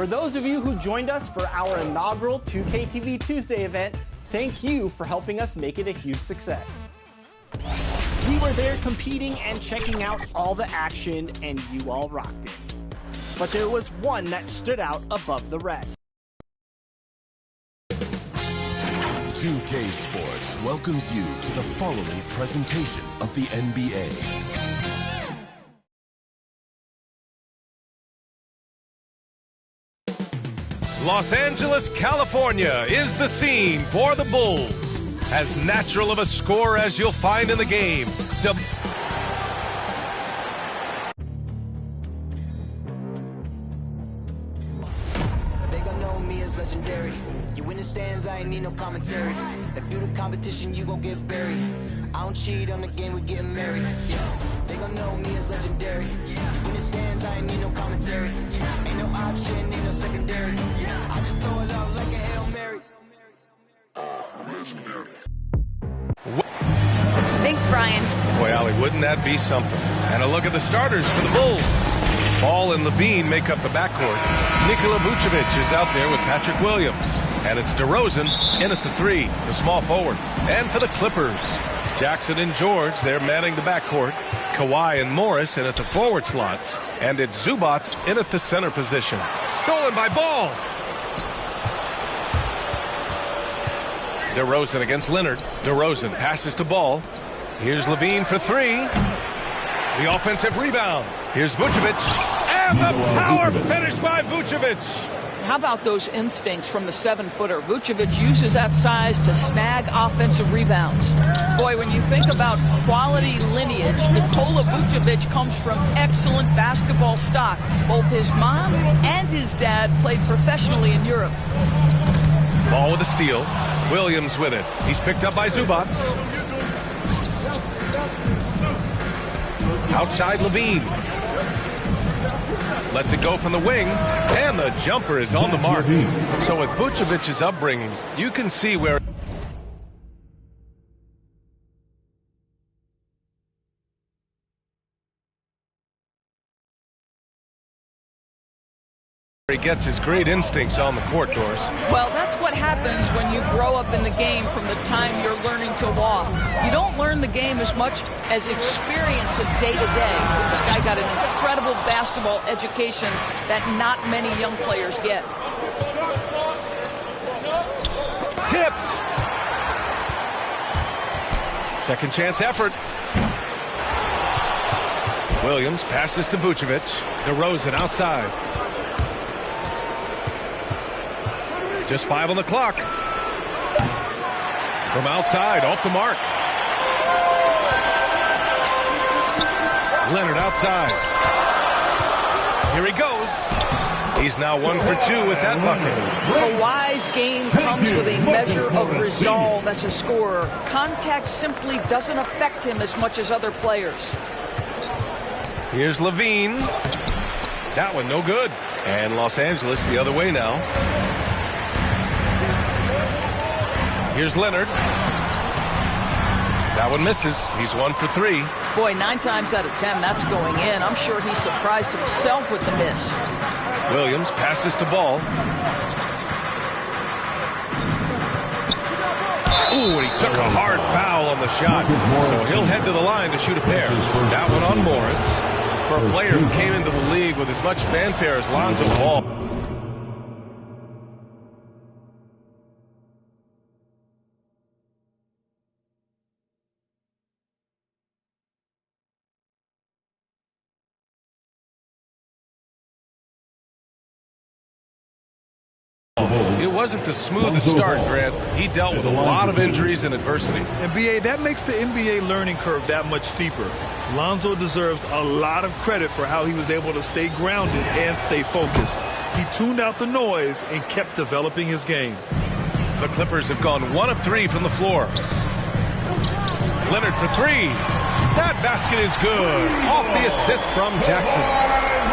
For those of you who joined us for our inaugural 2K TV Tuesday event, thank you for helping us make it a huge success. We were there competing and checking out all the action, and you all rocked it. But there was one that stood out above the rest. 2K Sports welcomes you to the following presentation of the NBA. Los Angeles, California is the scene for the Bulls. As natural of a score as you'll find in the game. They gon' know me as legendary. You in the stands, I ain't need no commentary. If you the competition, you gon' get buried. I don't cheat on the game, we getting married. Yeah. They gon' know me as legendary. You in the stands, I ain't need no commentary. Ain't no option, ain't no secondary. I just throw it out like a Hail Mary. Thanks, Brian. Boy, Allie, wouldn't that be something? And a look at the starters for the Bulls. Ball and Levine make up the backcourt. Nikola Vucevic is out there with Patrick Williams. And it's DeRozan in at the 3, the small forward. And for the Clippers, Jackson and George, they're manning the backcourt. Kawhi and Morris in at the forward slots. And it's Zubac in at the center position. Stolen by Ball. DeRozan against Leonard. DeRozan passes to Ball. Here's Levine for 3. The offensive rebound. Here's Vucevic. And the power finish by Vucevic. How about those instincts from the 7-footer? Vucevic uses that size to snag offensive rebounds. Boy, when you think about quality lineage, Nikola Vucevic comes from excellent basketball stock. Both his mom and his dad played professionally in Europe. Ball with a steal. Williams with it. He's picked up by Zubac. Outside Levine. Lets it go from the wing. And the jumper is on the mark. So with Vucevic's upbringing, you can see where he gets his great instincts on the court, Doris. Well, that's what happens when you grow up in the game from the time you're learning to walk. You don't learn the game as much as experience it day to day. This guy got an incredible basketball education that not many young players get. Tipped. Second chance effort. Williams passes to Vucevic. DeRozan outside. Just 5 on the clock. From outside, off the mark. Leonard outside. Here he goes. He's now 1 for 2 with that bucket. Kawhi's game comes with a measure of resolve as a scorer. Contact simply doesn't affect him as much as other players. Here's Levine. That one no good. And Los Angeles the other way now. Here's Leonard. That one misses. He's 1 for 3. Boy, 9 times out of 10, that's going in. I'm sure he surprised himself with the miss. Williams passes to Ball. Ooh, and he took a hard foul on the shot. So he'll head to the line to shoot a pair. That one on Morris. For a player who came into the league with as much fanfare as Lonzo Ball. It wasn't the smoothest start, Grant. He dealt with a lot of injuries and adversity. And BA, that makes the NBA learning curve that much steeper. Lonzo deserves a lot of credit for how he was able to stay grounded and stay focused. He tuned out the noise and kept developing his game. The Clippers have gone 1 of 3 from the floor. Leonard for 3. That basket is good. Off the assist from Jackson.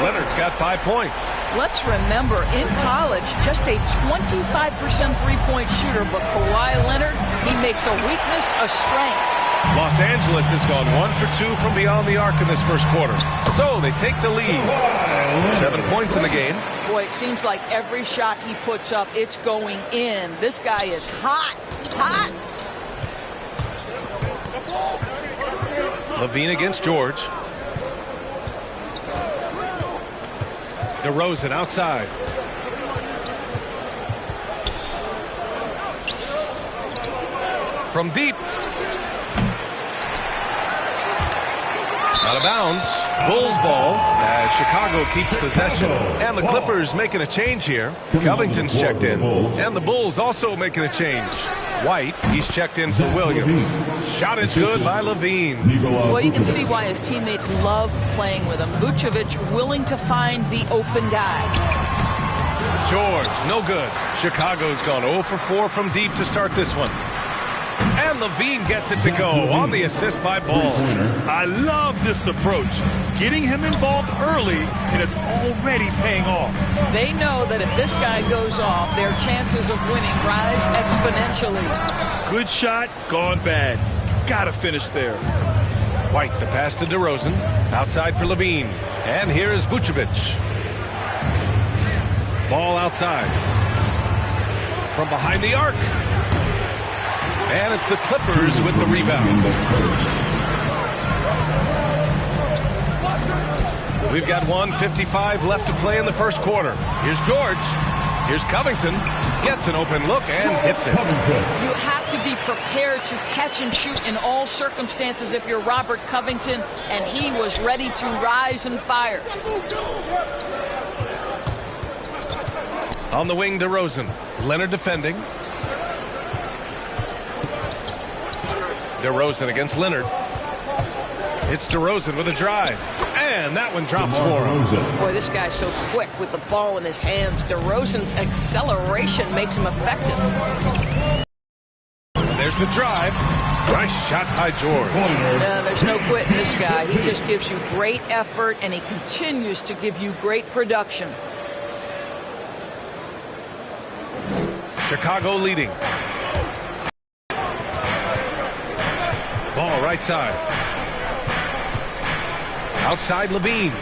Leonard's got 5 points. Let's remember, in college, just a 25% three-point shooter, but Kawhi Leonard, he makes a weakness a strength. Los Angeles has gone 1 for 2 from beyond the arc in this first quarter. So they take the lead. 7 points in the game. Boy, it seems like every shot he puts up, it's going in. This guy is hot, hot. LaVine against George. DeRozan outside. From deep. Out of bounds. Bulls ball as Chicago keeps possession. And the Clippers making a change here. Covington's checked in. And the Bulls also making a change. White, he's checked in for Williams. Shot is good by LaVine. Well, you can see why his teammates love playing with him. Vucevic willing to find the open guy. George, no good. Chicago's gone 0 for 4 from deep to start this one. And LaVine gets it to go on the assist by Ball. I love this approach. Getting him involved early, and it's already paying off. They know that if this guy goes off, their chances of winning rise exponentially. Good shot, gone bad. Gotta finish there. White, the pass to DeRozan. Outside for LaVine. And here's Vucevic. Ball outside. From behind the arc. And it's the Clippers with the rebound. We've got 1:55 left to play in the first quarter. Here's George. Here's Covington. Gets an open look and hits it. You have to be prepared to catch and shoot in all circumstances if you're Robert Covington, and he was ready to rise and fire. On the wing, DeRozan. Leonard defending. DeRozan against Leonard. It's DeRozan with a drive. And that one drops for him. Boy, this guy's so quick with the ball in his hands. DeRozan's acceleration makes him effective. There's the drive. Nice shot by George. No, there's no quitting this guy. He just gives you great effort, and he continues to give you great production. Chicago leading. Ball right side. Outside LaVine.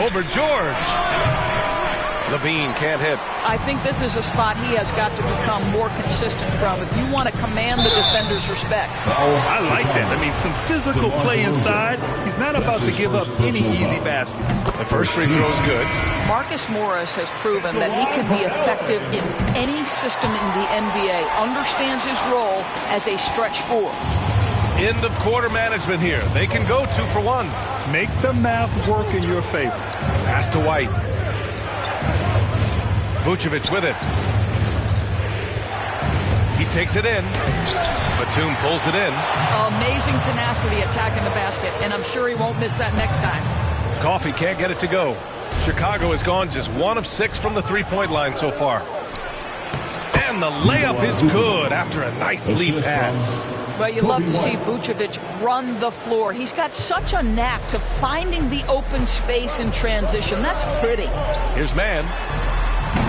Over George. LaVine can't hit. I think this is a spot he has got to become more consistent from if you want to command the defender's respect. I like that. I mean, some physical play inside. He's not about to give up any easy baskets. The first free throw is good. Marcus Morris has proven that he can be effective in any system in the NBA, understands his role as a stretch four. End of quarter management here. They can go 2 for 1. Make the math work in your favor. Pass to White. Vucevic with it. He takes it in. Batum pulls it in. Amazing tenacity attacking the basket, and I'm sure he won't miss that next time. Coffey can't get it to go. Chicago has gone just 1 of 6 from the three-point line so far. And the layup is good after a nice lead pass. Well, you love to see Vucevic run the floor. He's got such a knack to finding the open space in transition. That's pretty. Here's Mann.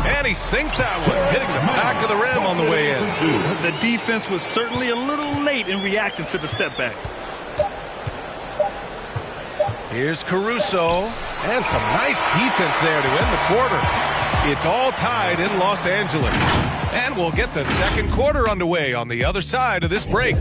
And he sinks that one, hitting the back of the rim on the way in. The defense was certainly a little late in reacting to the step back. Here's Caruso. And some nice defense there to end the quarter. It's all tied in Los Angeles. And we'll get the second quarter underway on the other side of this break.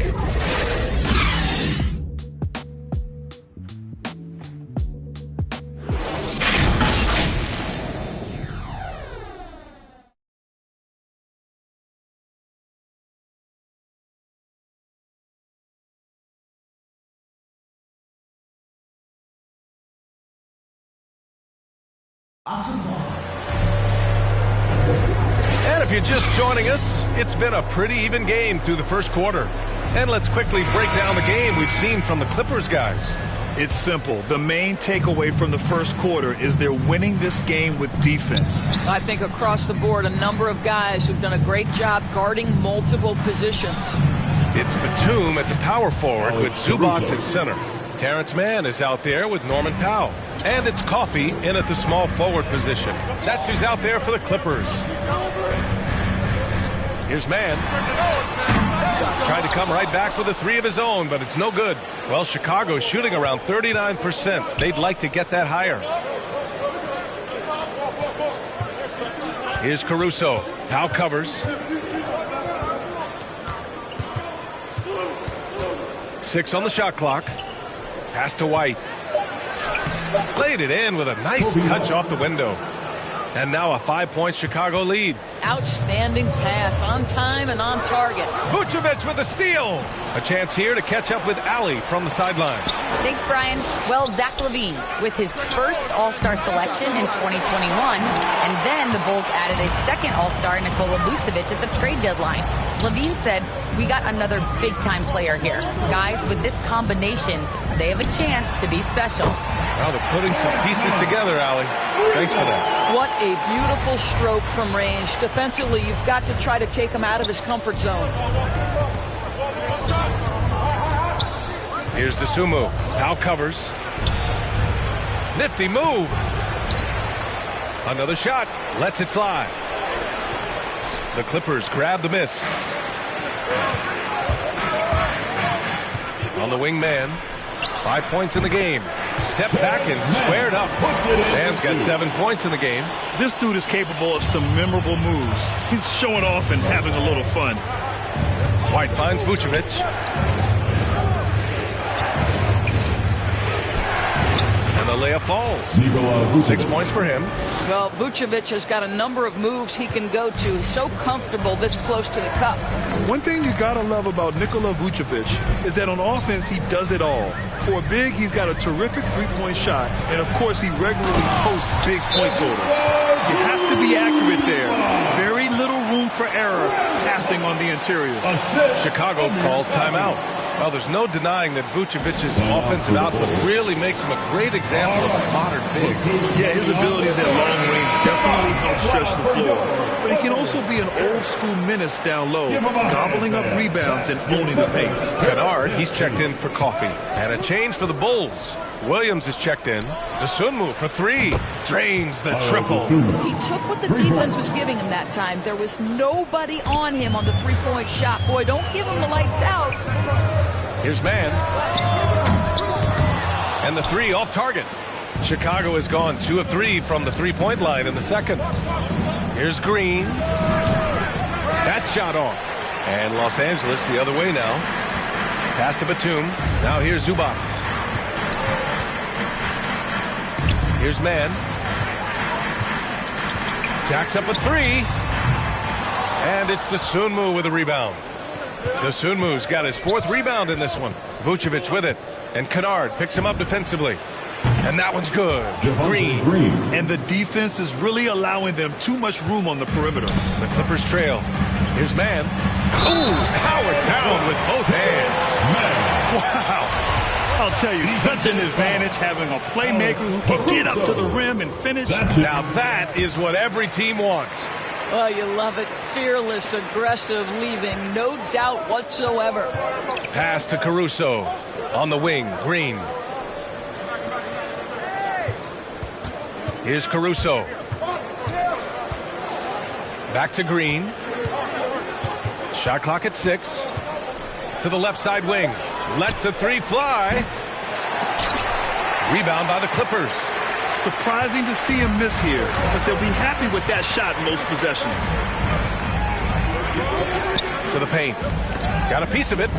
And if you're just joining us, it's been a pretty even game through the first quarter. And let's quickly break down the game we've seen from the Clippers guys. It's simple. The main takeaway from the first quarter is they're winning this game with defense. I think across the board, a number of guys who've done a great job guarding multiple positions. It's Batum at the power forward with Zubac at center. Terrence Mann is out there with Norman Powell. And it's Coffey in at the small forward position. That's who's out there for the Clippers. Here's Mann. Tried to come right back with a three of his own, but it's no good. Well, Chicago's shooting around 39%. They'd like to get that higher. Here's Caruso. Pau covers. 6 on the shot clock. Pass to White. Played it in with a nice touch off the window. And now a 5-point Chicago lead. Outstanding pass, on time and on target. Vucevic with a steal. A chance here to catch up with Allie from the sideline. Thanks, Brian. Well, Zach LaVine with his first All-Star selection in 2021, and then the Bulls added a second All-Star, Nikola Vucevic, at the trade deadline. LaVine said, "We got another big-time player here. Guys, with this combination, they have a chance to be special." Now they're putting some pieces together, Allie. Thanks for that. What a beautiful stroke from range. Defensively, you've got to try to take him out of his comfort zone. Here's Dosunmu. Pau covers. Nifty move. Another shot. Lets it fly. The Clippers grab the miss. On the wing man. 5 points in the game. Step back and squared up. Man's got 7 points in the game. This dude is capable of some memorable moves. He's showing off and having a little fun. White finds Vucevic. And the layup falls. 6 points for him. Well, Vucevic has got a number of moves he can go to. So comfortable this close to the cup. One thing you gotta love about Nikola Vucevic is that on offense he does it all. For a big, he's got a terrific three-point shot, and of course he regularly posts big point totals. You have to be accurate there. Very little room for error passing on the interior. Chicago calls timeout. Well, there's no denying that Vucevic's offensive output really makes him a great example of a modern big. Yeah, his abilities at long range definitely help stretch the floor. But he can also be an old-school menace down low, gobbling up rebounds and owning the pace. Kennard, he's checked in for coffee. And a change for the Bulls. Williams is checked in. Dosunmu for 3. Drains the triple. He took what the defense was giving him that time. There was nobody on him on the three-point shot. Boy, don't give him the lights out. Here's Mann. And the 3 off target. Chicago has gone 2 of 3 from the three-point line in the second. Here's Green. That shot off. And Los Angeles the other way now. Pass to Batum. Now here's Zubac. Here's Mann. Jacks up a 3. And it's Dosunmu with a rebound. Dosunmu's got his 4th rebound in this one. Vucevic with it. And Kennard picks him up defensively. And that one's good. Green. And the defense is really allowing them too much room on the perimeter. The Clippers trail. Here's Mann. Ooh, Howard down with both hands. Wow. I'll tell you, such an advantage having a playmaker who can get up to the rim and finish. Now that is what every team wants. Oh, you love it. Fearless, aggressive, leaving no doubt whatsoever. Pass to Caruso. On the wing, Green. Here's Caruso. Back to Green. Shot clock at 6. To the left side wing. Lets the 3 fly. Rebound by the Clippers. Surprising to see him miss here, but they'll be happy with that shot most possessions. To the paint. Got a piece of it.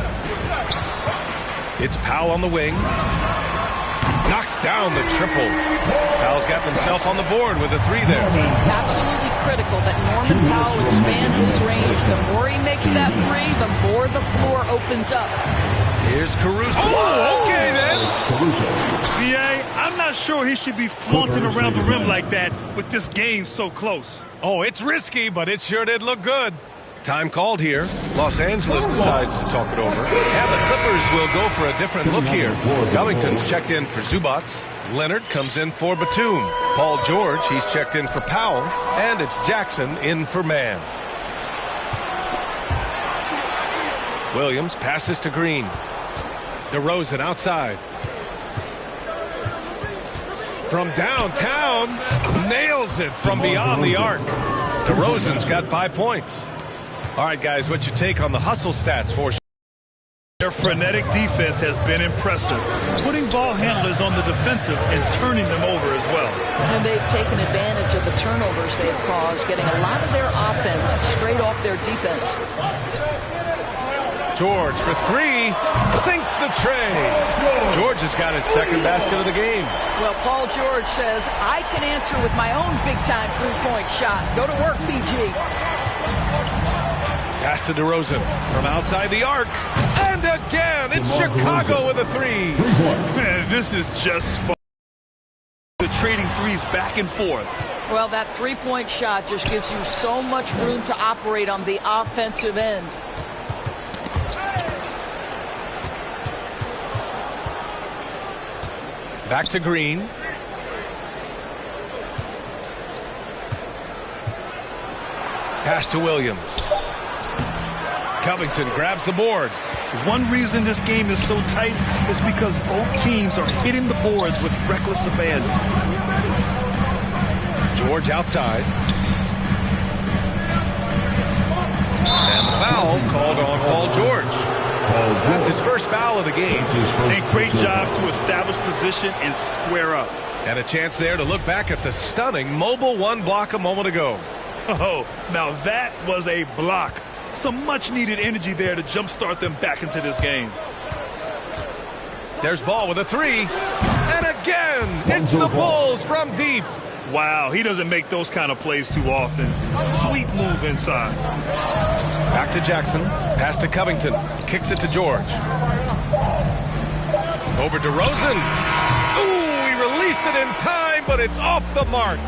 It's Powell on the wing. Knocks down the triple. Powell's got himself on the board with a 3 there. Absolutely critical that Norman Powell expands his range. The more he makes that 3, the more the floor opens up. Here's Caruso. Oh, okay then. B.A., I'm not sure he should be flaunting around the rim like that with this game so close. Oh, it's risky, but it sure did look good. Time called here. Los Angeles decides to talk it over. And the Clippers will go for a different look here. Covington's checked in for Zubac. Leonard comes in for Batum. Paul George, he's checked in for Powell. And it's Jackson in for Mann. Williams passes to Green. DeRozan outside. From downtown, nails it from beyond the arc. DeRozan's got 5 points. All right, guys, what's your take on the hustle stats for? Their frenetic defense has been impressive, putting ball handlers on the defensive and turning them over as well. And they've taken advantage of the turnovers they've caused, getting a lot of their offense straight off their defense. George for three, sinks the tray. George has got his second basket of the game. Well, Paul George says, I can answer with my own big-time three-point shot. Go to work, PG. Pass to DeRozan from outside the arc. And again, it's Chicago with a three. Man, this is just fun. The trading threes back and forth. Well, that three-point shot just gives you so much room to operate on the offensive end. Back to Green. Pass to Williams. Covington grabs the board. One reason this game is so tight is because both teams are hitting the boards with reckless abandon. George outside. And the foul called on Paul George. That's his first foul of the game. And great job to establish position and square up. And a chance there to look back at the stunning mobile one block a moment ago. Oh, now that was a block. Some much-needed energy there to jumpstart them back into this game. There's Ball with a three. And again, it's the Bulls from deep. Wow, he doesn't make those kind of plays too often. Sweet move inside. Back to Jackson. Pass to Covington. Kicks it to George. Over to DeRozan. Ooh, he released it in time, but it's off the mark.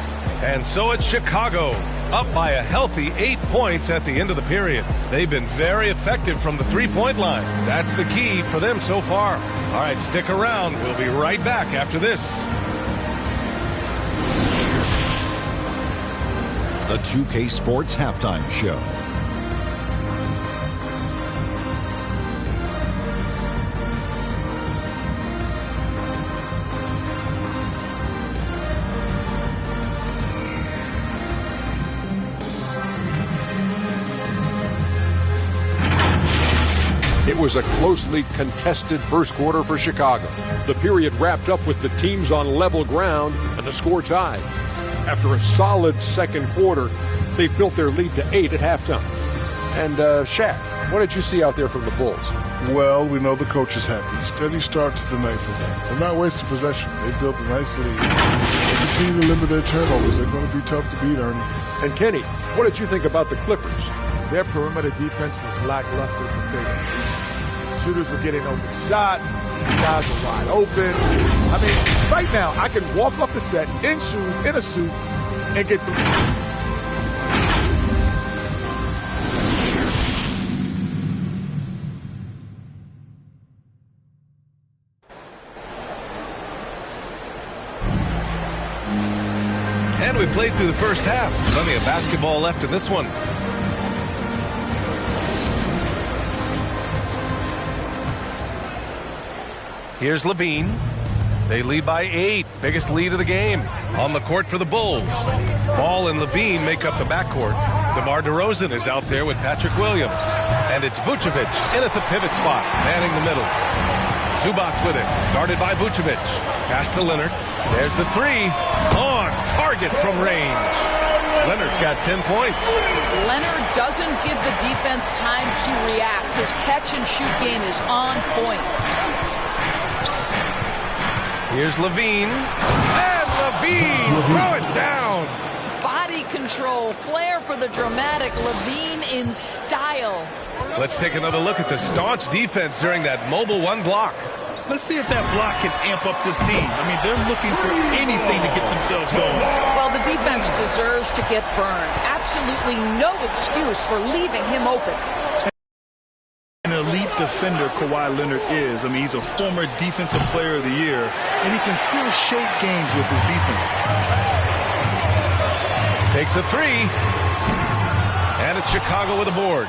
And so it's Chicago, up by a healthy 8 points at the end of the period. They've been very effective from the three-point line. That's the key for them so far. All right, stick around. We'll be right back after this. The 2K Sports Halftime Show. It was a closely contested first quarter for Chicago. The period wrapped up with the teams on level ground and the score tied. After a solid second quarter, they built their lead to 8 at halftime. And Shaq, what did you see out there from the Bulls? Well, we know the coach is happy. Steady start to the night for them. They're not wasting possession. They built a nice lead. They continue to limit their turnovers. They're going to be tough to beat, Ernie. And Kenny, what did you think about the Clippers? Their perimeter defense was lackluster, to say the least. Shooters were getting open shots. Guys were wide open. I mean, right now, I can walk off the set in shoes, in a suit, and get through. And we played through the first half. Plenty of basketball left in this one. Here's Levine. They lead by 8. Biggest lead of the game. On the court for the Bulls. Ball and Levine make up the backcourt. DeMar DeRozan is out there with Patrick Williams. And it's Vucevic in at the pivot spot, manning the middle. Zubac with it, guarded by Vucevic. Pass to Leonard. There's the three. On target from range. Leonard's got 10 points. Leonard doesn't give the defense time to react. His catch-and-shoot game is on point. Here's Levine. And Levine, throw it down. Body control, flair for the dramatic. Levine in style. Let's take another look at the staunch defense during that mobile one block. Let's see if that block can amp up this team. I mean, they're looking for anything to get themselves going. Well, the defense deserves to get burned. Absolutely no excuse for leaving him open. An elite defender Kawhi Leonard is. I mean, he's a former Defensive Player of the Year, and he can still shape games with his defense. Takes a three. And it's Chicago with a board.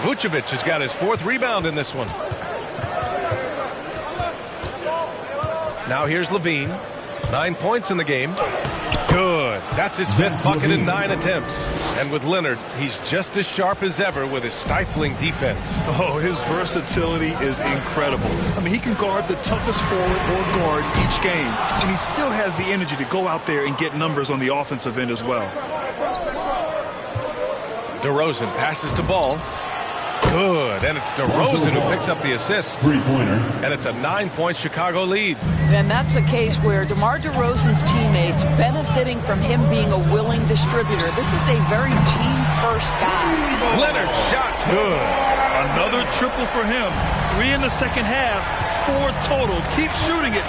Vucevic has got his 4th rebound in this one. Now here's Levine. 9 points in the game. Good. That's his 5th bucket in 9 attempts. And with Leonard, he's just as sharp as ever with his stifling defense. Oh, his versatility is incredible. I mean, he can guard the toughest forward or guard each game, and he still has the energy to go out there and get numbers on the offensive end as well. DeRozan passes to Ball. Good, and it's DeRozan who picks up the assist. Three-pointer. And it's a 9-point Chicago lead. And that's a case where DeMar DeRozan's teammates benefiting from him being a willing distributor. This is a very team-first guy. Leonard shot's good. Another triple for him. 3 in the second half, 4 total. Keep shooting it.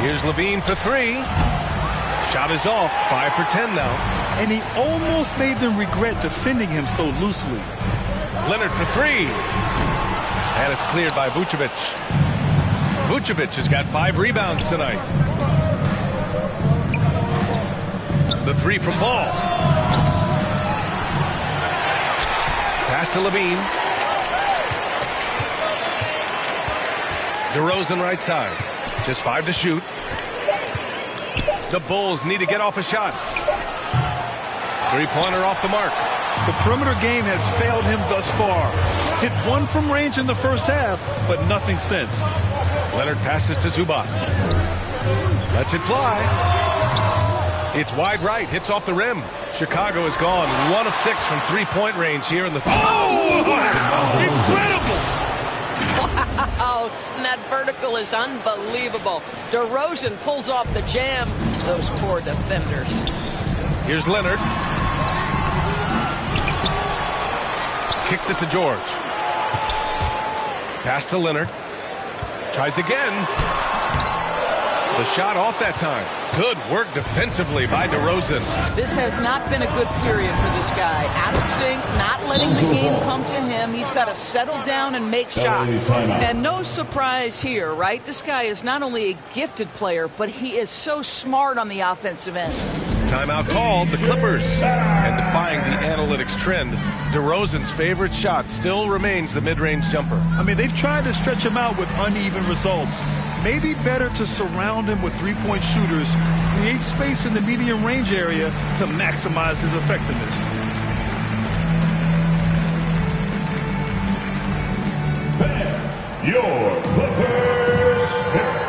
Here's LaVine for 3. Shot is off. 5 for 10 now. And he almost made them regret defending him so loosely. Leonard for 3. And it's cleared by Vucevic. Vucevic has got 5 rebounds tonight. The 3 from Ball. Pass to LaVine. DeRozan right side. Just 5 to shoot. The Bulls need to get off a shot. 3-pointer off the mark. The perimeter game has failed him thus far. Hit 1 from range in the first half, but nothing since. Leonard passes to Zubac. Lets it fly. It's wide right. Hits off the rim. Chicago is gone. 1 of 6 from 3-point range here in the... Oh! Incredible! Wow, and that vertical is unbelievable. DeRozan pulls off the jam. Those poor defenders. Here's Leonard. Kicks it to George. Pass to Leonard. Tries again. The shot off that time. Good work defensively by DeRozan. This has not been a good period for this guy. Out of sync, not letting the game come to him. He's got to settle down and make shots. And no surprise here, right? This guy is not only a gifted player, but he is so smart on the offensive end. Timeout called, the Clippers. And defying the analytics trend, DeRozan's favorite shot still remains the mid-range jumper. I mean, they've tried to stretch him out with uneven results. Maybe better to surround him with 3-point shooters, create space in the medium range area to maximize his effectiveness. Your Clippers pick.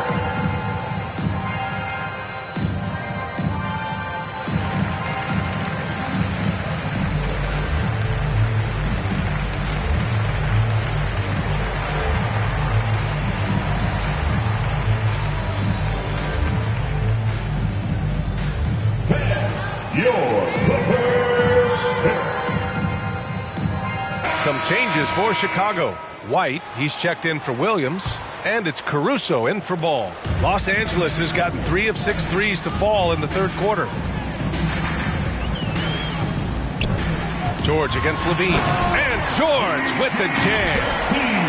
Some changes for Chicago. White, he's checked in for Williams, and it's Caruso in for Ball. Los Angeles has gotten 3 of 6 threes to fall in the third quarter. George against LaVine, and George with the jam.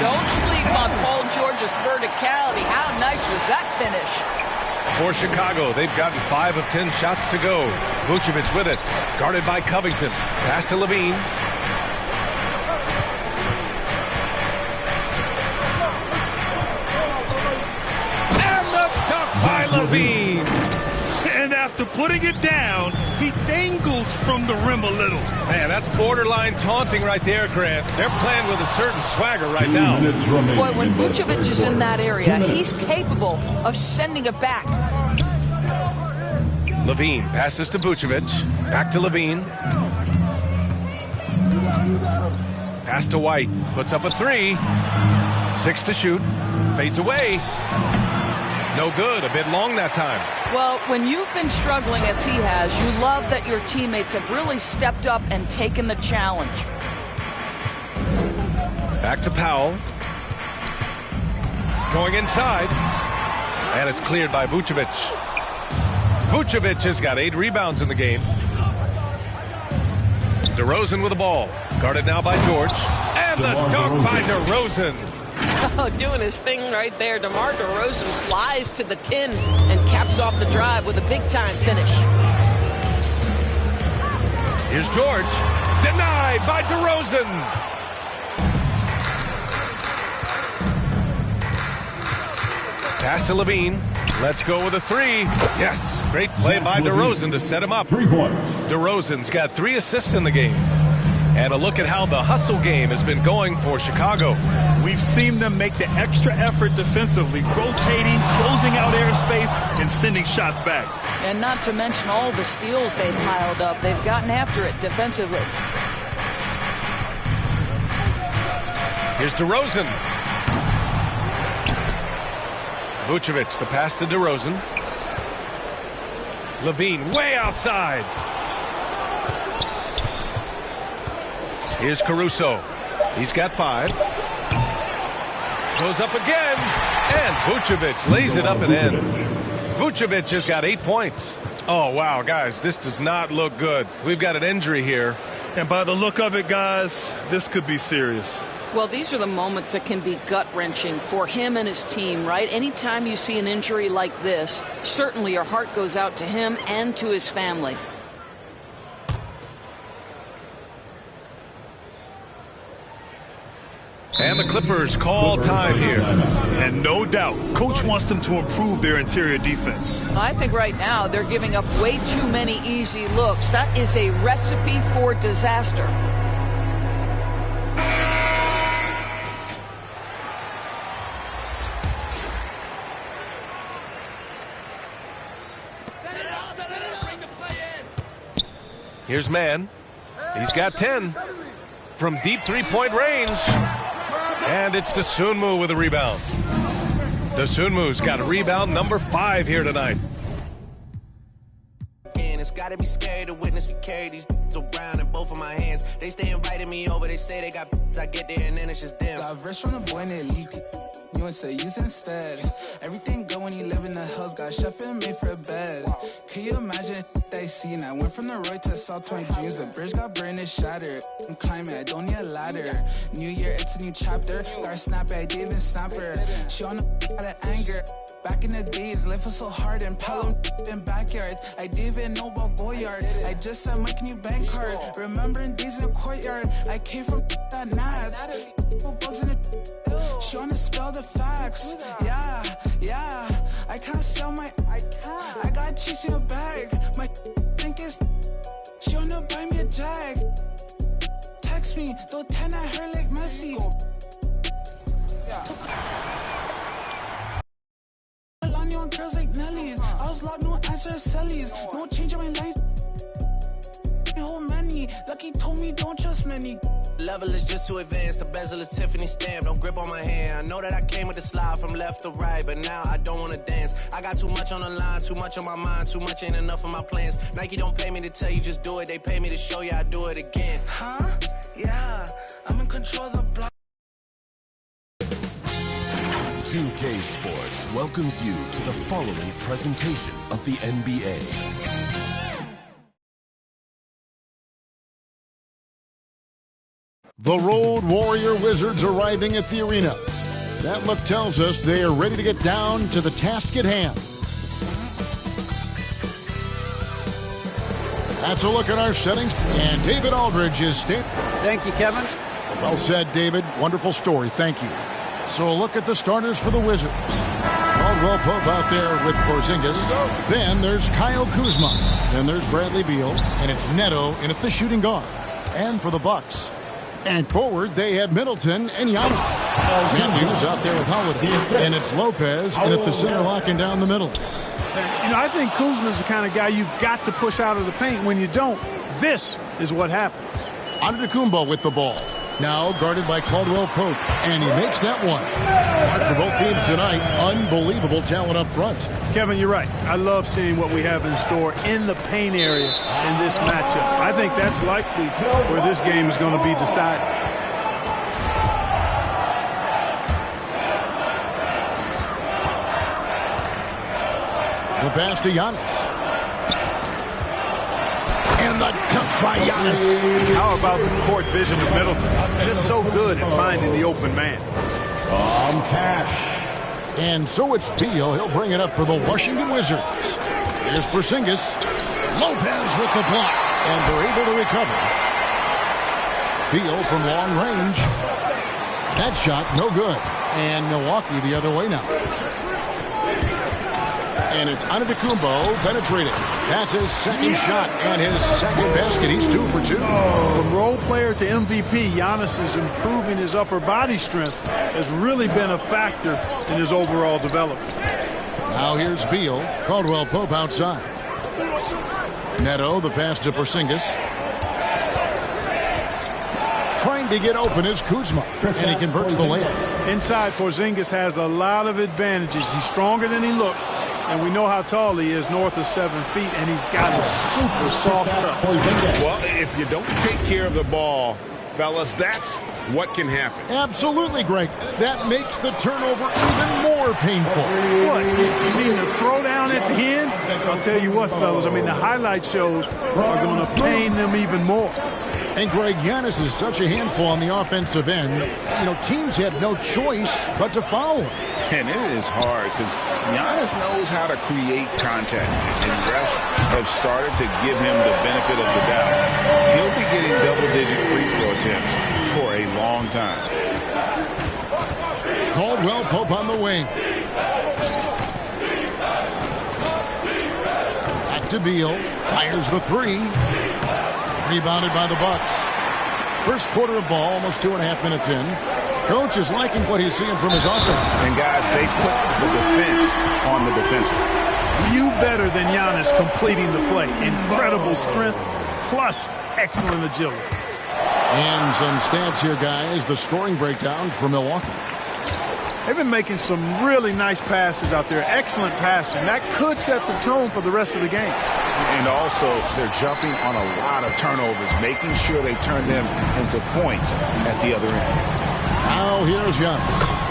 Don't sleep on Paul George's verticality. How nice was that finish? For Chicago, they've gotten 5 of 10 shots to go. Vucevic with it, guarded by Covington. Pass to LaVine. By LaVine. And after putting it down, he dangles from the rim a little. Man, that's borderline taunting right there, Grant. They're playing with a certain swagger right now. Boy, when Vucevic is in that area, he's capable of sending it back. LaVine passes to Vucevic. Back to LaVine. Pass to White. Puts up a 3. 6 to shoot. Fades away. No good. A bit long that time. Well, when you've been struggling as he has, you love that your teammates have really stepped up and taken the challenge. Back to Powell. Going inside. And it's cleared by Vucevic. Vucevic has got 8 rebounds in the game. DeRozan with the ball. Guarded now by George. And the dunk by DeRozan. Oh, doing his thing right there. DeMar DeRozan flies to the tin and caps off the drive with a big-time finish. Here's George. Denied by DeRozan. Pass to LaVine. Let's go with a three. Yes, great play by DeRozan to set him up. 3 points. DeRozan's got 3 assists in the game. And a look at how the hustle game has been going for Chicago. We've seen them make the extra effort defensively, rotating, closing out airspace, and sending shots back. And not to mention all the steals they've piled up. They've gotten after it defensively. Here's DeRozan. Vucevic, the pass to DeRozan. LaVine way outside. Here's Caruso. He's got 5. Goes up again. And Vucevic lays it up and in. Vucevic has got 8 points. Oh, wow, guys, this does not look good. We've got an injury here. And by the look of it, guys, this could be serious. Well, these are the moments that can be gut-wrenching for him and his team, right? Anytime you see an injury like this, certainly your heart goes out to him and to his family. And the Clippers call time here. And no doubt, coach wants them to improve their interior defense. I think right now they're giving up way too many easy looks. That is a recipe for disaster. Here's Mann. He's got 10 from deep three-point range. And it's Dosunmu with a rebound. Dosunmu's got a rebound number 5 here tonight. It's gotta be scary to witness me carry these around in both of my hands. They stay inviting me over, they say they got I get there and then it's just them. Got rich from the boy and they leaked it. You and say use instead. Everything good when you live in the hills. Got chef and made for a bed. Can you imagine they seen? I went from the road to South 20 dreams. The bridge got brain is shattered. I'm climbing, I don't need a ladder. New year, it's a new chapter. Got a snap, I didn't even snap her. She on the out of anger. Back in the days, life was so hard and Pelham in backyards. I didn't even know about Goyard. I just sent my new bank card. Remembering days in the courtyard. I came from that Nats. Bugs in the she wanna spell the facts. Yeah. I can't sell my. I got cheese in a bag. My think is. She wanna buy me a jag. Text me, throw 10 at her like Messi. On girls like Nelly's. I was locked, no answer to Sally's. No change in my lines. Whole many. Lucky told me don't trust many. Level is just too advanced. The bezel is Tiffany stamp. Don't grip on my hand. I know that I came with the slide from left to right, but now I don't wanna dance. I got too much on the line, too much on my mind, too much ain't enough of my plans. Nike don't pay me to tell you just do it. They pay me to show you I do it again. Huh? Yeah. I'm in control of the block. 2K Sports welcomes you to the following presentation of the NBA. The Road Warrior Wizards arriving at the arena. That look tells us they are ready to get down to the task at hand. That's a look at our settings, and David Aldridge is standing. Thank you, Kevin. Well said, David. Wonderful story. Thank you. So a look at the starters for the Wizards. Caldwell Pope out there with Porzingis. Then there's Kyle Kuzma. Then there's Bradley Beal. And it's Neto in at the shooting guard. And for the Bucks. And forward, they have Middleton and Giannis. Matthews out there with Holiday. And it's Lopez in at the center, locking down the middle. You know, I think Kuzma's the kind of guy you've got to push out of the paint. When you don't, this is what happened. Antetokounmpo with the ball. Now guarded by Caldwell Pope, and he makes that one. Hard for both teams tonight. Unbelievable talent up front. Kevin, you're right. I love seeing what we have in store in the paint area in this matchup. I think that's likely where this game is going to be decided. The pass to Giannis. And the dunk by Giannis. How about the court vision of Middleton? Just so good at finding the open man. Cash. And so it's Beal. He'll bring it up for the Washington Wizards. Here's Porzingis. Lopez with the block. And they're able to recover. Beal from long range. That shot no good. And Milwaukee the other way now. And it's Antetokounmpo penetrating. That's his second shot and his second basket. He's 2 for 2. From role player to MVP, Giannis is improving his upper body strength. Has really been a factor in his overall development. Now here's Beal. Caldwell Pope outside. Neto, the pass to Porzingis. Trying to get open is Kuzma, and he converts the layup. Inside, Porzingis has a lot of advantages. He's stronger than he looked, and we know how tall he is, north of 7 feet, and he's got a super soft touch. Well, if you don't take care of the ball, fellas, that's what can happen. Absolutely, Greg. That makes the turnover even more painful. What? You mean the throwdown at the end? I'll tell you what, fellas. I mean, the highlight shows are going to pain them even more. And Greg, Giannis is such a handful on the offensive end. You know, teams have no choice but to foul him. And it is hard because Giannis knows how to create contact. And refs have started to give him the benefit of the doubt. He'll be getting double-digit free throw attempts for a long time. Caldwell Pope on the wing. Back to Beal. Fires the 3. Rebounded by the Bucks. First quarter of ball, almost 2.5 minutes in. Coach is liking what he's seeing from his offense. And guys, they put the defense on the defensive. You better than Giannis completing the play. Incredible strength plus excellent agility. And some stats here, guys. The scoring breakdown for Milwaukee. They've been making some really nice passes out there. Excellent passing. That could set the tone for the rest of the game. And also, they're jumping on a lot of turnovers, making sure they turn them into points at the other end. Now here's Giannis.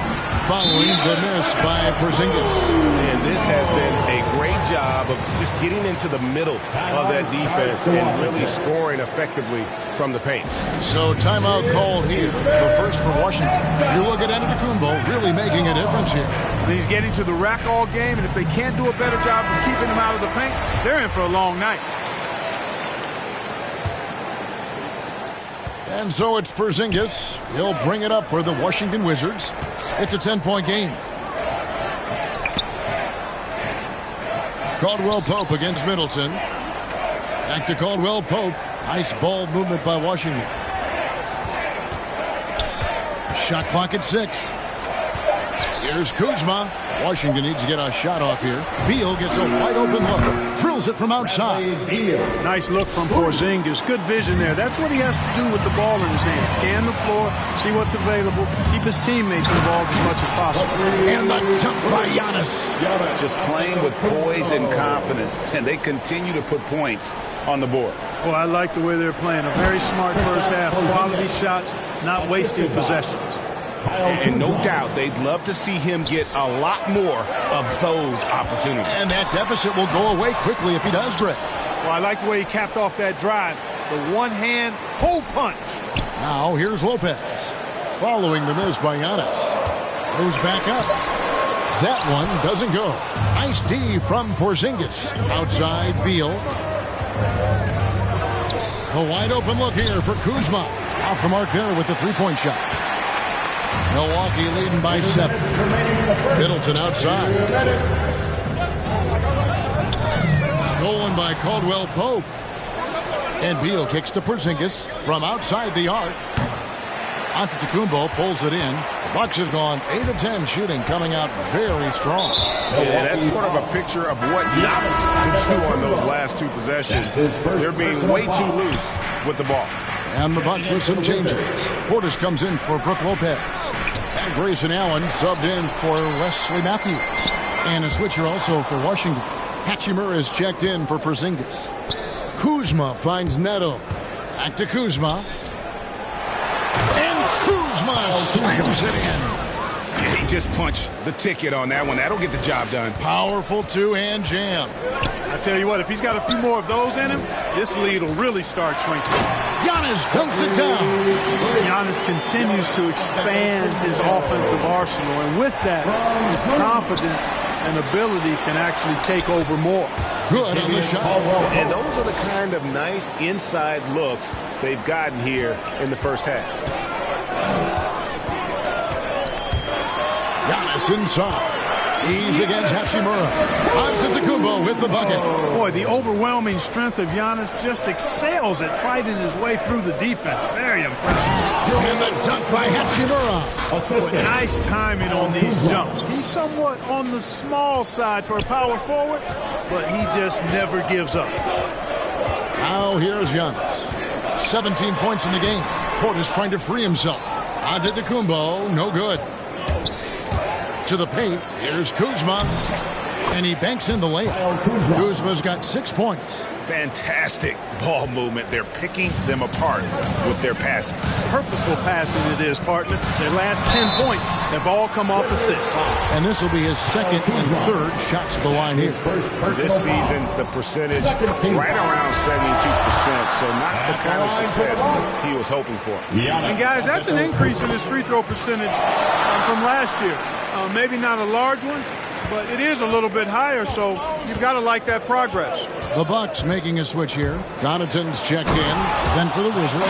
Following the miss by Porzingis. And this has been a great job of just getting into the middle of that defense and really scoring effectively from the paint. So timeout called here. The first for Washington. You look at Antetokounmpo really making a difference here. He's getting to the rack all game, and if they can't do a better job of keeping him out of the paint, they're in for a long night. And so it's Porzingis. He'll bring it up for the Washington Wizards. It's a 10-point game. Caldwell Pope against Middleton. Back to Caldwell Pope. Nice ball movement by Washington. Shot clock at 6. Here's Kuzma. Washington needs to get a shot off here. Beal gets a wide open look. Drills it from outside. Nice look from Porzingis. Good vision there. That's what he has to do with the ball in his hand. Scan the floor, see what's available, keep his teammates involved as much as possible. And the jump by Giannis. Just playing with poise and confidence, and they continue to put points on the board. Well, I like the way they're playing. A very smart first half. Quality shots, not wasting possessions. And no doubt they'd love to see him get a lot more of those opportunities. And that deficit will go away quickly if he does, Greg. Well, I like the way he capped off that drive. The one-hand hole punch. Now here's Lopez. Following the miss by Giannis. Goes back up. That one doesn't go. Nice D from Porzingis. Outside Beal. A wide open look here for Kuzma. Off the mark there with the three-point shot. Milwaukee leading by 7. Middleton outside. Stolen by Caldwell Pope. And Beal kicks to Porzingis from outside the arc. Antetokounmpo pulls it in. The Bucks have gone 8 of 10 shooting, coming out very strong. Yeah, that's sort of a picture of what not to do on those last 2 possessions. They're being way too loose with the ball. And the Bucks with some changes. Portis comes in for Brook Lopez. And Grayson Allen subbed in for Wesley Matthews. And a switcher also for Washington. Hachimura is checked in for Porzingis. Kuzma finds Neto. Back to Kuzma. And Kuzma slams it in. He just punched the ticket on that one. That'll get the job done. Powerful two-hand jam. I tell you what, if he's got a few more of those in him, this lead will really start shrinking. Giannis dunks it down. Giannis continues to expand his offensive arsenal, and with that, his confidence and ability can actually take over more. Good on the shot. And those are the kind of nice inside looks they've gotten here in the first half. Giannis inside. He's against Hachimura. Antetokounmpo with the bucket. Boy, the overwhelming strength of Giannis just excels at fighting his way through the defense. Very impressive. And the dunk by Hachimura. Boy, nice timing on these jumps. He's somewhat on the small side for a power forward, but he just never gives up. Now here's Giannis. 17 points in the game. Portis trying to free himself. Antetokounmpo, no good. To the paint, here's Kuzma. And he banks in the layup. Kuzma's got 6 points. Fantastic ball movement. They're picking them apart with their passing. Purposeful passing it is, partner. Their last 10 points have all come off assists. And this will be his second and third shots to the line here. This season, the percentage right around 72%, so not the kind of success he was hoping for. And guys, that's an increase in his free throw percentage from last year. Maybe not a large one, but it is a little bit higher, so you've got to like that progress. The Bucks making a switch here. Connaughton's checked in. Then for the Wizards,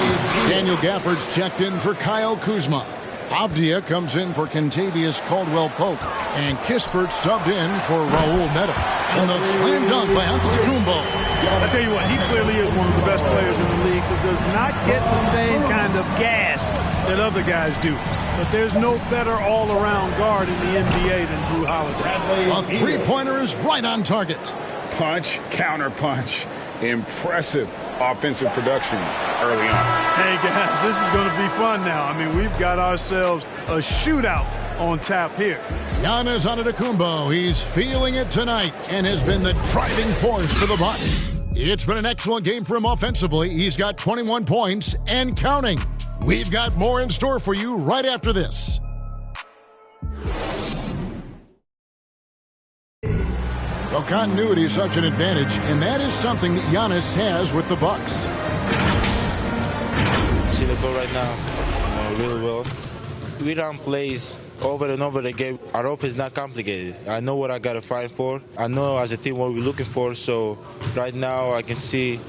Daniel Gafford's checked in for Kyle Kuzma. Avdia comes in for Kentavious Caldwell-Pope. And Kispert subbed in for Raul Neto. And the slam dunk by Antetokounmpo. I tell you what, he clearly is one of the best players in the league who does not get the same kind of gas that other guys do. But there's no better all-around guard in the NBA than Jrue Holiday. A three-pointer is right on target. Punch, counter punch. Impressive offensive production early on. Hey, guys, this is going to be fun now. I mean, we've got ourselves a shootout on tap here. Giannis Antetokounmpo, he's feeling it tonight and has been the driving force for the Bucks. It's been an excellent game for him offensively. He's got 21 points and counting. We've got more in store for you right after this. Well, continuity is such an advantage, and that is something that Giannis has with the Bucks. See the ball right now really well. We run plays over and over again. Our offense is not complicated. I know what I got to fight for. I know as a team what we're looking for, so right now I can see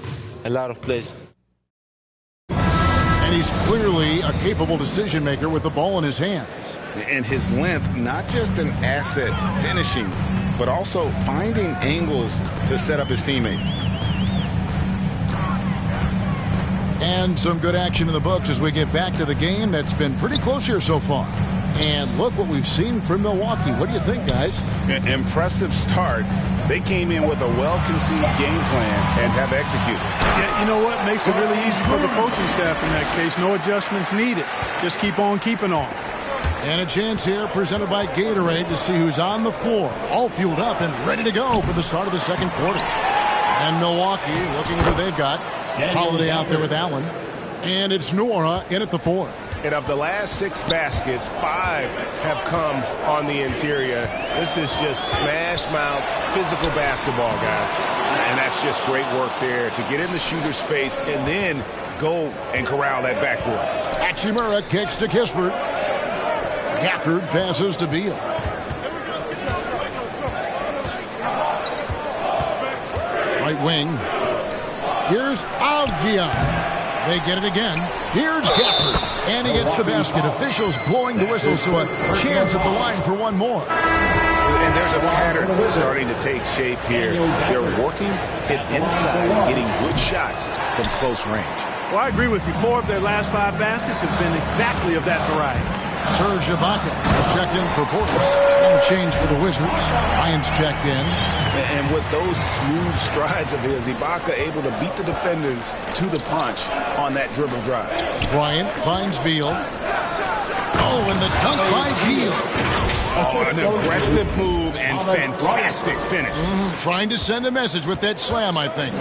a lot of plays. And he's clearly a capable decision maker with the ball in his hands. And his length, not just an asset finishing, but also finding angles to set up his teammates. And some good action in the books as we get back to the game that's been pretty close here so far. And look what we've seen from Milwaukee. What do you think, guys? Impressive start. They came in with a well-conceived game plan and have executed. Yeah, you know what? Makes it really easy for the coaching staff in that case. No adjustments needed. Just keep on keeping on. And a chance here presented by Gatorade to see who's on the floor. All fueled up and ready to go for the start of the second quarter. And Milwaukee looking at who they've got. Holiday out there with Allen. And it's Nora in at the 4. And of the last 6 baskets, 5 have come on the interior. This is just smash mouth, physical basketball, guys. And that's just great work there to get in the shooter's face and then go and corral that backdoor. Hachimura kicks to Kispert. Gafford passes to Beal. Right wing. Here's Avdia. They get it again. Here's Gafford. And he gets the basket. Officials blowing the whistle, so a chance at the line for one more. And there's a pattern starting to take shape here. They're working it inside and getting good shots from close range. Well, I agree with you. 4 of their last 5 baskets have been exactly of that variety. Serge Ibaka has checked in for Portis. And a change for the Wizards. Ryan's checked in. And with those smooth strides of his, Ibaka able to beat the defenders to the punch on that dribble drive. Bryant finds Beal. Oh, and the dunk by Beal. Oh, an aggressive move and fantastic finish. Trying to send a message with that slam, I think.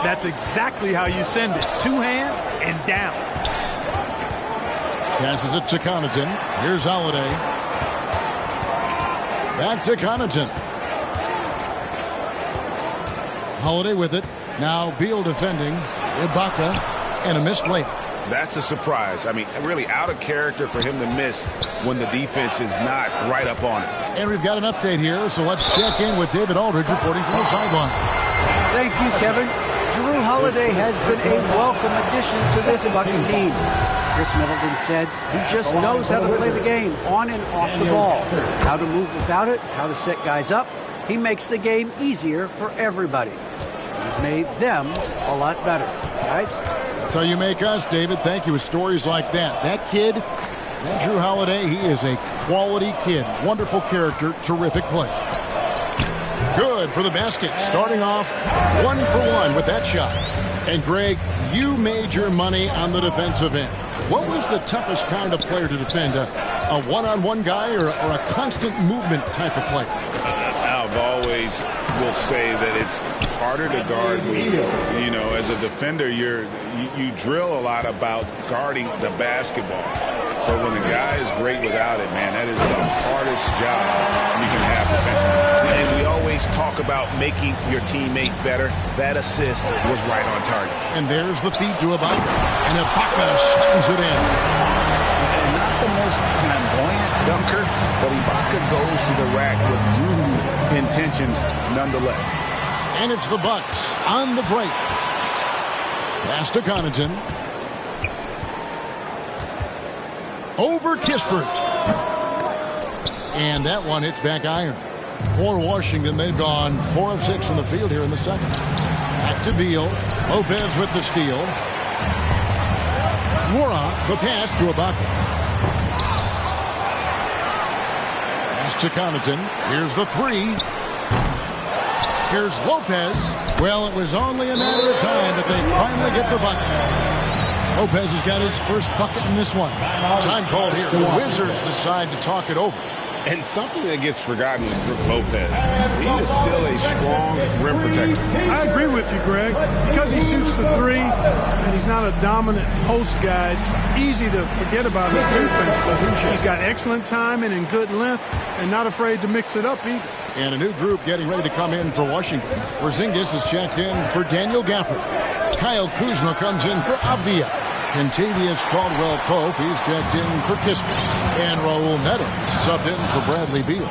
That's exactly how you send it. 2 hands and down. Passes it to Connaughton. Here's Holiday. Back to Connaughton. Holiday with it. Now Beal defending. Ibaka and a missed layup. That's a surprise. I mean, really out of character for him to miss when the defense is not right up on it. And we've got an update here, so let's check in with David Aldridge reporting from the sideline. Thank you, Kevin. Jrue Holiday has been a welcome addition to this Bucks team. Chris Middleton said he just knows how to play the game on and off the ball, how to move without it, how to set guys up. He makes the game easier for everybody. He's made them a lot better. Guys? That's how you make us, David. Thank you with stories like that. That kid, that Drew Holiday, he is a quality kid. Wonderful character, terrific play. Good for the basket. Starting off 1 for 1 with that shot. And Greg, you made your money on the defensive end. What was the toughest kind of player to defend? A one-on-one guy or a constant movement type of player? I've always will say that it's harder to guard when, you know, as a defender, you drill a lot about guarding the basketball. But when the guy is great without it, man, that is the hardest job you can have defensively. And we always talk about making your teammate better. That assist was right on target. And there's the feed to Ibaka. And Ibaka slams it in. And not the most flamboyant dunker, but Ibaka goes to the rack with rude intentions nonetheless. And it's the Bucks on the break. Pass to Connaughton. Over Kispert. And that one hits back iron. For Washington, they've gone 4 of 6 from the field here in the second. Back to Beal. Lopez with the steal. Mora, the pass to Ibaka. Pass to Connaughton. Here's the 3. Here's Lopez. Well, it was only a matter of time that they finally get the bucket. Lopez has got his first bucket in this one. Time called here. The Wizards decide to talk it over. And something that gets forgotten with Brook Lopez, he is still a strong rim protector. I agree with you, Greg. Because he shoots the 3 and he's not a dominant post guy, it's easy to forget about his defense. But he's got excellent timing and good length and not afraid to mix it up either. And a new group getting ready to come in for Washington. Porzingis is checked in for Daniel Gafford. Kyle Kuzma comes in for Avdia. Kentavious Caldwell-Pope, he's checked in for Kispert. And Raul Neto subbed in for Bradley Beal.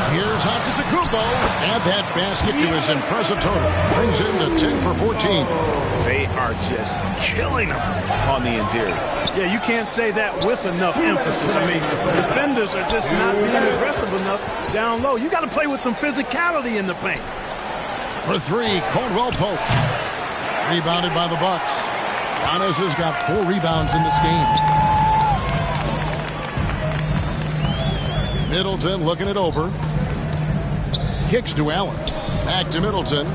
Here's Antetokounmpo. Add that basket to his impressive total. Brings in to 10 for 14. They are just killing him on the interior. Yeah, you can't say that with enough emphasis. I mean, defenders are just not being aggressive enough down low. You got to play with some physicality in the paint. For 3, Caldwell-Pope. Rebounded by the Bucks. Giannis has got 4 rebounds in this game. Middleton looking it over. Kicks to Allen. Back to Middleton.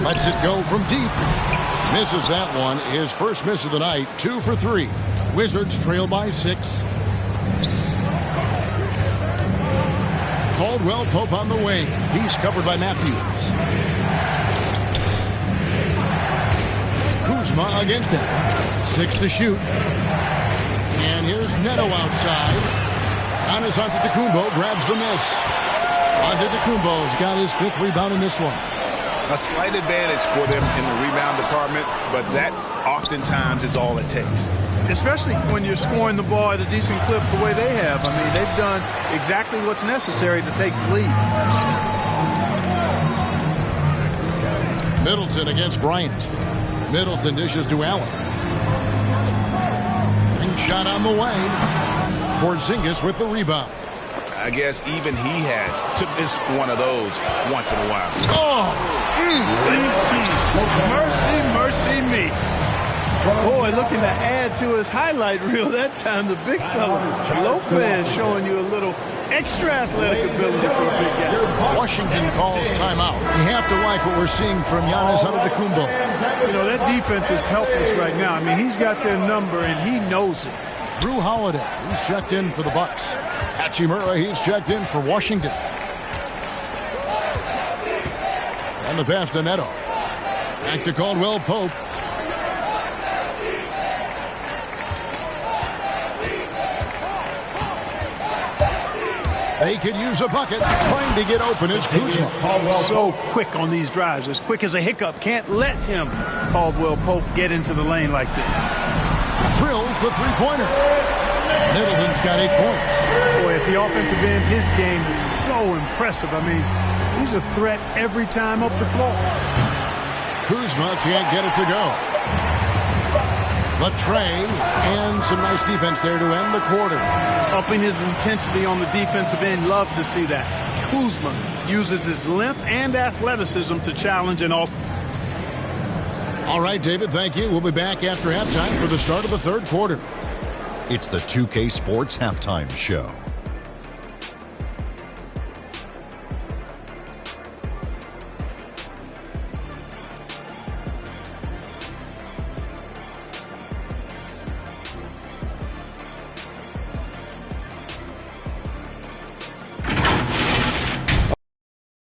Lets it go from deep. Misses that one. His first miss of the night. 2 for 3. Wizards trail by 6. Caldwell-Pope on the wing. He's covered by Matthews. Kuzma against him. 6 to shoot. And here's Neto outside. Giannis Antetokounmpo grabs the miss. Antetokounmpo's got his 5th rebound in this one. A slight advantage for them in the rebound department, but that oftentimes is all it takes. Especially when you're scoring the ball at a decent clip the way they have. I mean, they've done exactly what's necessary to take the lead. Middleton against Bryant. Middleton dishes to Allen. And shot on the way. Porzingis with the rebound. I guess even he has to miss one of those once in a while. Oh! Mercy, mercy me. Boy, looking to add to his highlight reel that time, the big fella. Lopez showing you a little extra athletic ability for a big guy. Washington calls timeout. You have to like what we're seeing from Giannis Antetokounmpo. You know, that defense is helpless right now. I mean, he's got their number, and he knows it. Drew Holiday, he's checked in for the Bucks. Hachimura, he's checked in for Washington. And the pass to Neto. Back to Caldwell-Pope. They could use a bucket. Trying to get open is Kuzma. So quick on these drives. As quick as a hiccup. Can't let him, Caldwell-Pope, get into the lane like this. Drills the three-pointer. Middleton's got 8 points. Boy, at the offensive end, his game is so impressive. I mean, he's a threat every time up the floor. Kuzma can't get it to go. The tray, and some nice defense there to end the quarter. Upping his intensity on the defensive end. Love to see that. Kuzma uses his length and athleticism to challenge and also. All right, David, thank you. We'll be back after halftime for the start of the third quarter. It's the 2K Sports Halftime Show.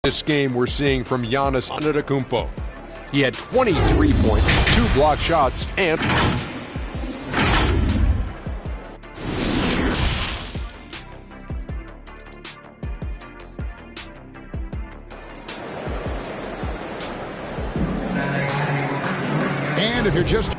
This game we're seeing from Giannis Antetokounmpo. He had 23 points, 2 block shots, and if you're just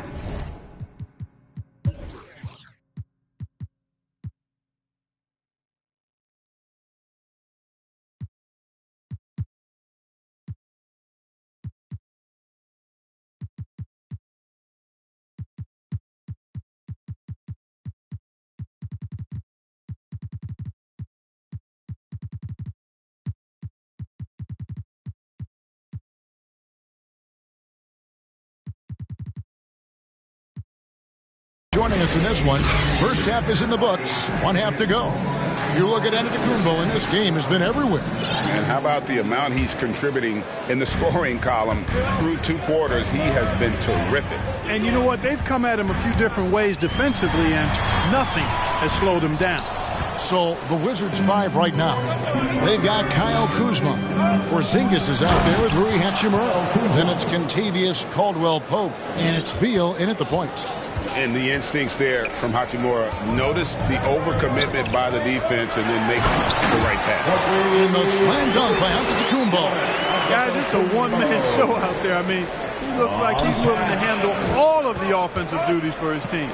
joining us in this one, first half is in the books, 1 half to go. You look at Antetokounmpo, and this game has been everywhere. And how about the amount he's contributing in the scoring column through 2 quarters? He has been terrific. And you know what? They've come at him a few different ways defensively, and nothing has slowed him down. So the Wizards 5 right now. They've got Kyle Kuzma. Porzingis is out there with Rui Hachimura. Then it's Kentavious Caldwell-Pope, and it's Beal in at the point. And the instincts there from Hachimura. Notice the overcommitment by the defense and then makes the right pass. In the slam dunk by Antetokounmpo. Guys, it's a one-man show out there. I mean, he looks like he's willing to handle all of the offensive duties for his team.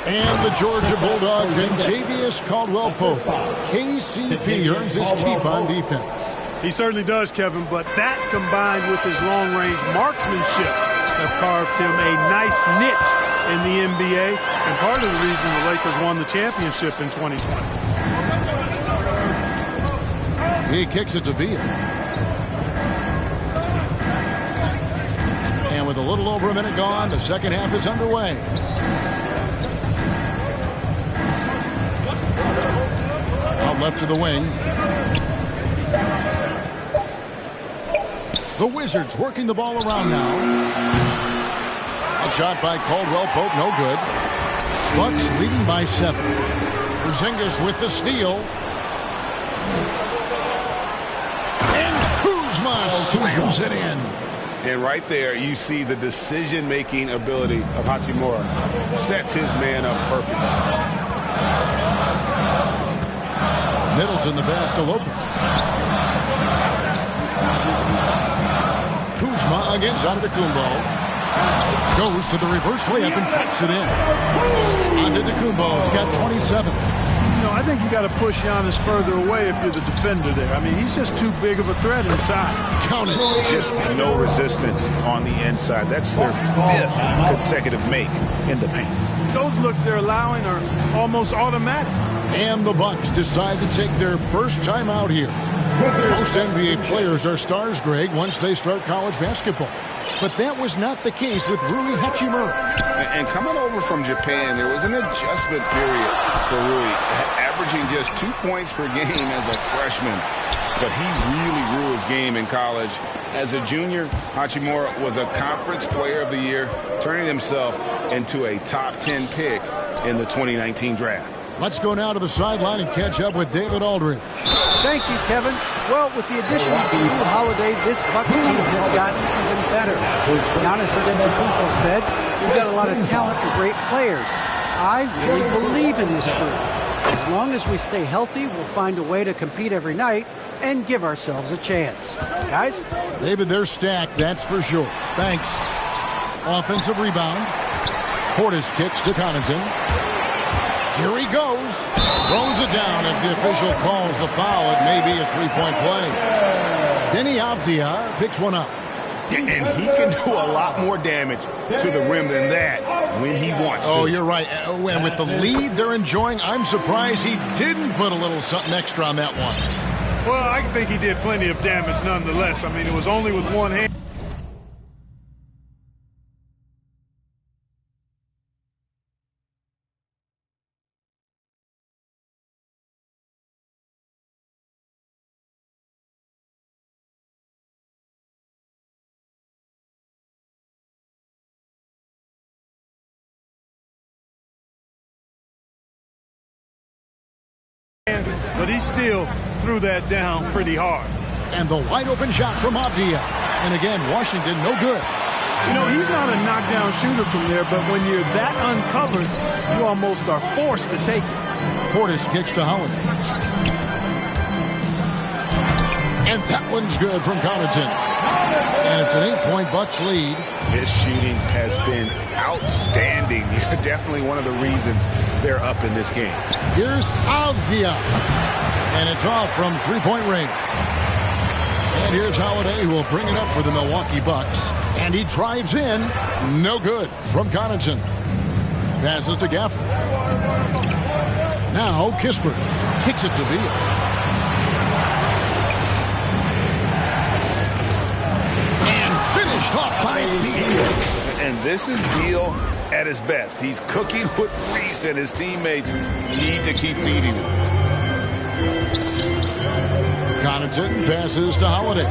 And the Georgia Bulldog, Kentavious Caldwell-Pope. KCP earns his keep on defense. He certainly does, Kevin, but that combined with his long-range marksmanship have carved him a nice niche in the NBA, and part of the reason the Lakers won the championship in 2020. He kicks it to Beal. And with a little over a minute gone, the second half is underway. Out left to the wing. The Wizards working the ball around now. A shot by Caldwell-Pope, no good. Bucks leading by 7. Porzingis with the steal. And Kuzma slams it in. And right there, you see the decision-making ability of Hachimura. Sets his man up perfectly. Middleton the pass to Lopez. Kuzma against Antetokounmpo. Goes to the reverse layup and cuts it in. Antetokounmpo's got 27. You know, I think you got to push Giannis further away if you're the defender there. I mean, he's just too big of a threat inside. Count it. Just no resistance on the inside. That's their 5th consecutive make in the paint. Those looks they're allowing are almost automatic. And the Bucks decide to take their first time out here. Most NBA players are stars, Greg, once they start college basketball. But that was not the case with Rui Hachimura. And coming over from Japan, there was an adjustment period for Rui, averaging just 2 points per game as a freshman. But he really grew his game in college. As a junior, Hachimura was a conference player of the year, turning himself into a top 10 pick in the 2019 draft. Let's go now to the sideline and catch up with David Aldridge. Thank you, Kevin. Well, with the addition of Jrue Holiday, this Bucks team has gotten even better. Giannis Antetokounmpo said, we've got a lot of talent and great players. I really believe in this group. As long as we stay healthy, we'll find a way to compete every night and give ourselves a chance. Guys? David, they're stacked, that's for sure. Thanks. Offensive rebound. Portis kicks to Connaughton. Here he goes. Throws it down. If the official calls the foul, it may be a three-point play. Deni Avdija picks one up. And he can do a lot more damage to the rim than that when he wants to. Oh, you're right. And with the lead they're enjoying, I'm surprised he didn't put a little something extra on that one. Well, I think he did plenty of damage nonetheless. I mean, it was only with one hand. But he still threw that down pretty hard. And the wide open shot from Avdia. And again, Washington no good. You know, he's not a knockdown shooter from there, but when you're that uncovered, you almost are forced to take it. Portis kicks to Holiday. And that one's good from Connaughton. And it's an 8-point Bucks lead. His shooting has been outstanding. Definitely one of the reasons they're up in this game. Here's Avdia. And it's off from three-point range. And here's Holiday, who will bring it up for the Milwaukee Bucks. And he drives in. No good from Connaughton. Passes to Gafford. Now Kispert kicks it to Beal. Finished off by Beal. And this is Beal at his best. He's cooking with grease, and his teammates need to keep feeding him. Connaughton passes to Holiday.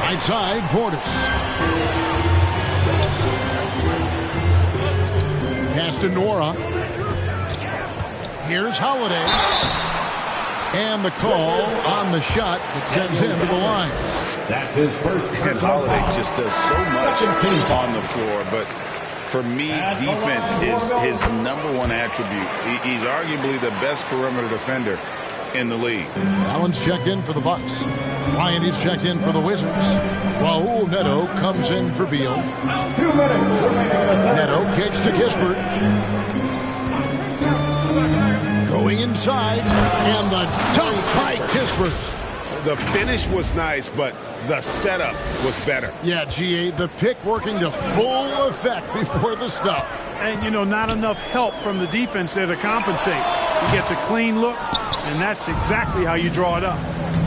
Right side, Portis. Pass to Nora. Here's Holiday. And the call on the shot that sends him to the line. That's his first. And Holiday just does so much on the floor, but for me, defense is his #1 attribute. He's arguably the best perimeter defender in the league. Allen's checked in for the Bucks. Ryan is checked in for the Wizards. Raul Neto comes in for Beal. 2 minutes. Neto kicks to Kispert. Going inside, and the dunk by Kispert. The finish was nice, but the setup was better. Yeah, GA, the pick working to full effect before the stuff. And, you know, not enough help from the defense there to compensate. He gets a clean look, and that's exactly how you draw it up.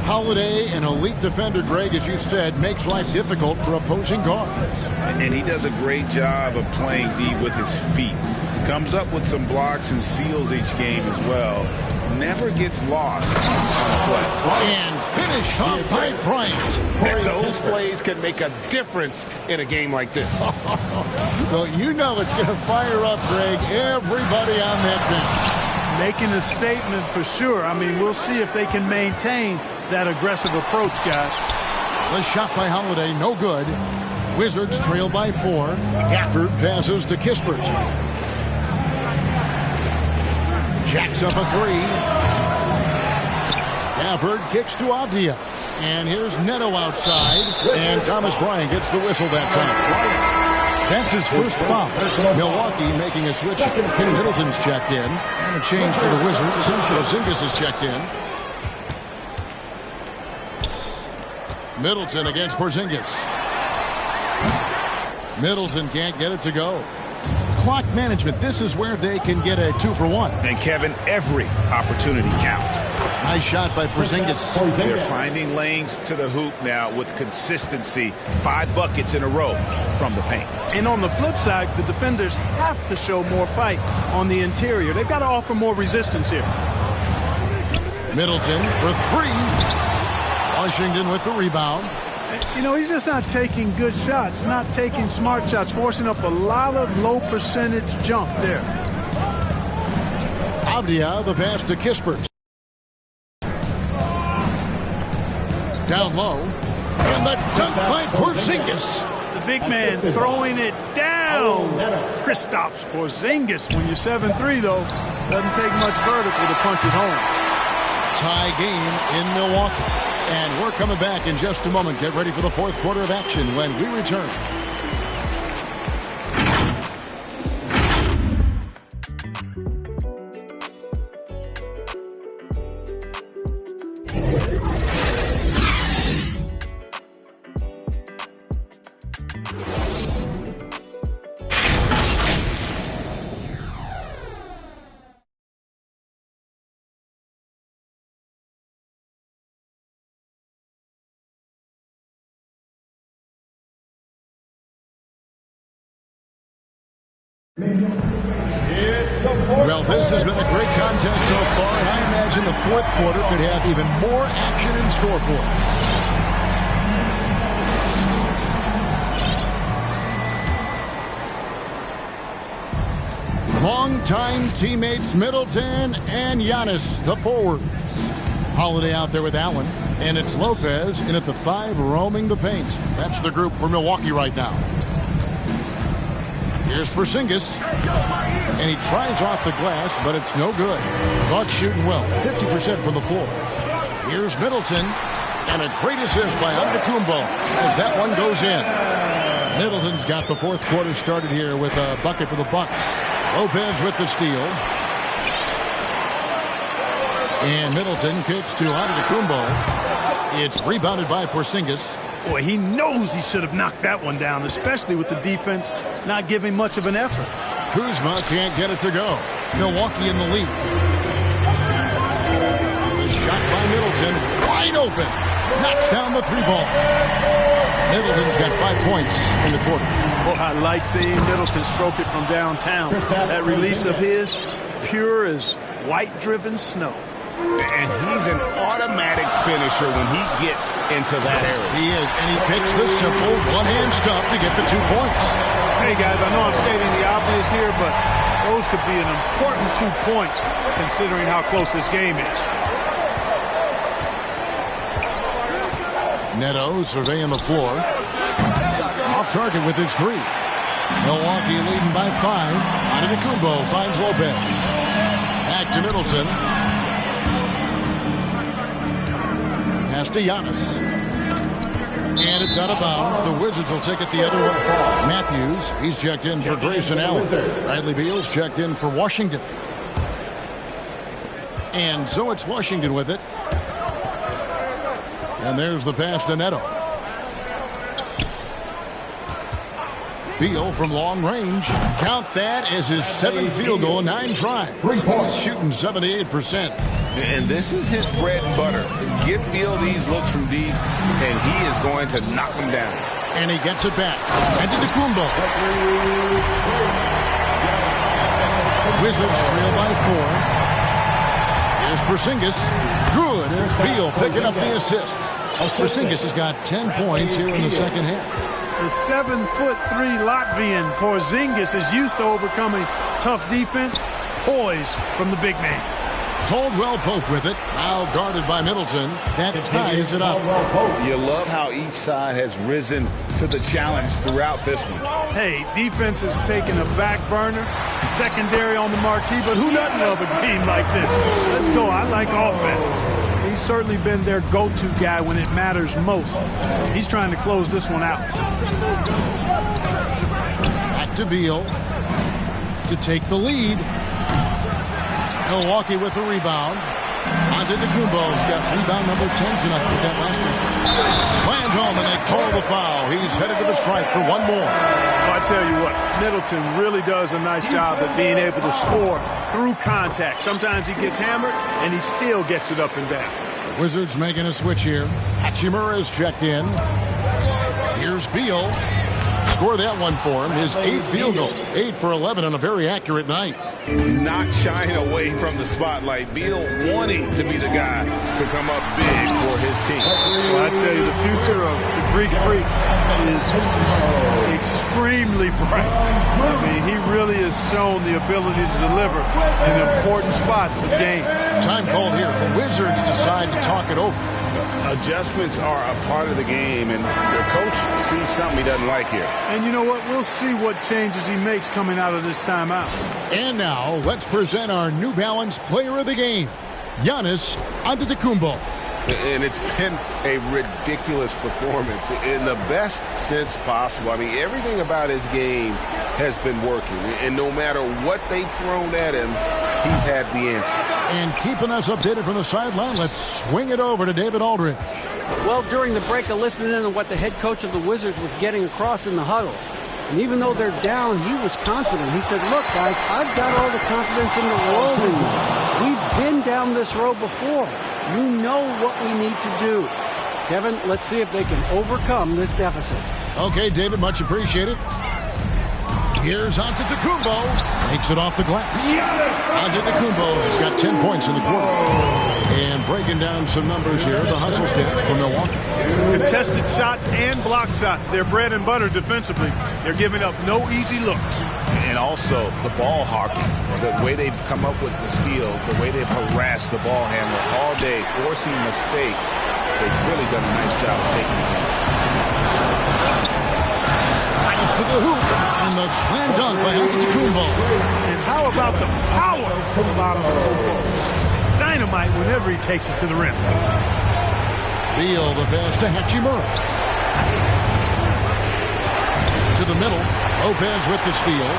Holiday, an elite defender, Greg, as you said, makes life difficult for opposing guards. And he does a great job of playing D with his feet. Comes up with some blocks and steals each game as well. Never gets lost on a play. And finished off by Bryant. And those plays can make a difference in a game like this. Well, you know it's going to fire up, Greg, everybody on that bench. Making a statement for sure. I mean, we'll see if they can maintain that aggressive approach, guys. The shot by Holiday, no good. Wizards trail by 4. Gafford passes to Kispert. Jacks up a 3. Gafford kicks to Avdia. And here's Neto outside. And Thomas Bryant gets the whistle that time. That's his first foul. Milwaukee making a switch. Middleton's checked in. And a change for the Wizards. Porzingis is checked in. Middleton against Porzingis. Middleton can't get it to go. Clock management, this is where they can get a 2-for-1. And Kevin, every opportunity counts. Nice shot by Porzingis. They're finding lanes to the hoop now with consistency. 5 buckets in a row from the paint. And on the flip side, the defenders have to show more fight on the interior. They've got to offer more resistance here. Middleton for 3. Washington with the rebound. You know, he's just not taking good shots, not taking smart shots, forcing up a lot of low percentage jump there. Avdia, the pass to Kispert. Down low. And the dunk by Porzingis. The big man throwing it down. Kristaps Porzingis. When you're 7'3", though, doesn't take much vertical to punch it home. Tie game in Milwaukee. And we're coming back in just a moment. Get ready for the fourth quarter of action when we return. Well, this has been a great contest so far, and I imagine the fourth quarter could have even more action in store for us. Longtime teammates Middleton and Giannis, the forwards. Holiday out there with Allen, and it's Lopez in at the 5 roaming the paint. That's the group for Milwaukee right now. Here's Porzingis, and he tries off the glass, but it's no good. Bucks shooting well, 50% from the floor. Here's Middleton, and a great assist by Antetokounmpo as that one goes in. Middleton's got the fourth quarter started here with a bucket for the Bucks. Lopez with the steal. And Middleton kicks to Antetokounmpo. It's rebounded by Porzingis. Boy, he knows he should have knocked that one down, especially with the defense not giving much of an effort. Kuzma can't get it to go. Milwaukee in the lead. The shot by Middleton, wide open. Knocks down the 3-ball. Middleton's got 5 points in the quarter. Well, I like seeing Middleton stroke it from downtown. That release of his, pure as white-driven snow. And he's an automatic finisher when he gets into that area. He is, and he picks the simple one-hand stuff to get the 2 points. Hey, guys, I know I'm stating the obvious here, but those could be an important 2 points considering how close this game is. Neto surveying the floor. Off target with his 3. Milwaukee leading by 5. Antetokounmpo finds Lopez. Back to Middleton. Pass to Giannis. And it's out of bounds. The Wizards will take it the other way. Matthews, he's checked in for Grayson Allen. Bradley Beal's checked in for Washington. And so it's Washington with it. And there's the pass to Neto. Beal from long range. Count that as his 7th field goal in 9 tries. He's shooting 78%. And this is his bread and butter. Give Beal these looks from deep, and he is going to knock them down. And he gets it back. Antetokounmpo. Wizards trail by 4. Here's Porzingis. Good as Beal picking up the assist. Porzingis has got 10 points here in the second half. The 7'3" Latvian Porzingis is used to overcoming tough defense. Poise from the big man. Caldwell Pope with it. Now guarded by Middleton. That ties it up. You love how each side has risen to the challenge throughout this one. Hey, defense is taking a back burner. Secondary on the marquee, but who doesn't love a game like this? Let's go. I like offense. He's certainly been their go-to guy when it matters most. He's trying to close this one out. Back to Beal to take the lead. Milwaukee with the rebound. Antetokounmpo's got rebound number 10 tonight with that last one. Slammed home and they call the foul. He's headed to the stripe for one more. Well, I tell you what, Middleton really does a nice job of being able to score through contact. Sometimes he gets hammered and he still gets it up and down. The Wizards making a switch here. Hachimura is checked in. Here's Beal. Score that one for him. His 8th field goal. 8 for 11 on a very accurate night. Not shying away from the spotlight. Beal wanting to be the guy to come up big for his team. Well, I tell you, the future of the Greek Freak is extremely bright. I mean, he really has shown the ability to deliver in important spots of game. Time called here. The Wizards decide to talk it over. Adjustments are a part of the game, and the coach sees something he doesn't like here. And you know what? We'll see what changes he makes coming out of this timeout. And now, let's present our New Balance player of the game, Giannis Antetokounmpo. And it's been a ridiculous performance in the best sense possible. I mean, everything about his game has been working. And no matter what they've thrown at him, he's had the answer. And keeping us updated from the sideline, let's swing it over to David Aldridge. Well, during the break, I listened in on what the head coach of the Wizards was getting across in the huddle. And even though they're down, he was confident. He said, look, guys, I've got all the confidence in the world in me. We've been down this road before. You know what we need to do. Kevin, let's see if they can overcome this deficit. Okay, David, much appreciated. Here's Antetokounmpo. Makes it off the glass. Antetokounmpo has got 10 points in the quarter. And breaking down some numbers here, the hustle stats for Milwaukee. Contested shots and block shots. They're bread and butter defensively. They're giving up no easy looks. And also the ball hawking, the way they've come up with the steals, the way they've harassed the ball handler all day, forcing mistakes. They've really done a nice job of taking the game. To the hoop, and the slam dunk by Antetokounmpo. And how about the power of Antetokounmpo? Dynamite whenever he takes it to the rim. Beal, the pass to Hachimura. To the middle, Lopez with the steal.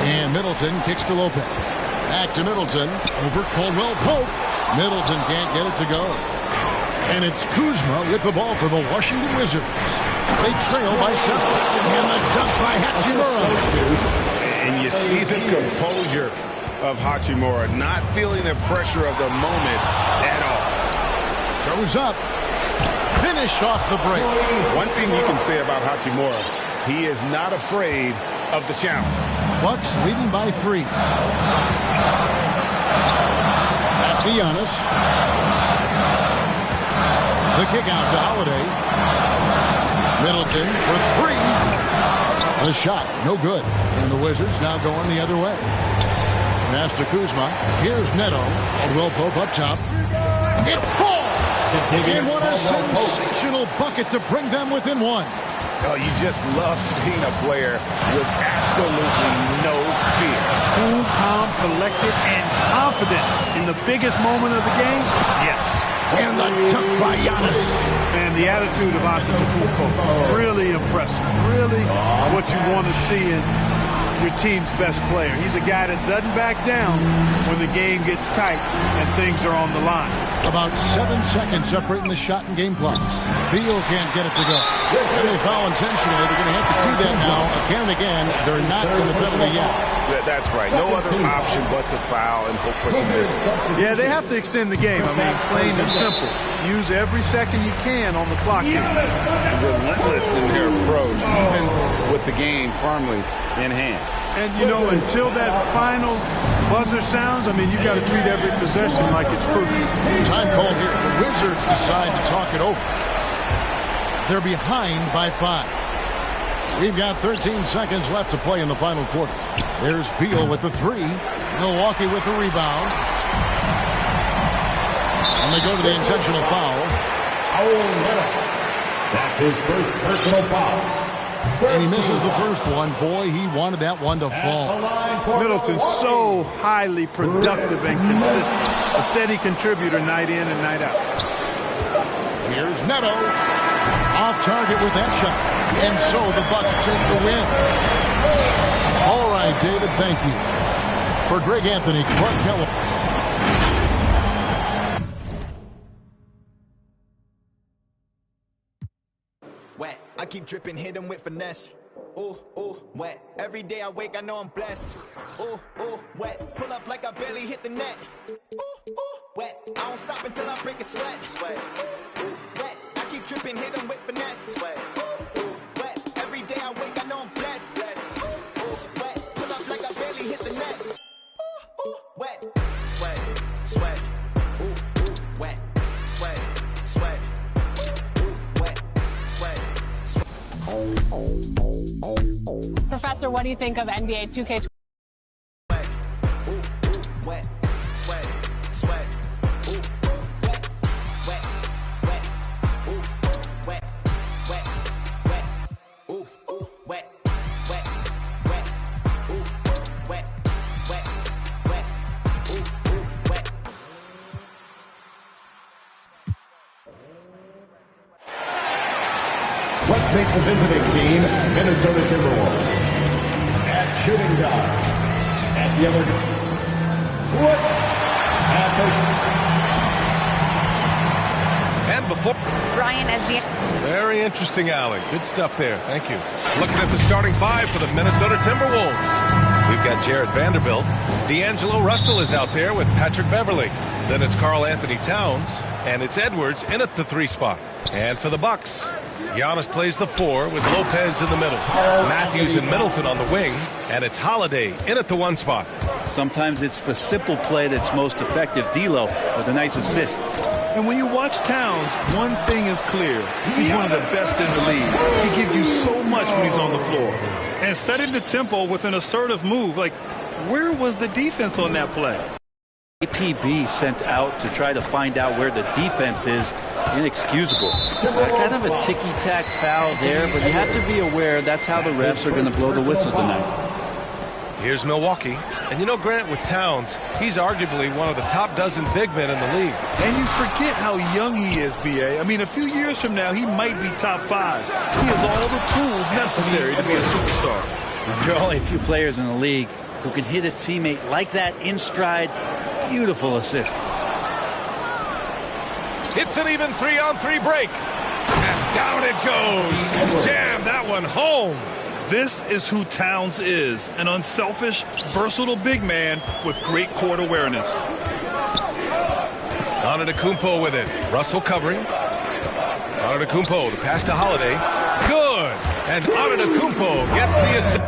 And Middleton kicks to Lopez. Back to Middleton, over Caldwell Pope. Middleton can't get it to go. And it's Kuzma with the ball for the Washington Wizards. They trail by 7. And the dunk by Hachimura. And you see the composure of Hachimura, not feeling the pressure of the moment at all. Goes up. Finish off the break. One thing you can say about Hachimura, he is not afraid of the challenge. Bucks leading by 3. At Giannis. The kick out to Holiday. Middleton for 3. The shot, no good. And the Wizards now going the other way. Pass to Kuzma. Here's Neto. Caldwell Pope up top. It falls! And what a sensational bucket to bring them within 1. Oh, you just love seeing a player with absolutely no fear. Cool, calm, collected, and confident in the biggest moment of the game? Yes. And the dunk by Giannis. And the attitude of Antetokounmpo, really impressive. Really what you want to see in your team's best player. He's a guy that doesn't back down when the game gets tight and things are on the line. About 7 seconds separating the shot and game clocks. Beal can't get it to go. And they foul intentionally. They're going to have to do that now again and again. They're not going to penalty yet. That's right. No other option but to foul and hope for some misses. Yeah, they have to extend the game. I mean, plain and simple. Use every second you can on the clock. Relentless in their approach, even with the game firmly in hand. And, you know, until that final buzzer sounds, I mean, you've got to treat every possession like it's crucial. Time called here. The Wizards decide to talk it over. They're behind by 5. We've got 13 seconds left to play in the final quarter. There's Beal with the 3. Milwaukee with the rebound. And they go to the intentional foul. That's his first personal foul. And he misses the first one. Boy, he wanted that one to fall. Middleton's so highly productive and consistent. A steady contributor night in and night out. Here's Neto. Off target with that shot. And so the Bucks take the win. All right, David, thank you. For Greg Anthony, Clark Kellogg. Wet, I keep dripping, hit him with finesse. Ooh, ooh, wet. Every day I wake, I know I'm blessed. Ooh, ooh, wet. Pull up like I barely hit the net. Ooh, ooh, wet. I don't stop until I break a sweat. Sweat. Ooh, wet. I keep dripping, hit him with finesse. Sweat. Ooh, wet. Every day I wake, I know I'm blessed. Ooh, wet. Pull up like I barely hit the net. Ooh, ooh, wet. Sweat, sweat. Ooh, ooh, wet. Sweat, sweat. Professor, what do you think of NBA 2K20? Wet, sweat, sweat, ooh, wet, wet, wet, ooh, wet, wet, wet, ooh, wet, wet, wet, ooh, wet, wet, wet, ooh, wet. Let's make the visiting team Minnesota Timberwolves. At shooting guard. At the other. What? And before. Brian as the. Very interesting, Allie. Good stuff there. Thank you. Looking at the starting 5 for the Minnesota Timberwolves. We've got Jared Vanderbilt. D'Angelo Russell is out there with Patrick Beverley. Then it's Karl Anthony Towns. and it's Edwards in at the 3 spot. And for the Bucks, Giannis plays the 4 with Lopez in the middle. Matthews and Middleton on the wing, and it's Holiday in at the 1 spot. Sometimes it's the simple play that's most effective. D'Lo with a nice assist. And when you watch Towns, one thing is clear. He's one of the best in the league. He gives you so much when he's on the floor. And setting the tempo with an assertive move. Like, where was the defense on that play? APB sent out to try to find out where the defense is. Inexcusable. Kind of a ticky-tack foul there, but you have to be aware that's how the refs are going to blow the whistle tonight. Here's Milwaukee. And you know, Grant, with Towns, he's arguably one of the top dozen big men in the league. And you forget how young he is, B.A. I mean, a few years from now, he might be top 5. He has all the tools necessary to be a superstar. There are only a few players in the league who can hit a teammate like that in stride. Beautiful assist. It's an even 3-on-3 break. And down it goes. Jam that one home. This is who Towns is, an unselfish, versatile big man with great court awareness. Antetokounmpo with it. Russell covering. Antetokounmpo, the pass to Holiday. Good. And Antetokounmpo gets the assist.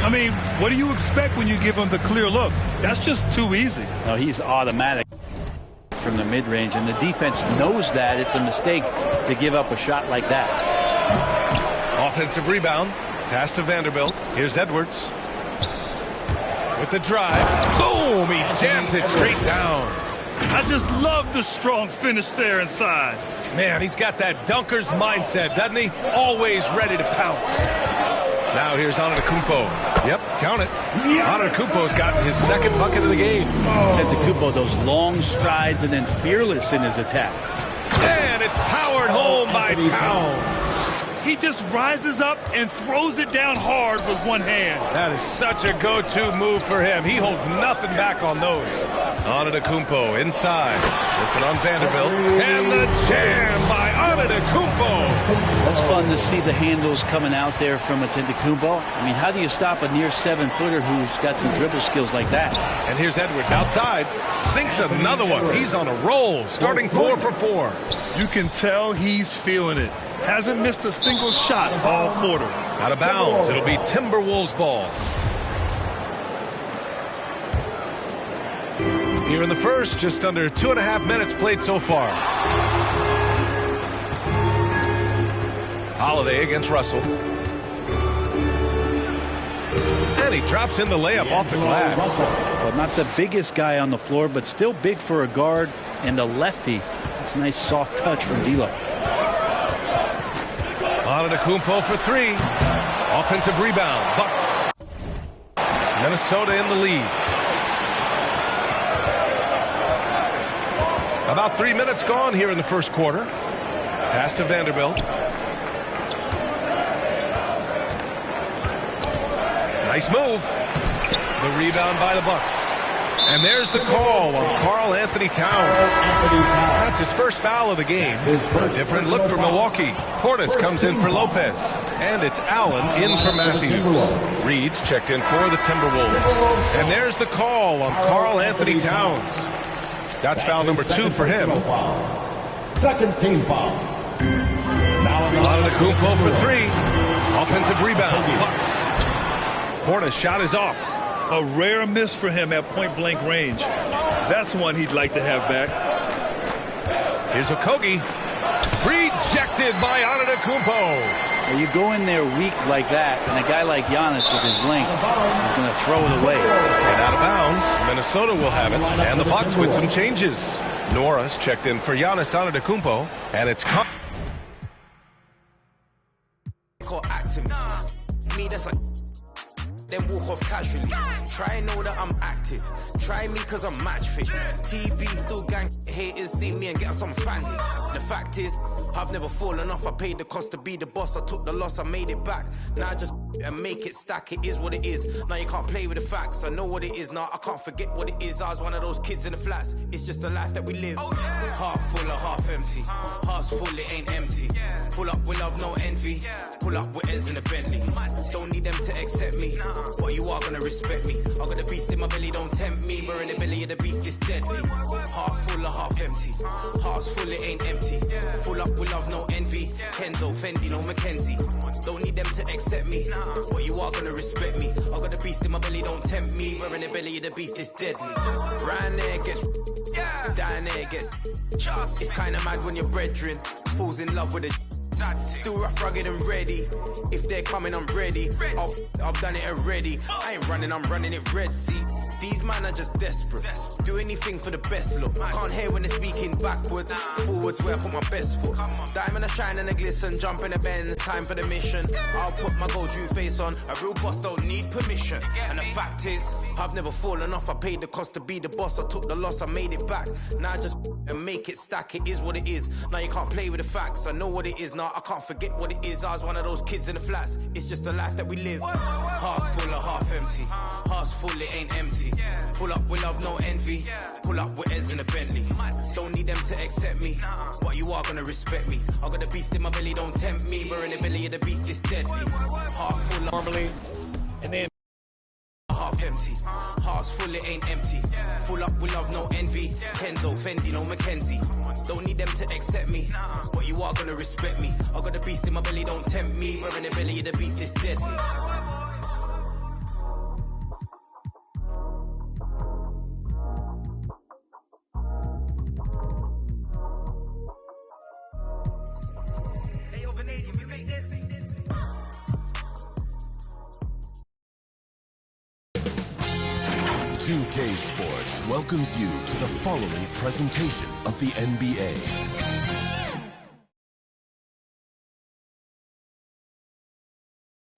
I mean, what do you expect when you give him the clear look? That's just too easy. No, he's automatic from the mid-range, and the defense knows that it's a mistake to give up a shot like that. Offensive rebound. Pass to Vanderbilt. Here's Edwards. With the drive. Boom! He jams it straight down. I just love the strong finish there inside. Man, he's got that dunker's mindset, doesn't he? Always ready to pounce. Now here's Antetokounmpo. Yep, count it. Antetokounmpo's gotten his 2nd bucket of the game. Antetokounmpo, those long strides and then fearless in his attack. And it's powered home by Towns. He just rises up and throws it down hard with one hand. That is such a go-to move for him. He holds nothing back on those. Antetokounmpo inside. Working on Vanderbilt. And the jam by Antetokounmpo. That's fun to see the handles coming out there from Antetokounmpo. I mean, how do you stop a near 7-footer who's got some dribble skills like that? And here's Edwards outside. Sinks another one. He's on a roll. Starting 4 for 4. You can tell he's feeling it. Hasn't missed a single shot all quarter. Out of bounds. It'll be Timberwolves ball. Here in the first, just under 2.5 minutes played so far. Holiday against Russell. And he drops in the layup off the glass. Well, not the biggest guy on the floor, but still big for a guard and a lefty. It's a nice soft touch from D'Lo. Antetokounmpo for 3. Offensive rebound. Bucks. Minnesota in the lead. About 3 minutes gone here in the first quarter. Pass to Vanderbilt. Nice move. The rebound by the Bucks. And there's the call on Karl Anthony Towns. That's his first foul of the game. A different look for Milwaukee. Portis comes in for Lopez. And it's Allen in for Matthews. Reed's checked in for the Timberwolves. And there's the call on Karl Anthony Towns. That's foul number 2 for him. Second team foul. Antetokounmpo for 3. Offensive rebound. Bucks. Portis' shot is off. A rare miss for him at point-blank range. That's one he'd like to have back. Here's Okogie. Rejected by Antetokounmpo. Well, you go in there weak like that, and a guy like Giannis with his length is going to throw it away. And out of bounds, Minnesota will have it. And the Bucks with some changes. Norris checked in for Giannis Antetokounmpo. And it's... then walk off casually. Try know that I'm active. Try me cause I'm match fit. TB still gang haters see me and get some family. The fact is, I've never fallen off. I paid the cost to be the boss. I took the loss, I made it back. Now I just and make it stack. It is what it is. Now you can't play with the facts. I know what it is. Now I can't forget what it is. I was one of those kids in the flats. It's just the life that we live. Half full or half empty. Heart's full, it ain't empty. Pull up with love, no envy. Pull up with ends in a Bentley. Don't need them to accept me, but you are gonna respect me. I got a beast in my belly, don't tempt me. We're in the belly of the beast, it's deadly. Half full or half empty. Heart's full, it ain't empty. Full up with love, no envy. Kenzo, Fendi, no Mackenzie. Don't need them to accept me, but you are gonna respect me. I got a beast in my belly, don't tempt me. We're in the belly of the beast, it's deadly. Round there gets, down there gets. It's kinda mad when your brethren falls in love with a still rough, rugged and ready. If they're coming, I'm ready. I've done it already. I ain't running, I'm running it red. See, these men are just desperate. Do anything for the best look. Can't hear when they're speaking backwards. Forwards where I put my best foot. Diamond a shine and a glisten. Jump in the Benz, time for the mission. I'll put my gold Drew face on. A real boss don't need permission. And the fact is, I've never fallen off. I paid the cost to be the boss. I took the loss, I made it back. Now I just and make it stack. It is what it is. Now you can't play with the facts. I know what it is. Now I can't forget what it is. I was one of those kids in the flats. It's just the life that we live. Half full or half empty. Heart's full, it ain't empty. Pull up with love, no envy. Pull up with ends in a Bentley. Don't need them to accept me, but you are gonna respect me. I got a beast in my belly, don't tempt me. We're in the belly of the beast, it's deadly. Half full normally, and then half empty. Heart's full, it ain't empty. Full up with love, no envy. Kenzo, Fendi, no Mackenzie. Don't need them to accept me, but you are gonna respect me. I got a beast in my belly, don't tempt me. We're in the belly of the beast, it's deadly. K Sports welcomes you to the following presentation of the NBA.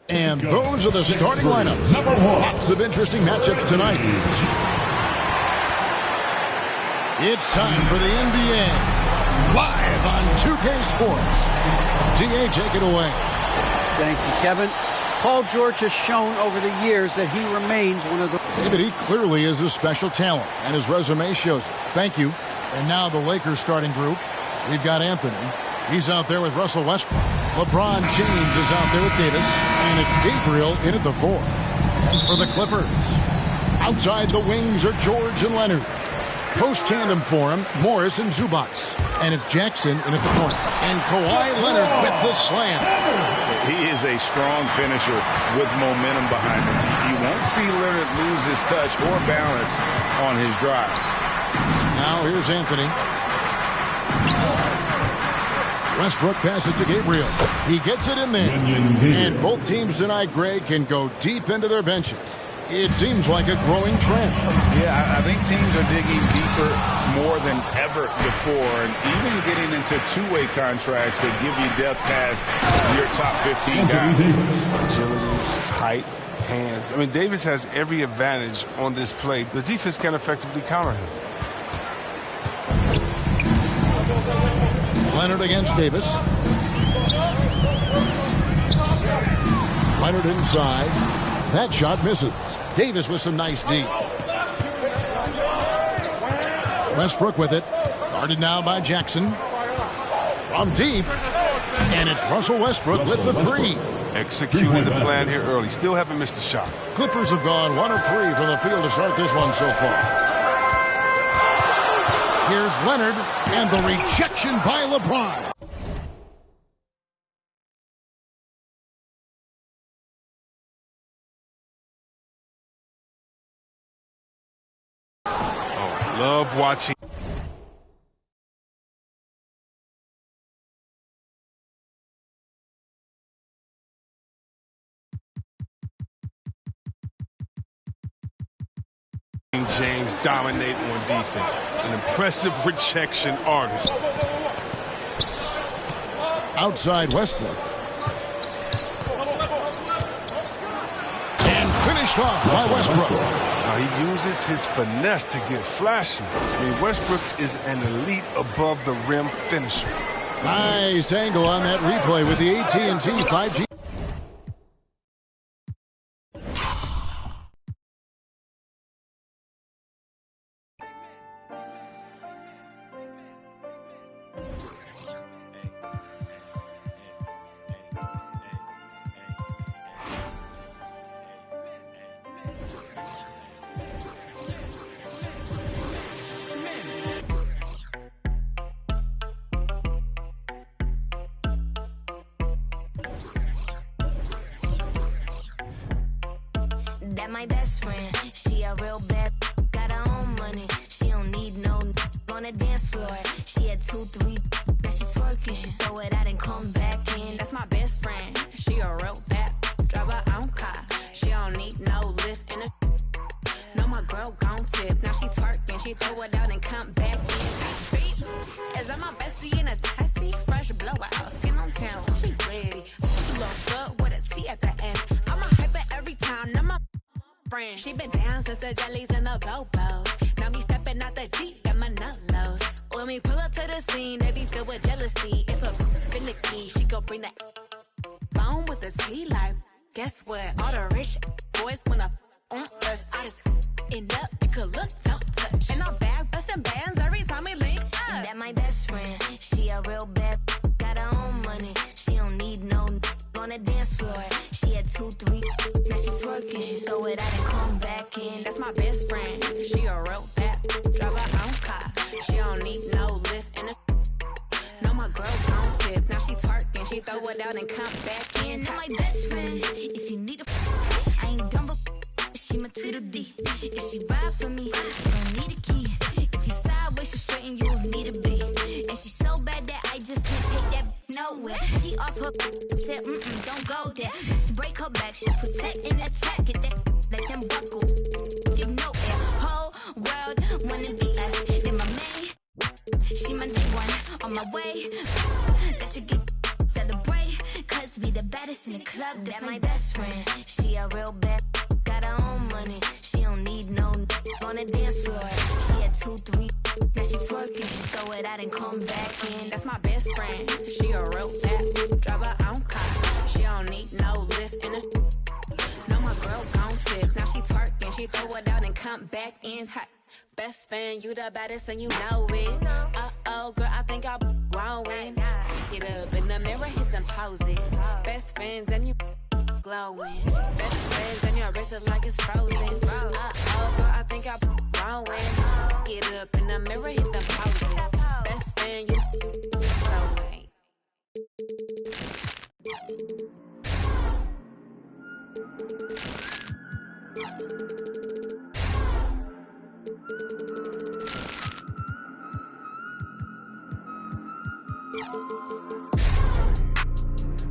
And those are the starting lineups. Lots of interesting matchups tonight. It's time for the NBA. Live on 2K Sports. DA, take it away. Thank you, Kevin. Paul George has shown over the years that he remains one of the... David, he clearly is a special talent, and his resume shows it. Thank you. And now the Lakers starting group. We've got Anthony. He's out there with Russell Westbrook. LeBron James is out there with Davis. And it's Gabriel in at the 4. And for the Clippers, outside the wings are George and Leonard. Post-tandem for him, Morris and Zubac. And it's Jackson in at the corner. And Kawhi Leonard with the slam. He is a strong finisher with momentum behind him. You won't see Leonard lose his touch or balance on his drive. Now here's Anthony. Westbrook passes to Gabriel. He gets it in there. And both teams tonight, Greg, can go deep into their benches. It seems like a growing trend. Yeah, I think teams are digging deeper more than ever before, and even getting into two-way contracts that give you depth past your top 15 guys. Agility, height, hands. I mean, Davis has every advantage on this play. The defense can effectively counter him. Leonard against Davis. Leonard inside. That shot misses. Davis with some nice D. Westbrook with it. Guarded now by Jackson. From deep. And it's Russell Westbrook with the 3. Executing the plan here early. Still haven't missed a shot. Clippers have gone 1 of 3 from the field to start this one so far. Here's Leonard. And the rejection by LeBron. Love watching. James dominate on defense. An impressive rejection artist. Outside Westbrook. finished off by Westbrook. Now he uses his finesse to get flashy. I mean, Westbrook is an elite above the rim finisher. Nice angle on that replay with the AT&T 5G. That my best friend, she a real bad, got her own money. She don't need no on the dance floor. She had 2, 3, now she twerking. She throw it out and come back in. That's my best friend, she a real bad, drive her own car. She don't need no lift in a. No, my girl gon' tip. Now she twerking, she throw it out and come back in. Beep, is that my bestie in a testy? Fresh blowout, skin on town, she ready. She look good with a T at the end. I'm a hyper every time, now my friend. She been down since the jellies and the bobos. Now me stepping out the Jeep, got my nut lows. When we pull up to the scene, they be filled with jealousy. If a finicky, she gon' bring the phone with the T like. Guess what? All the rich boys wanna on us. I just end up, you could look, don't touch. And I'm back busting bands every time we link up. That my best friend, she a real bad, got her own money. She don't need no on the dance floor. She had 2, 3, now she twerking. She throw it out and come back in. That's my best friend, she a real bad, drive her own car. She don't need no lift in a. No, my girl gon' tip. Now she twerking, she throw it out and come back in. That my best friend, if you need a, I ain't dumb but she my Tweedledee. If she ride for me, she don't need a key. If you sideways, she straight and you don't need a B. And she so bad that I just can't take that nowhere. She off her said, don't go there. Break her back, she protect and attack it. That let them buckle. Give no air. Whole world wanna be us. Then my main, she my day one on my way. Let you get celebrate, cause we the baddest in the club. That's my best friend. She a real bad, got her own money. She don't need no on the dance floor. She had 2, 3, now she twerking. She throw it out and come back in. That's my best friend, she a real bad, drive her own car. She don't need no lift in a. No, my girl gon' tip. Now she twerking, she throw it out and come back in hot. Best friend, you the baddest and you know it. Uh-oh, girl, I think I'm growing. Get up in the mirror, hit them poses. Best friends and you glowing. Best friends and your wrist is like it's frozen. Uh-oh, girl, I think I'm growing. Get up in the mirror, hit them poses. Best friend, you glowing.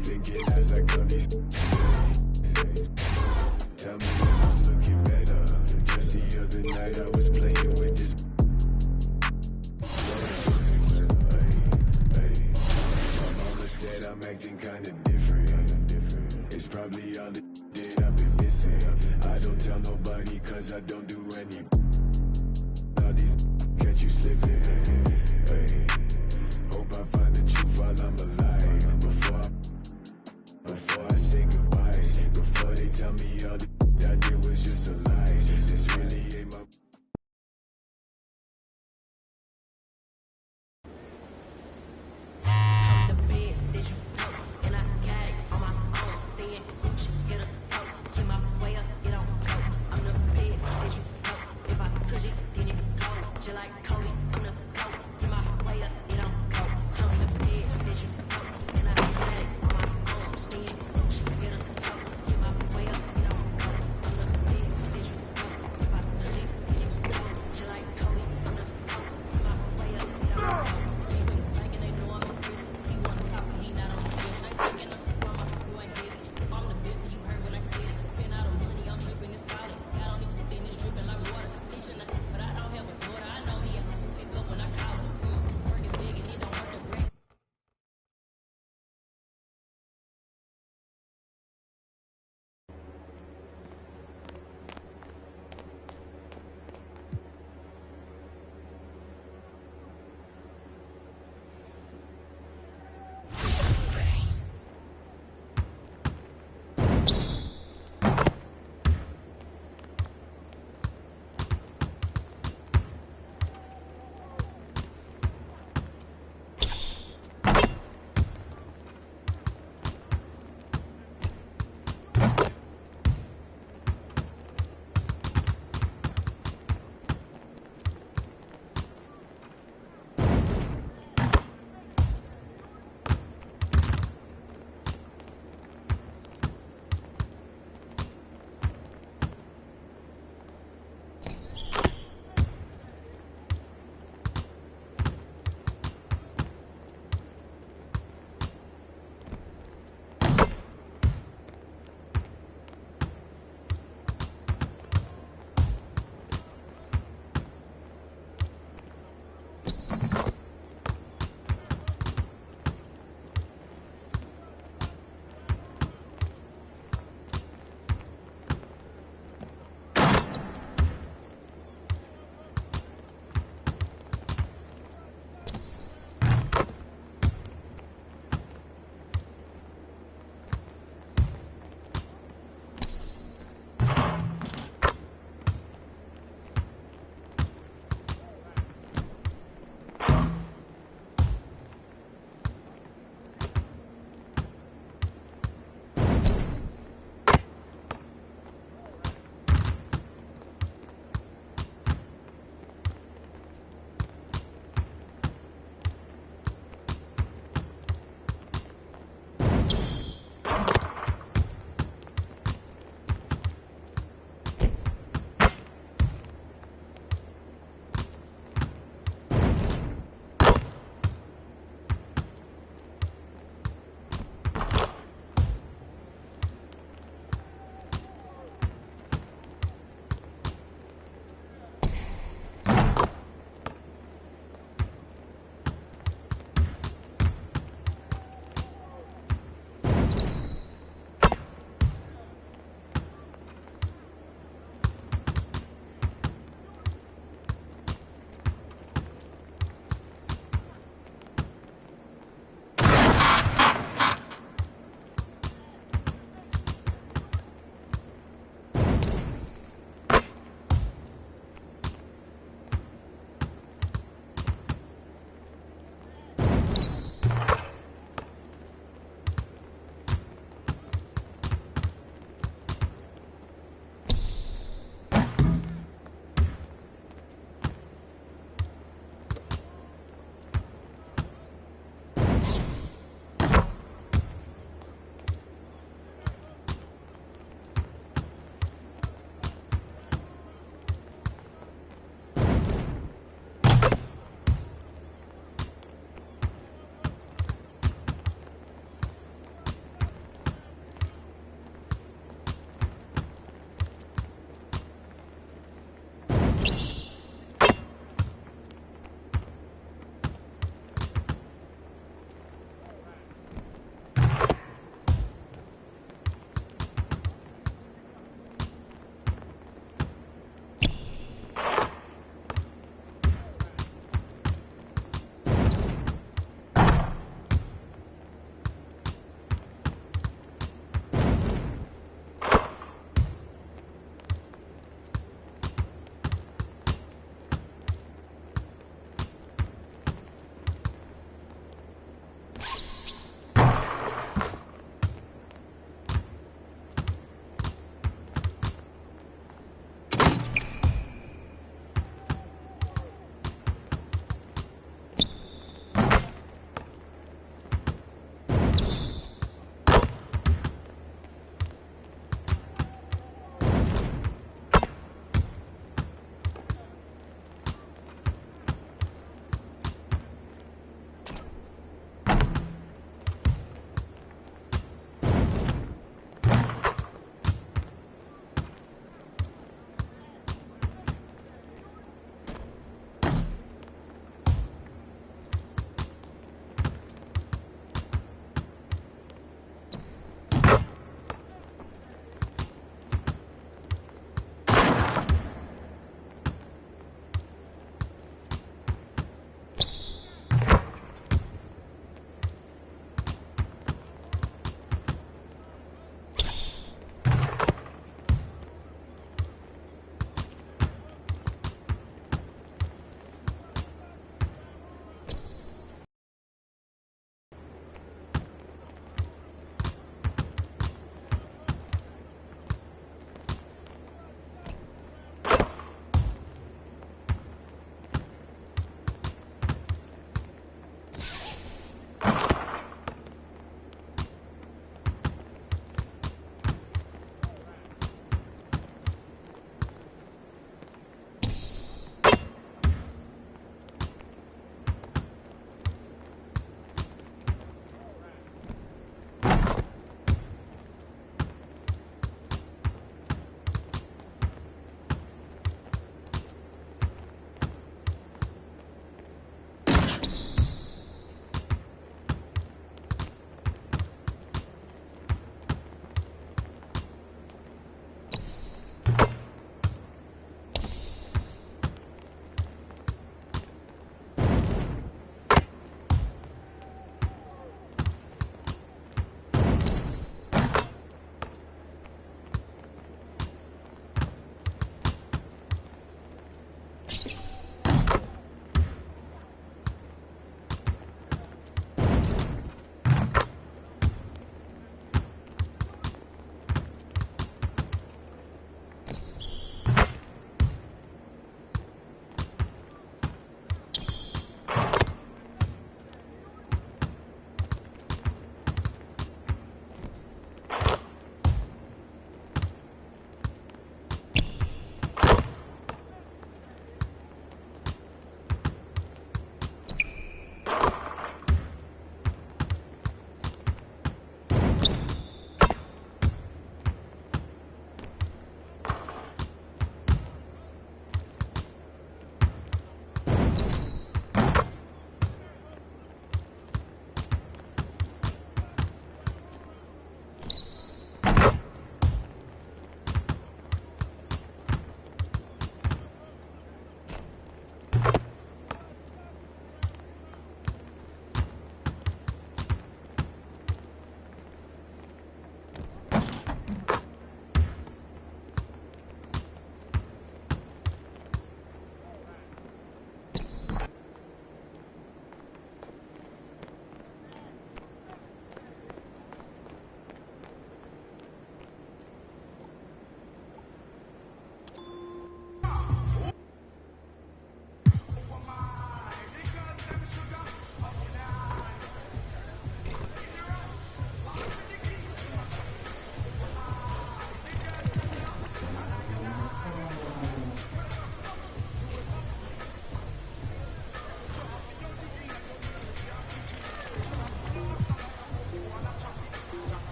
Thinking as I go these. Tell me if I'm looking better. Just the other night I was playing with this. My mama said I'm acting kinda different. It's probably all the that I've been missing. I don't tell nobody cause I don't do any. All these catch you slipping. Hope I find the truth while I'm alive. Before I say goodbye.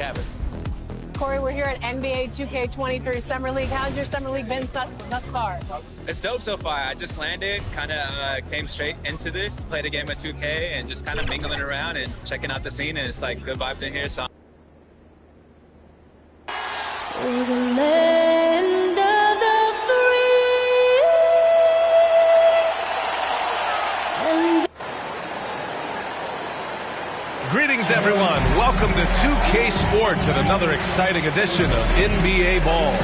Kevin. Corey, we're here at NBA 2K23 Summer League. How's your Summer League been thus far? It's dope so far. I just landed, kind of came straight into this, played a game of 2K, and just kind of mingling around and checking out the scene, and it's like good vibes in here. So. We're the land of the free. Greetings, everyone. Welcome to 2K Sports and another exciting edition of NBA Ball.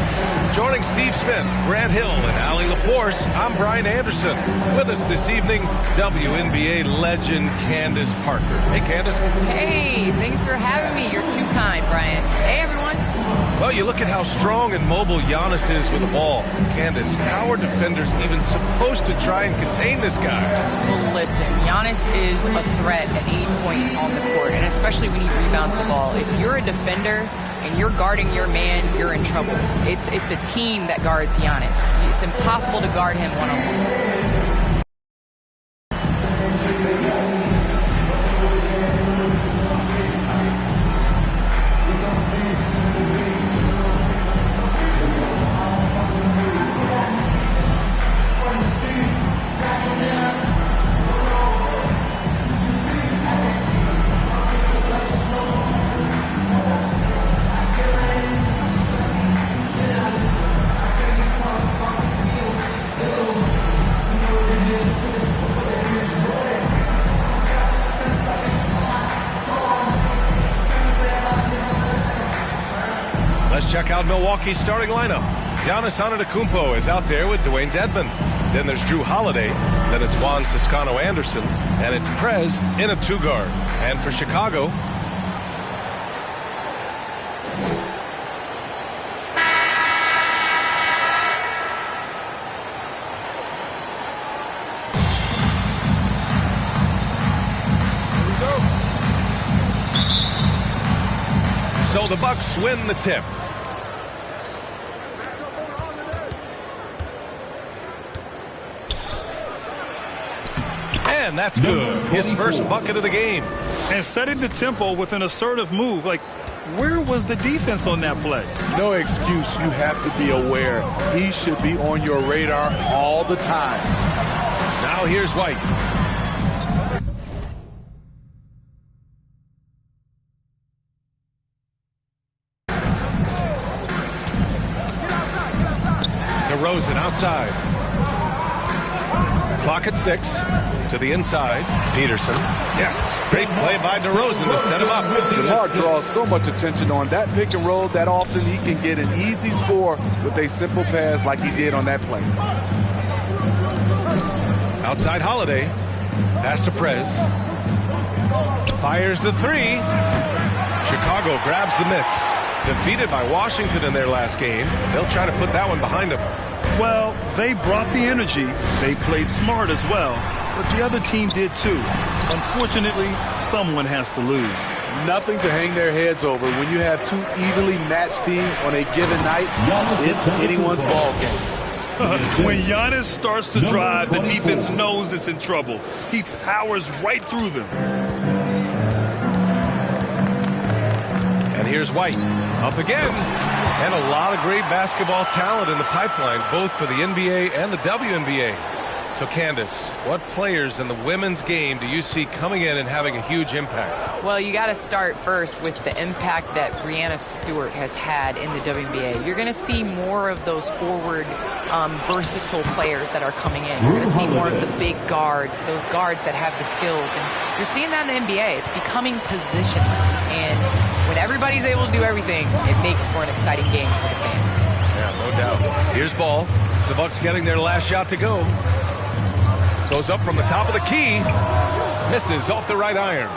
Joining Steve Smith, Grant Hill, and Allie LaForce, I'm Brian Anderson. With us this evening, WNBA legend Candace Parker. Hey, Candace. Hey, thanks for having me. You're too kind, Brian. Hey, everyone. Well, you look at how strong and mobile Giannis is with the ball. Candace, how are defenders even supposed to try and contain this guy? Well, listen, Giannis is a threat at any point on the court, and especially when he rebounds the ball. If you're a defender and you're guarding your man, you're in trouble. It's a team that guards Giannis. It's impossible to guard him one-on-one. Let's check out Milwaukee's starting lineup. Giannis Antetokounmpo is out there with Dwayne Dedmon. Then there's Drew Holiday. Then it's Juan Toscano-Anderson. And it's Prez in a two-guard. And for Chicago, so the Bucks win the tip. And that's good. His first bucket of the game. And setting the tempo with an assertive move. Like, where was the defense on that play? No excuse. You have to be aware. He should be on your radar all the time. Now here's White. DeRozan outside. Clock at 6. To the inside. Peterson. Yes. Great play by DeRozan to set him up. DeMar draws so much attention on that pick and roll that often he can get an easy score with a simple pass like he did on that play. Outside Holiday. Pass to Prez. Fires the three. Chicago grabs the miss. Defeated by Washington in their last game. They'll try to put that one behind them. Well, they brought the energy. They played smart as well. But the other team did too. Unfortunately, someone has to lose. Nothing to hang their heads over. When you have two evenly matched teams on a given night, it's anyone's ball game. When Giannis starts to drive, the defense knows it's in trouble. He powers right through them. And here's White. Up again. And a lot of great basketball talent in the pipeline, both for the NBA and the WNBA. So, Candace, what players in the women's game do you see coming in and having a huge impact? Well, you got to start first with the impact that Breanna Stewart has had in the WNBA. You're going to see more of those forward, versatile players that are coming in. You're going to see more of the big guards, those guards that have the skills. And you're seeing that in the NBA. It's becoming positionless. And when everybody's able to do everything, it makes for an exciting game for the fans. Yeah, no doubt. Here's Ball. The Bucks getting their last shot to go. Goes up from the top of the key. Misses off the right iron.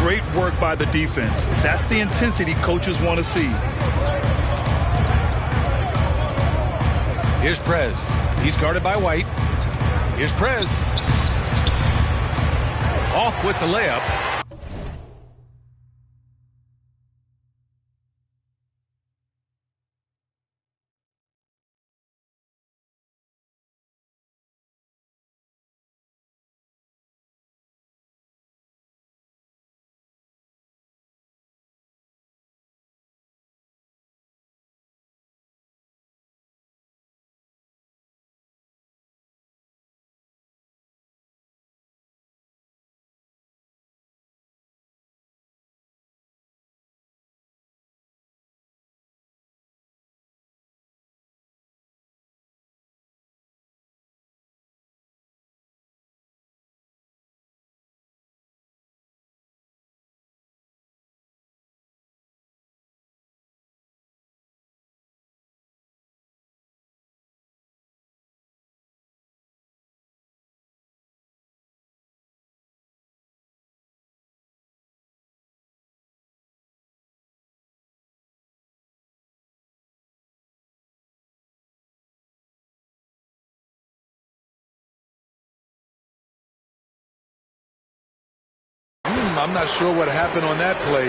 Great work by the defense. That's the intensity coaches want to see. Here's Prez. He's guarded by White. Here's Prez. Off with the layup. I'm not sure what happened on that play.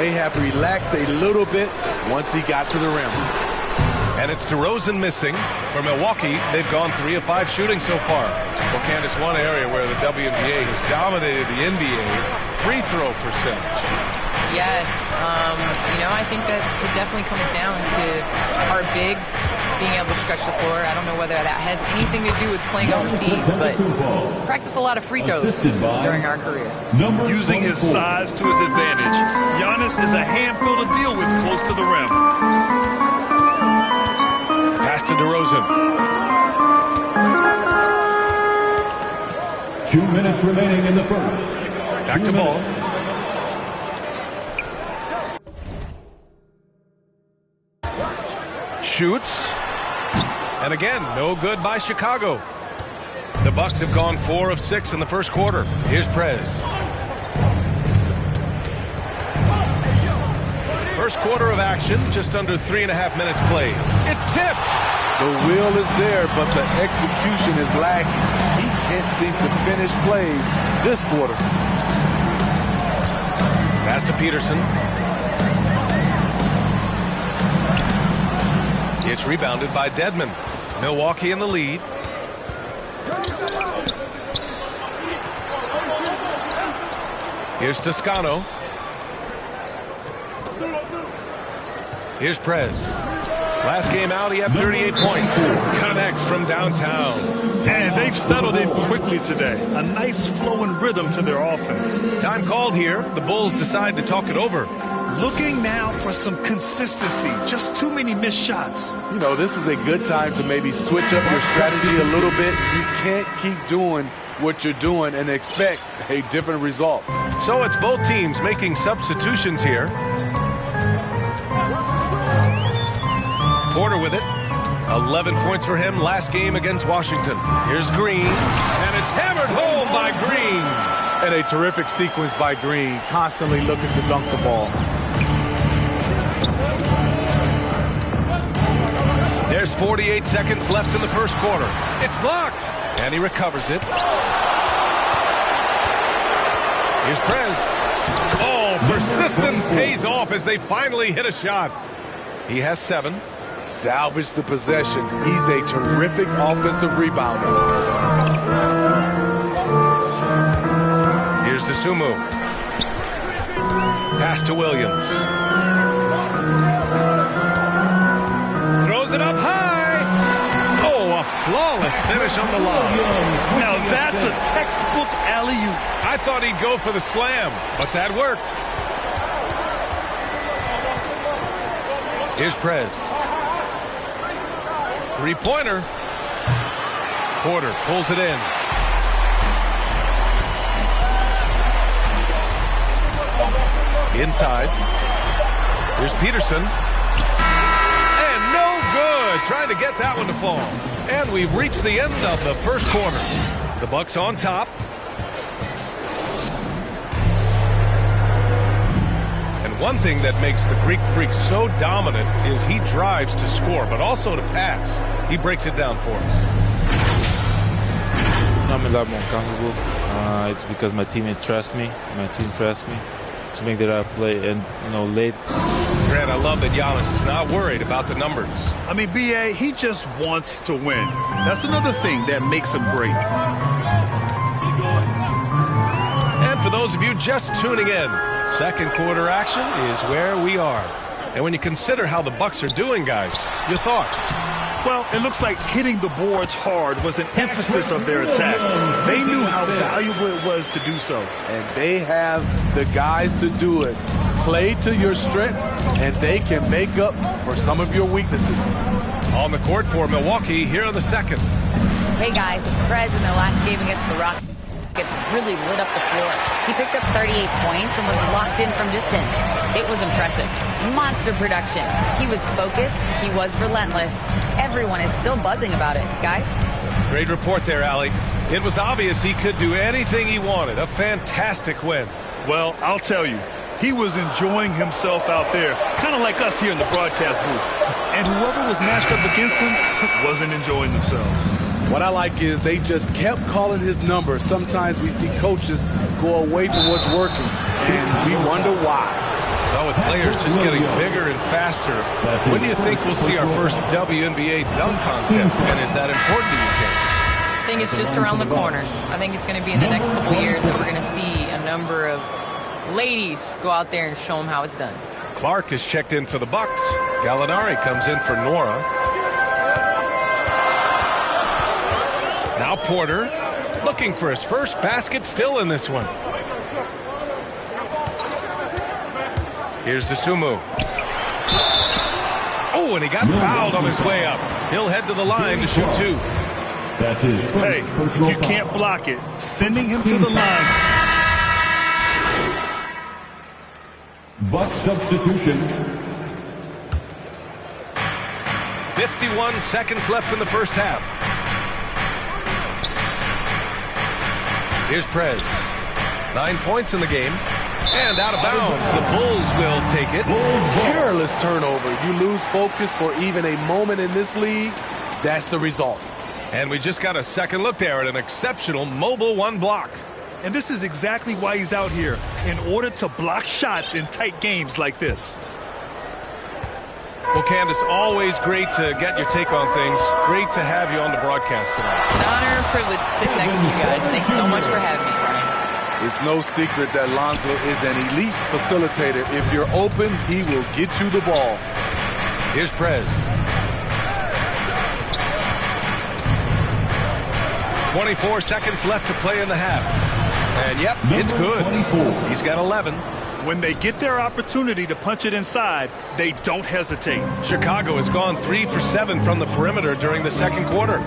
May have relaxed a little bit once he got to the rim. And it's DeRozan missing. For Milwaukee, they've gone 3 of 5 shooting so far. Well, Candace, one area where the WNBA has dominated the NBA, free throw percentage. Yes, I think that it definitely comes down to our bigs being able to stretch the floor. I don't know whether that has anything to do with playing overseas, but practiced a lot of free throws during our career. Using his size to his advantage, Giannis is a handful to deal with close to the rim. Pass to DeRozan. 2 minutes remaining in the first. Back to Ball. Shoots. And again, no good by Chicago. The Bucks have gone 4 of 6 in the first quarter. Here's Prez. First quarter of action, just under 3.5 minutes played. It's tipped. The will is there, but the execution is lacking. He can't seem to finish plays this quarter. Pass to Peterson. It's rebounded by Dedmon. Milwaukee in the lead. Here's Toscano. Here's Prez. Last game out, he had 38 points. Connects from downtown. And they've settled in quickly today. A nice flowing rhythm to their offense. Time called here. The Bulls decide to talk it over. Looking now for some consistency. Just too many missed shots. This is a good time to maybe switch up your strategy a little bit. You can't keep doing what you're doing and expect a different result. So it's both teams making substitutions here. Porter with it. 11 points for him last game against Washington. Here's Green, and it's hammered home by Green. And a terrific sequence by Green, constantly looking to dunk the ball. There's 48 seconds left in the first quarter. It's blocked, and he recovers it. Here's Prez. Oh, persistence pays off as they finally hit a shot. He has 7. Salvage the possession. He's a terrific offensive rebounder. Here's DeSumo. Pass to Williams. Throws it up high. Oh, a flawless finish on the lob. Now that's a textbook alley-oop. I thought he'd go for the slam, but that worked. Here's Prez. Three-pointer. Porter pulls it in. Inside. Here's Peterson. And no good. Trying to get that one to fall. And we've reached the end of the first quarter. The Bucks on top. One thing that makes the Greek Freak so dominant is he drives to score, but also to pass. He breaks it down for us. I'm a lot more comfortable. It's because my teammate trusts me. My team trusts me to make the right play and, late. Grant, I love that Giannis is not worried about the numbers. I mean, B.A., he just wants to win. That's another thing that makes him great. And for those of you just tuning in, second quarter action is where we are. And when you consider how the Bucks are doing, guys, your thoughts? Well, it looks like hitting the boards hard was an emphasis of their attack. They knew how valuable it was to do so. And they have the guys to do it. Play to your strengths, and they can make up for some of your weaknesses. On the court for Milwaukee here in the second. Hey, guys, Prez in their last game against the Rockets really lit up the floor. He picked up 38 points and was locked in from distance. It was impressive. Monster production. He was focused. He was relentless. Everyone is still buzzing about it. Guys? Great report there, Allie. It was obvious he could do anything he wanted. A fantastic win. Well, I'll tell you, he was enjoying himself out there, kind of like us here in the broadcast booth. And whoever was matched up against him wasn't enjoying themselves. What I like is they just kept calling his number. Sometimes we see coaches go away from what's working, and we wonder why. Well, with players just getting bigger and faster, when do you think we'll see our first WNBA dunk contest? And is that important to you, Ken? I think it's just around the corner. I think it's going to be in the next couple years that we're going to see a number of ladies go out there and show them how it's done. Clark is checked in for the Bucks. Gallinari comes in for Nora. Now Porter looking for his first basket, still in this one. Here's Dosunmu. Oh, and he got fouled on his way up. He'll head to the line to shoot two. That's his first if you can't block it, sending him to the line. Buck substitution. 51 seconds left in the first half. Here's Prez. 9 points in the game. And out of bounds. The Bulls will take it. Careless turnover. You lose focus for even a moment in this league. That's the result. And we just got a second look there at an exceptional mobile one block. And this is exactly why he's out here, in order to block shots in tight games like this. Well, Candace, always great to get your take on things. Great to have you on the broadcast tonight. It's an honor and privilege to sit next to you guys. Thanks so much for having me, Brian. It's no secret that Lonzo is an elite facilitator. If you're open, he will get you the ball. Here's Prez. 24 seconds left to play in the half. And yep, it's good. He's got 11. When they get their opportunity to punch it inside, they don't hesitate. Chicago has gone 3 for 7 from the perimeter during the second quarter.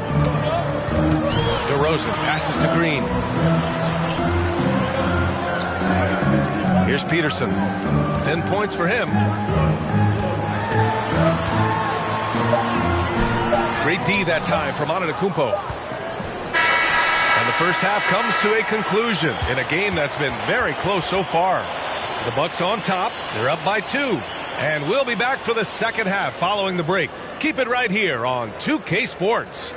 DeRozan passes to Green. Here's Peterson. 10 points for him. Great D that time from Antetokounmpo. And the first half comes to a conclusion in a game that's been very close so far. The Bucks on top. They're up by 2. And we'll be back for the second half following the break. Keep it right here on 2K Sports.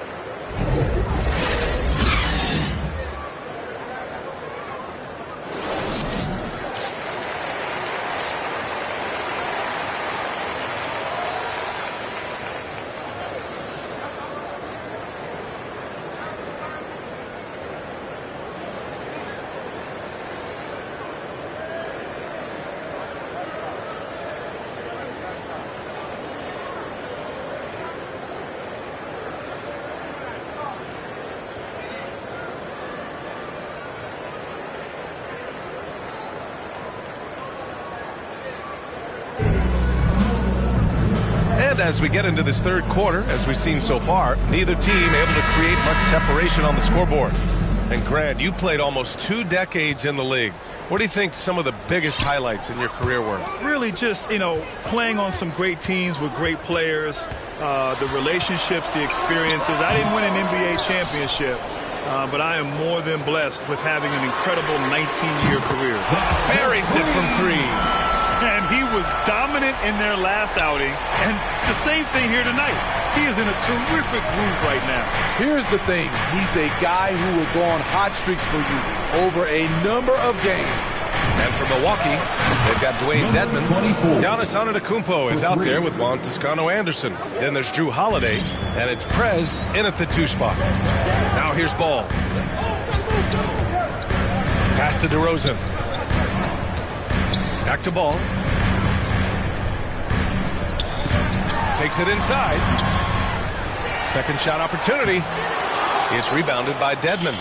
As we get into this third quarter, as we've seen so far, neither team able to create much separation on the scoreboard. And Grant, you played almost 2 decades in the league. What do you think some of the biggest highlights in your career were? Really just, playing on some great teams with great players, the relationships, the experiences. I didn't win an NBA championship, but I am more than blessed with having an incredible 19-year career. Buries it from 3. And he was dominant in their last outing. And the same thing here tonight. He is in a terrific groove right now. Here's the thing. He's a guy who will go on hot streaks for you over a number of games. And from Milwaukee, they've got Dwayne Dedmon. Giannis Antetokounmpo is out there with Juan Toscano-Anderson. Then there's Drew Holiday, and it's Prez in at the 2 spot. Now here's Ball. Pass to DeRozan. Back to Ball. Takes it inside. Second shot opportunity. It's rebounded by Dedmon.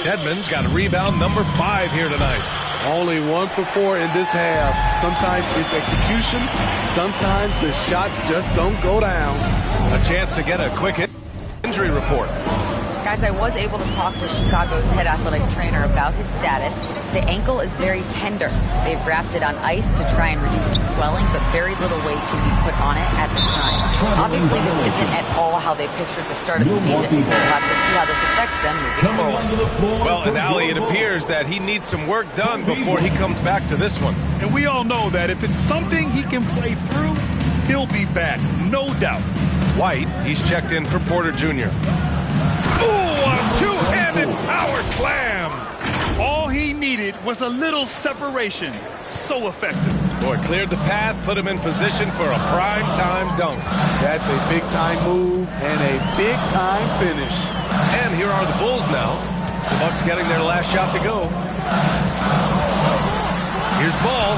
Dedmon's got a rebound number 5 here tonight. Only 1 for 4 in this half. Sometimes it's execution. Sometimes the shot just don't go down. A chance to get a quick injury report. Guys, I was able to talk to Chicago's head athletic trainer about his status. The ankle is very tender. They've wrapped it on ice to try and reduce the swelling, but very little weight can be put on it at this time. Obviously, this isn't at all how they pictured the start of the season. We'll have to see how this affects them moving forward. Well, and Ali, it appears that he needs some work done before he comes back to this one. And we all know that if it's something he can play through, he'll be back, no doubt. White, he's checked in for Porter Jr. Two-handed power slam. All he needed was a little separation. So effective. Boy, cleared the path, put him in position for a prime-time dunk. That's a big-time move and a big-time finish. And here are the Bulls now. The Bucks getting their last shot to go. Here's Ball.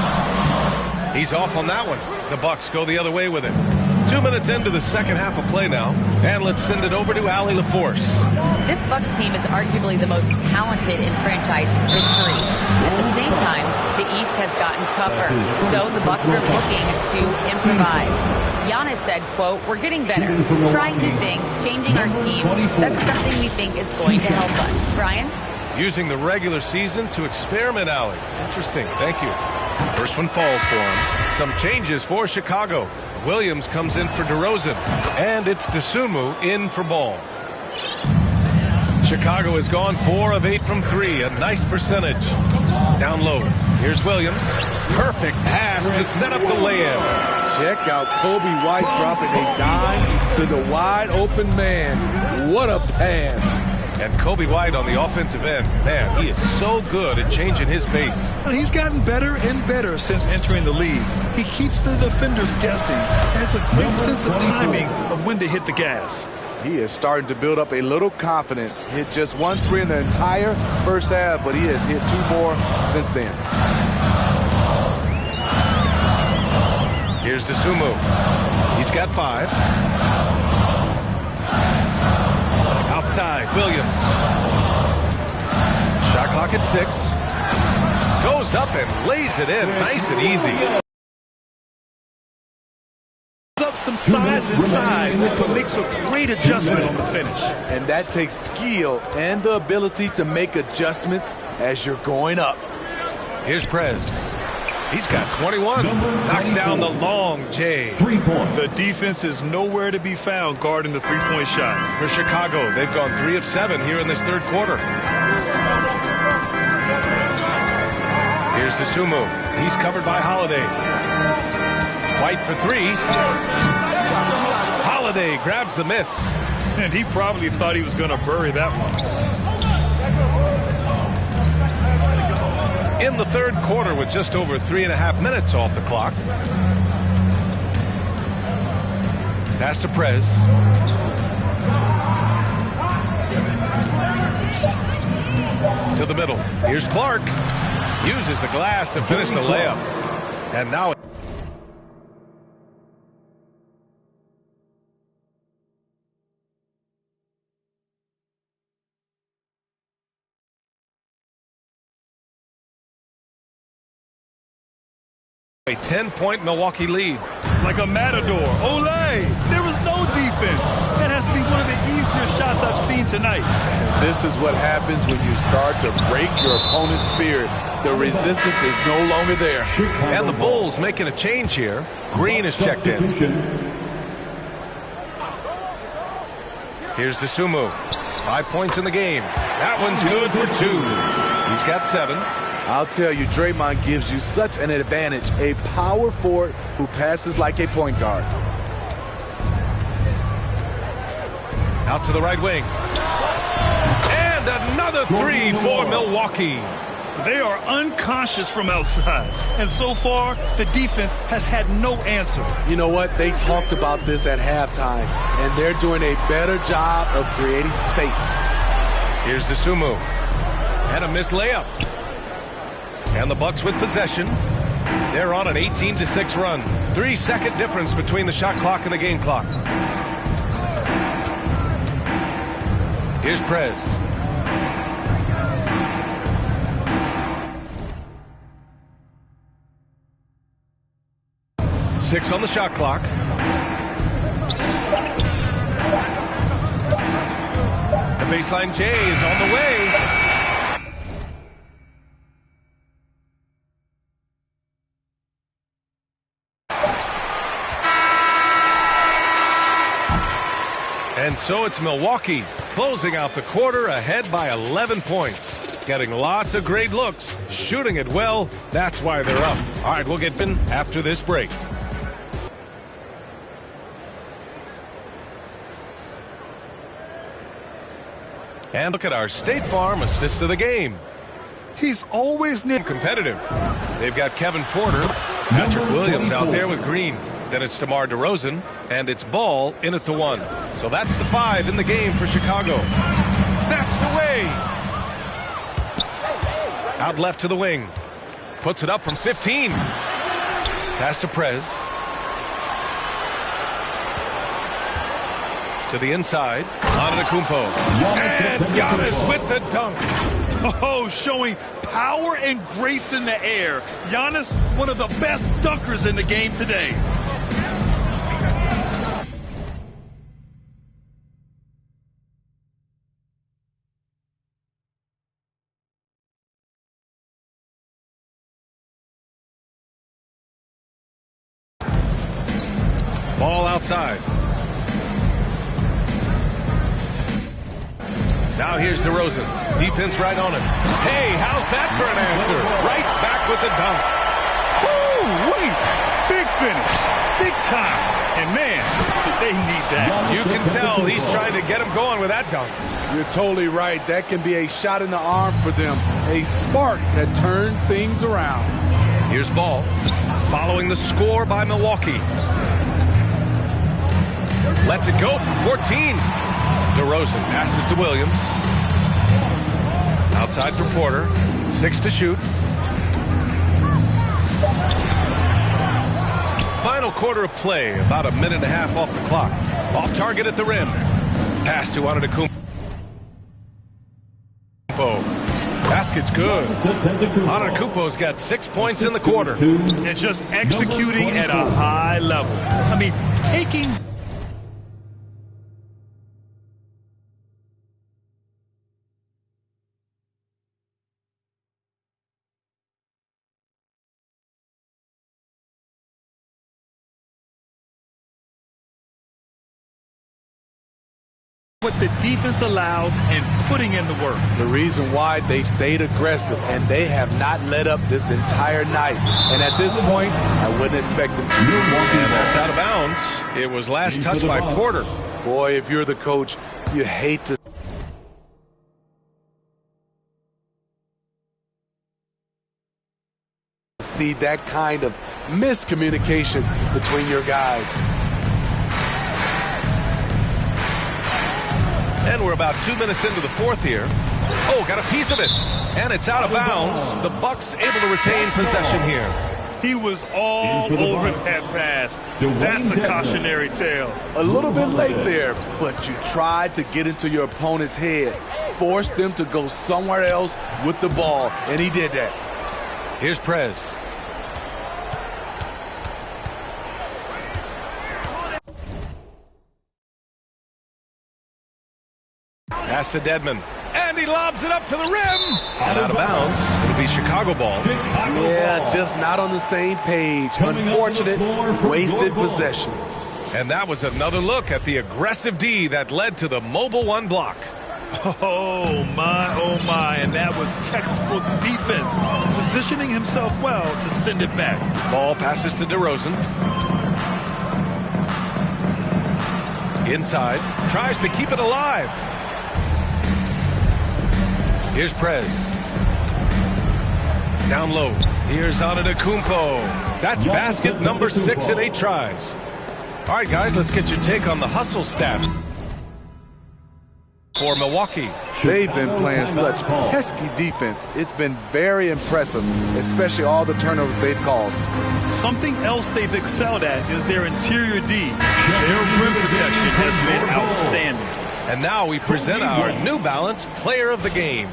He's off on that one. The Bucks go the other way with it. 2 minutes into the second half of play now. And let's send it over to Allie LaForce. This Bucks team is arguably the most talented in franchise history. At the same time, the East has gotten tougher. So the Bucks are looking to improvise. Giannis said, quote, "We're getting better, trying new things, changing our schemes. That's something we think is going to help us." Brian? Using the regular season to experiment, Allie. Interesting. Thank you. First one falls for him. Some changes for Chicago. Williams comes in for DeRozan. And it's Dosunmu in for Ball. Chicago has gone 4 of 8 from 3. A nice percentage. Down low. Here's Williams. Perfect pass to set up the layup. Check out Kobe White dropping a dime to the wide open man. What a pass. And Kobe White on the offensive end. Man, he is so good at changing his pace. And he's gotten better and better since entering the league. He keeps the defenders guessing. Has a great sense of timing of when to hit the gas. He is starting to build up a little confidence. Hit just 1 3 in the entire first half, but he has hit 2 more since then. Here's Dosunmu. He's got 5. Outside, Williams. Shot clock at 6. Goes up and lays it in. Nice and easy. Up some size inside, but makes a great adjustment on the finish. And that takes skill and the ability to make adjustments as you're going up. Here's Prez. He's got 21. Knocks down the long J. 3 points. The defense is nowhere to be found guarding the three-point shot. For Chicago, they've gone 3 of 7 here in this third quarter. Here's Dosunmu. He's covered by Holiday. White for 3. Holiday grabs the miss. And he probably thought he was going to bury that one. In the third quarter with just over 3.5 minutes off the clock. Pass to Prez. To the middle. Here's Clark. Uses the glass to finish the layup. And now a 10-point Milwaukee lead. Like a matador. Olay! There was no defense. That has to be one of the easier shots I've seen tonight. And this is what happens when you start to break your opponent's spirit. The resistance is no longer there. And the Bulls making a change here. Green is checked in. Here's Dosunmu. 5 points in the game. That one's good for 2. He's got 7. I'll tell you, Draymond gives you such an advantage. A power forward who passes like a point guard. Out to the right wing. And another 3 for Milwaukee. They are unconscious from outside. And so far, the defense has had no answer. You know what? They talked about this at halftime, and they're doing a better job of creating space. Here's Dosunmu. And a missed layup. And the Bucks with possession. They're on an 18-6 run. 3-second difference between the shot clock and the game clock. Here's Prez. Six on the shot clock. The baseline J is on the way. And so it's Milwaukee closing out the quarter ahead by 11 points. Getting lots of great looks, shooting it well. That's why they're up. All right, we'll get in after this break. And look at our State Farm assist of the game. He's always near competitive. They've got Kevin Porter, Patrick Williams out there with Green. Then it's DeMar DeRozan, and it's Ball in at the 1. So that's the 5 in the game for Chicago. Snatched away. Out left to the wing. Puts it up from 15. Pass to Prez. To the inside. Antetokounmpo. And Giannis with the dunk. Oh, showing power and grace in the air. Giannis, one of the best dunkers in the game today. Ball outside. Now here's DeRozan. Defense right on him. Hey, how's that for an answer? Right back with the dunk. Woo, wait. Big finish. Big time. And man, they need that. You can tell he's trying to get him going with that dunk. You're totally right. That can be a shot in the arm for them. A spark that turned things around. Here's Ball. Following the score by Milwaukee. Lets it go from 14. DeRozan passes to Williams. Outside for Porter. 6 to shoot. Final quarter of play. About a minute and a half off the clock. Off target at the rim. Pass to Antetokounmpo. Basket's good. Antetokounmpo's got 6 points in the quarter. And just executing at a high level. I mean, taking... what the defense allows and putting in the work. The reason why they stayed aggressive and they have not let up this entire night. And at this point, I wouldn't expect them to. And that's out of bounds. It was last touched by Porter. Boy, if you're the coach, you hate to see that kind of miscommunication between your guys. And we're about 2 minutes into the fourth here. Oh, got a piece of it. And it's out of bounds. The Bucks able to retain possession here. He was all over that pass. That's a cautionary tale. A little bit late there, but you tried to get into your opponent's head. Forced them to go somewhere else with the ball, and he did that. Here's Prez. Pass to Dedmon. And he lobs it up to the rim. And out of bounds. It'll be Chicago ball. Yeah, just not on the same page. Unfortunate, wasted possession. And that was another look at the aggressive D that led to the mobile 1 block. Oh, my. And that was textbook defense. Positioning himself well to send it back. Ball passes to DeRozan. Inside. Tries to keep it alive. Here's Prez. Down low. Here's Antetokounmpo. That's basket number 6 in 8 tries. All right, guys, let's get your take on the hustle stats for Milwaukee. They've been playing such pesky defense. It's been very impressive, especially all the turnovers they've caused. Something else they've excelled at is their interior D. Their rim protection has been outstanding. And now we present our New Balance Player of the Game.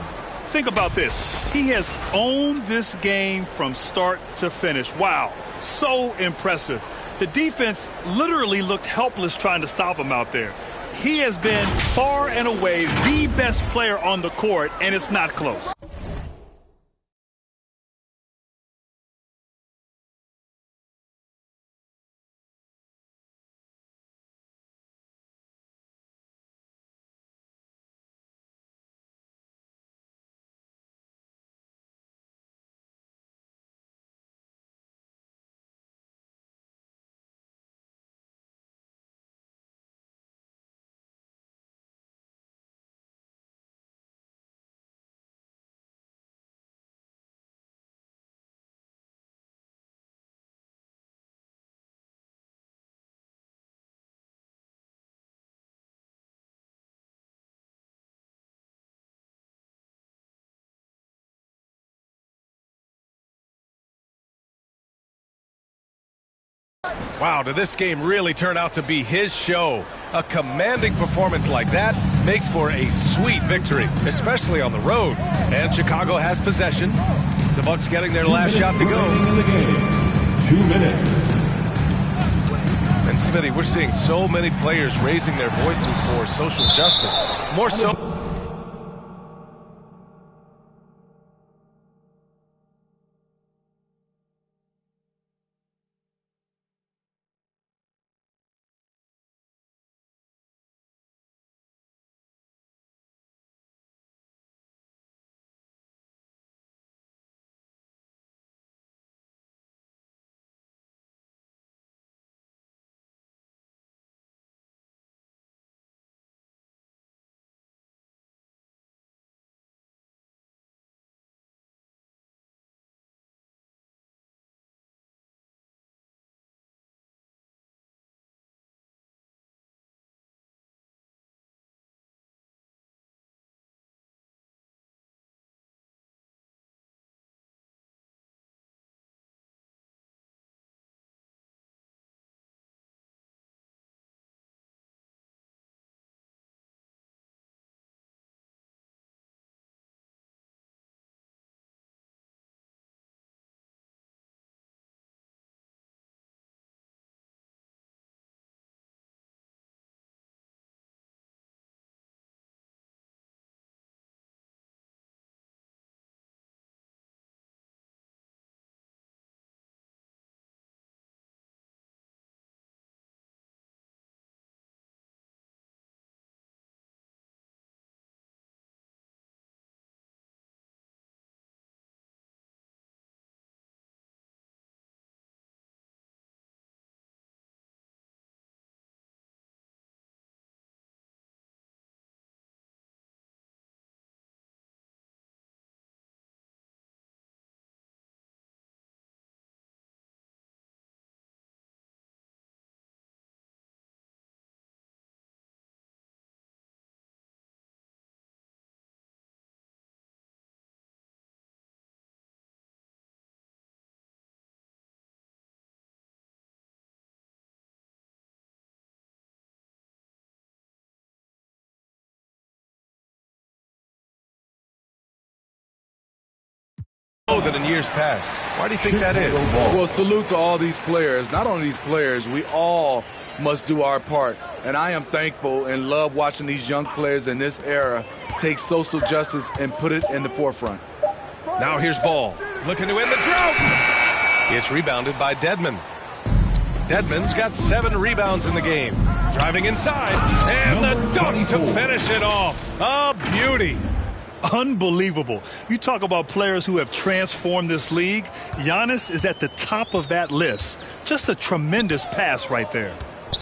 Think about this. He has owned this game from start to finish. Wow, so impressive. The defense literally looked helpless trying to stop him out there. He has been far and away the best player on the court, and it's not close. Wow, did this game really turn out to be his show? A commanding performance like that makes for a sweet victory, especially on the road. And Chicago has possession. The Bucks getting their last shot to go. 2 minutes. And Smitty, we're seeing so many players raising their voices for social justice. More so. Than in years past. Why do you think that is? Well, salute to all these players. Not only these players, we all must do our part. And I am thankful and love watching these young players in this era take social justice and put it in the forefront. Now here's Ball. Looking to end the drought. It's rebounded by Dedmon. Dedmon's got 7 rebounds in the game. Driving inside. And the dunk to finish it off. A beauty. Unbelievable. You talk about players who have transformed this league. Giannis is at the top of that list. Just a tremendous pass right there.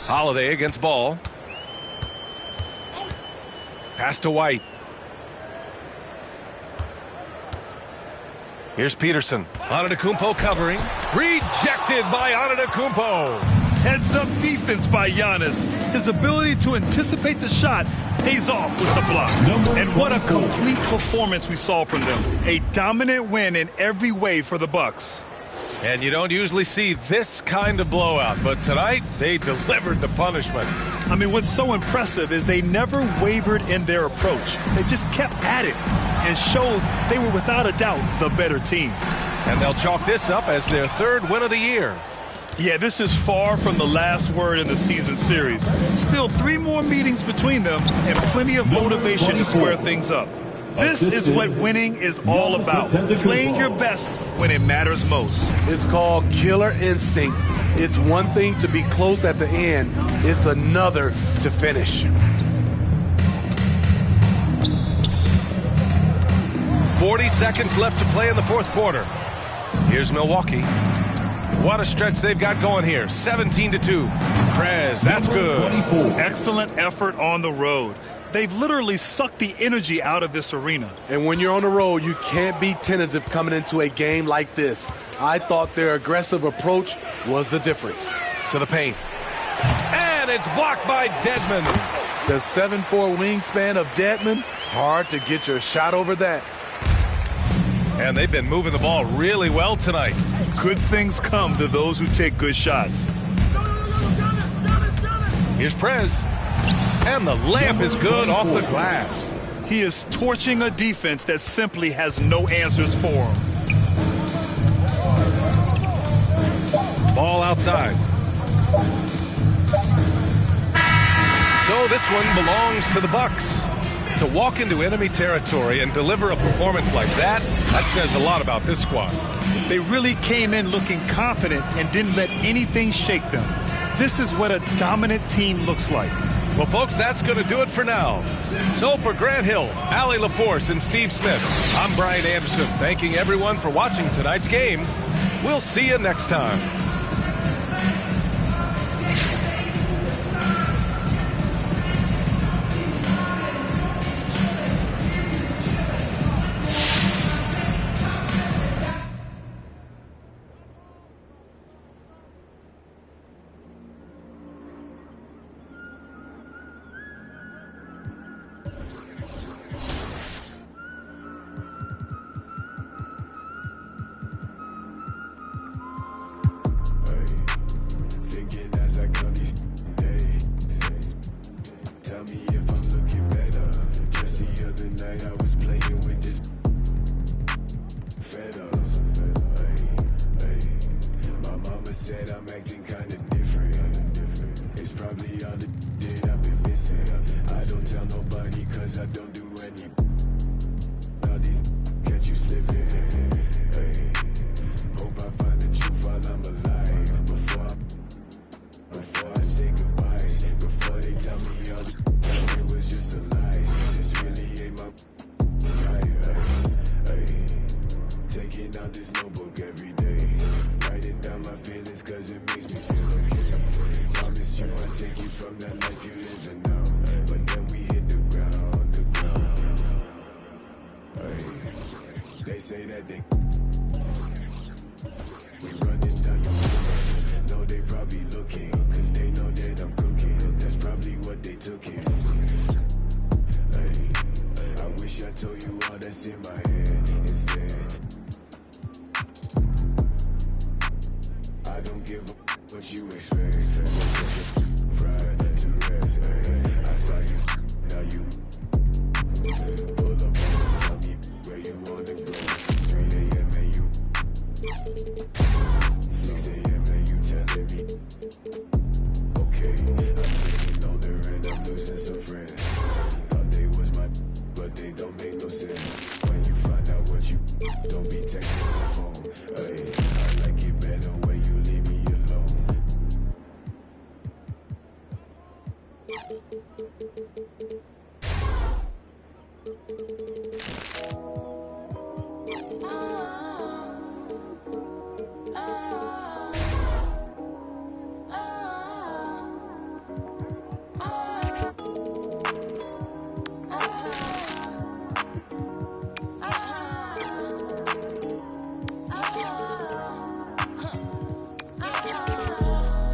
Holiday against Ball. Pass to White. Here's Peterson. Antetokounmpo covering. Rejected by Antetokounmpo. Heads-up defense by Giannis. His ability to anticipate the shot pays off with the block. And what a complete performance we saw from them. A dominant win in every way for the Bucks. And you don't usually see this kind of blowout, but tonight they delivered the punishment. I mean, what's so impressive is they never wavered in their approach. They just kept at it and showed they were without a doubt the better team. And they'll chalk this up as their 3rd win of the year. Yeah, this is far from the last word in the season series. Still 3 more meetings between them and plenty of motivation to square things up. This is what winning is all about. Playing your best when it matters most. It's called killer instinct. It's one thing to be close at the end. It's another to finish. 40 seconds left to play in the 4th quarter. Here's Milwaukee. What a stretch they've got going here. 17-2. Prez, that's good. Excellent effort on the road. They've literally sucked the energy out of this arena. And when you're on the road, you can't be tentative coming into a game like this. I thought their aggressive approach was the difference. To the paint. And it's blocked by Dedmon. The 7'4" wingspan of Dedmon, hard to get your shot over that. And they've been moving the ball really well tonight. Good things come to those who take good shots. Here's Prez. And the layup is good off the glass. He is torching a defense that simply has no answers for him. Ball outside. So this one belongs to the Bucks. To walk into enemy territory and deliver a performance like that says a lot about this squad. They really came in looking confident and didn't let anything shake them. This is what a dominant team looks like. Well, folks, that's going to do it for now. So for Grant Hill, Allie LaForce, and Steve Smith, I'm Brian Anderson, thanking everyone for watching tonight's game. We'll see you next time. Thinking as I count these days. Tell me if I'm looking better. Just the other night I was playing with this fed up. My mama said I'm acting kinda different. It's probably all the that I've been missing. I don't tell nobody cause I don't do any. All these catch you slipping. Hope I find the truth while I'm alive. Before I say goodbye, before they tell me all the it was just a lie. This really ain't my taking out this notebook every day, writing down my feelings cause it makes me feel okay. Promise you I take you from that life you living now, but then we hit the ground. They say that they we running down your windows. No, they probably looking, cause they know that I'm cooking. That's probably what they took it. I wish I told you all that's in my head instead. I don't give a what you expect. So put your pride to rest. I saw you, now you pull up and tell me where you wanna go. 3 a.m. and you 6 a.m. and you telling me okay, I'm getting older and I'm losing some friends. Thought they was my but they don't make no sense. When you find out what you don't be texting my phone. I like it better when you leave me alone.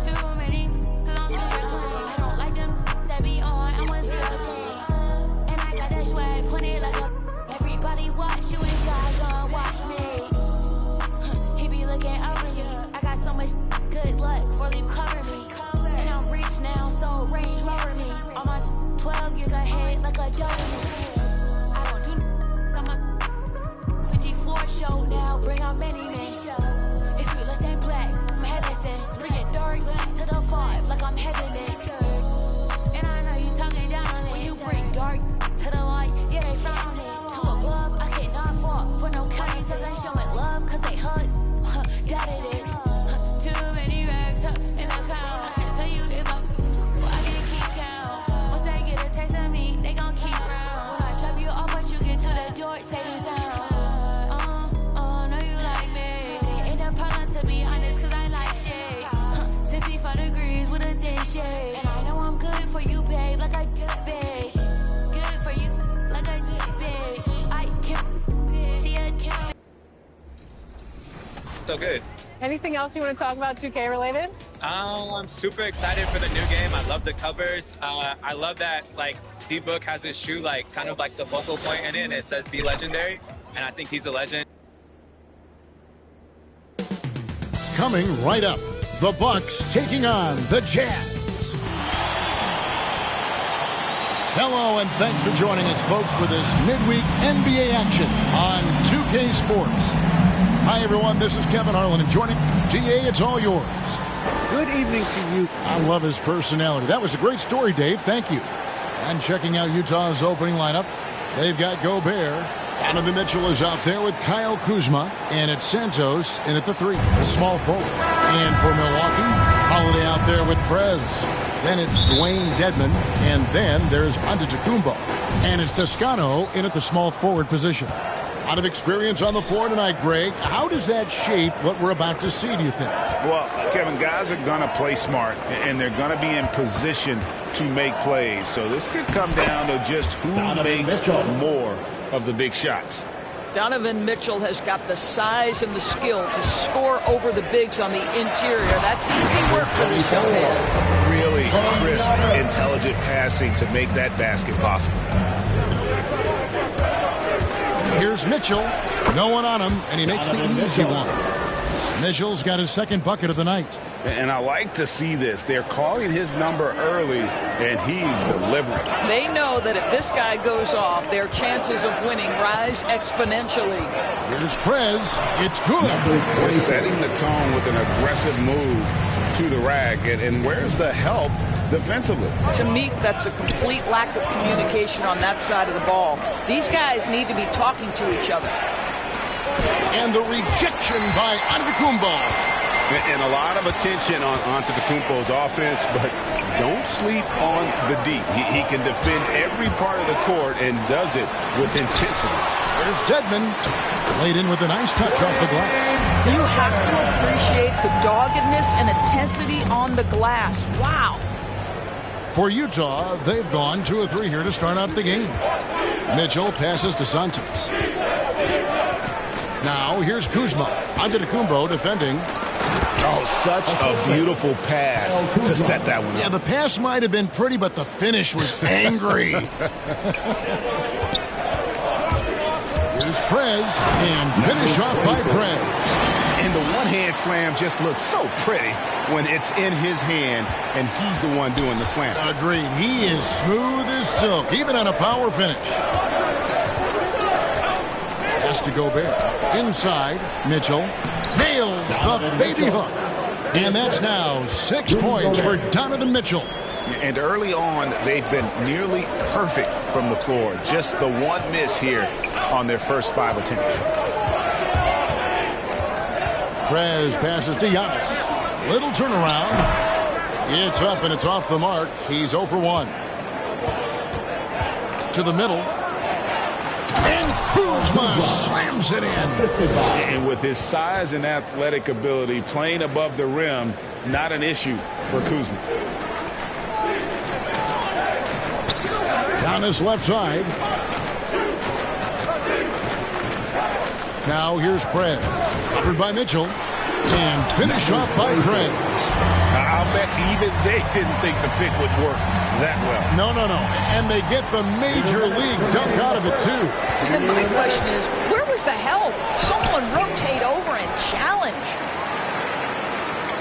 Too many, cause I'm super clean. I don't like them that be on. I want to and I got that swag, pointed like a. Everybody watch you and God gon' watch me. He be looking over me. I got so much good luck for you cover me. And I'm rich now, so Range Rover me. On my 12 years ahead, like a donut. I don't do. I'm a 50 floor show now. Bring out many men. It's real, let's say black. I'm heaven sent. Bring it dark to the 5, like I'm heaven bent. And I know you talking down on it. When you bring dark to the light, yeah, they found it. To above, I cannot fall for no kind. Cause they showing love, cause they hug. Doubted it. Too many rags up in the count. I can't tell you if I'm. Well, I can't keep count. Once they get a taste of me, they gon' keep around. When I drop you off, once you get to the door, say the sound. Know you like me. Ain't a problem to be honest, cause I like shade. 65 degrees with a thin shade. And I know I'm good for you, babe, like I get babe. Good for you, like I get babe. I can't see a can't. So good. Anything else you want to talk about 2K related? I'm super excited for the new game. I love the covers. I love that like D-Book has his shoe like kind of like the focal point in it, and it says "Be Legendary," and I think he's a legend. Coming right up, the Bucks taking on the Jazz. Hello, and thanks for joining us, folks, for this midweek NBA action on 2K Sports. Hi, everyone. This is Kevin Harlan, and joining GA, it's all yours. Good evening to you. I love his personality. That was a great story, Dave. Thank you. And checking out Utah's opening lineup, they've got Gobert. Donovan Mitchell is out there with Kyle Kuzma, and it's Santos in at the 3, the small forward. And for Milwaukee, Holiday out there with Prez. Then it's Dwayne Dedmon, and then there's Antetokounmpo. And it's Toscano in at the small forward position. A lot of experience on the floor tonight, Greg. How does that shape what we're about to see, do you think? Well, Kevin, guys are going to play smart, and they're going to be in position to make plays. So this could come down to just who makes more of the big shots. Donovan Mitchell has got the size and the skill to score over the bigs on the interior. That's easy work for this young man. Really crisp, intelligent passing to make that basket possible. Here's Mitchell. No one on him, and he makes the easy one. Mitchell's got his second bucket of the night. And I like to see this. They're calling his number early, and he's delivering. They know that if this guy goes off, their chances of winning rise exponentially. Here's Prez. It's good. They're setting the tone with an aggressive move to the rack. And where's the help defensively? To me, that's a complete lack of communication on that side of the ball. These guys need to be talking to each other. And the rejection by Antetokounmpo. And a lot of attention on Antetokounmpo's offense, but don't sleep on the D. He can defend every part of the court and does it with intensity. There's Dedmon. Laid in with a nice touch off the glass. You have to appreciate the doggedness and intensity on the glass. Wow. For Utah, they've gone 2 of 3 here to start out the game. Mitchell passes to Santos. Now here's Kuzma. Antetokounmpo defending. Oh, such a beautiful pass to set that one up. Yeah, the pass might have been pretty, but the finish was angry. Here's Prez, and finish off by Prez. And the one-hand slam just looks so pretty when it's in his hand, and he's the one doing the slam. Agreed. He is smooth as silk, even on a power finish. Pass to Gobert. Inside, Mitchell nails the baby hook. And that's now 6 points for Donovan Mitchell. And early on, they've been nearly perfect from the floor. Just the one miss here on their first 5 attempts. Prez passes to Giannis. Little turnaround. It's up and it's off the mark. He's 0 for 1. To the middle. And Kuzma slams it in. And with his size and athletic ability, playing above the rim, not an issue for Kuzma. Down his left side. Now here's Prez. Covered by Mitchell. And finished off by Prez. I'll bet even they didn't think the pick would work that well. No. And they get the major league dunk out of it, too. And my question is, where was the help? Someone rotate over and challenge.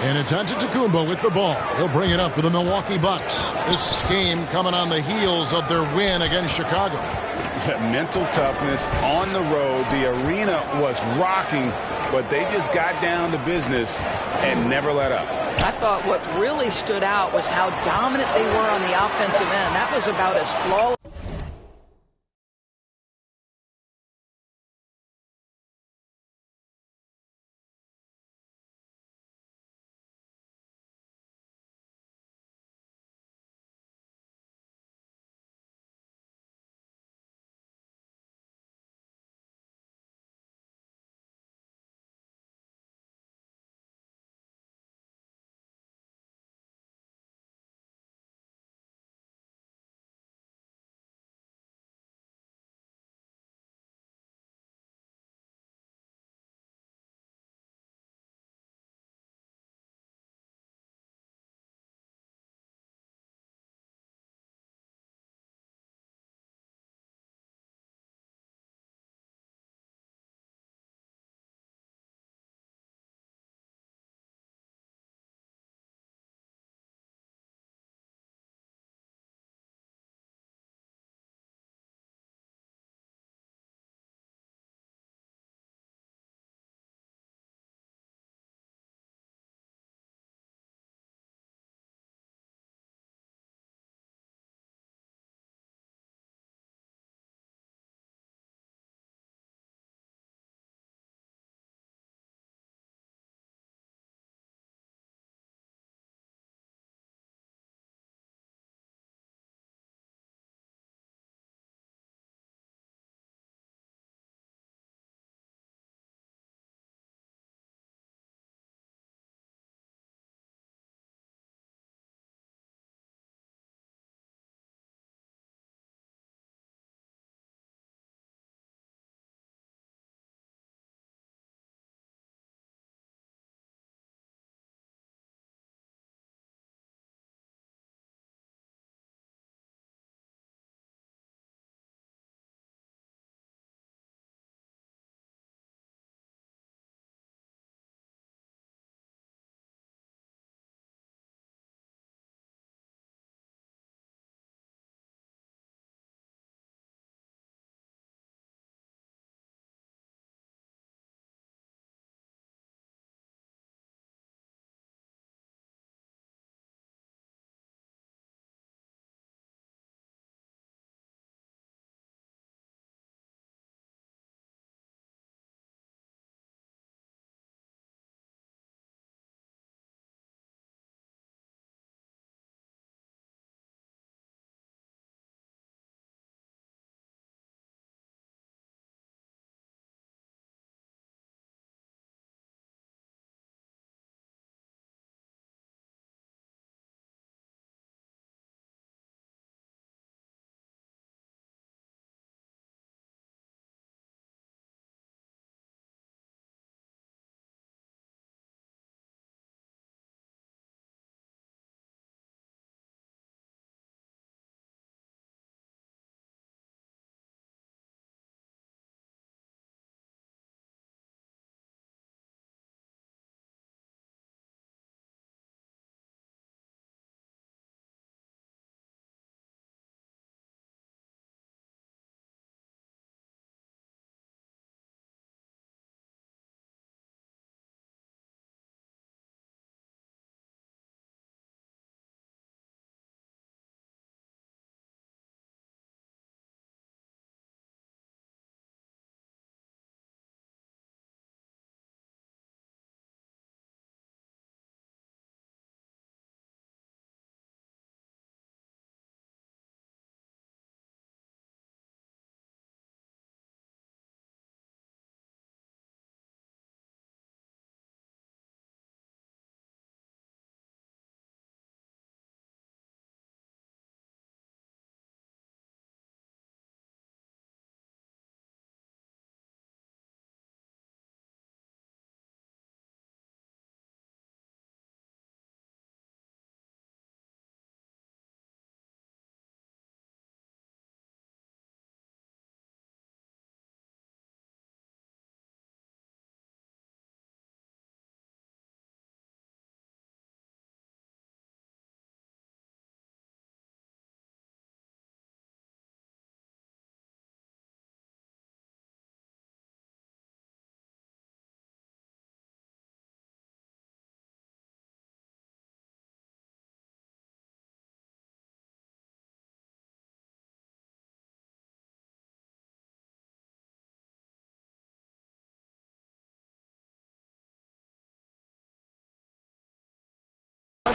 And it's Antetokounmpo with the ball. He'll bring it up for the Milwaukee Bucks. This game coming on the heels of their win against Chicago. Mental toughness on the road. The arena was rocking, but they just got down to business and never let up. I thought what really stood out was how dominant they were on the offensive end. That was about as flawless.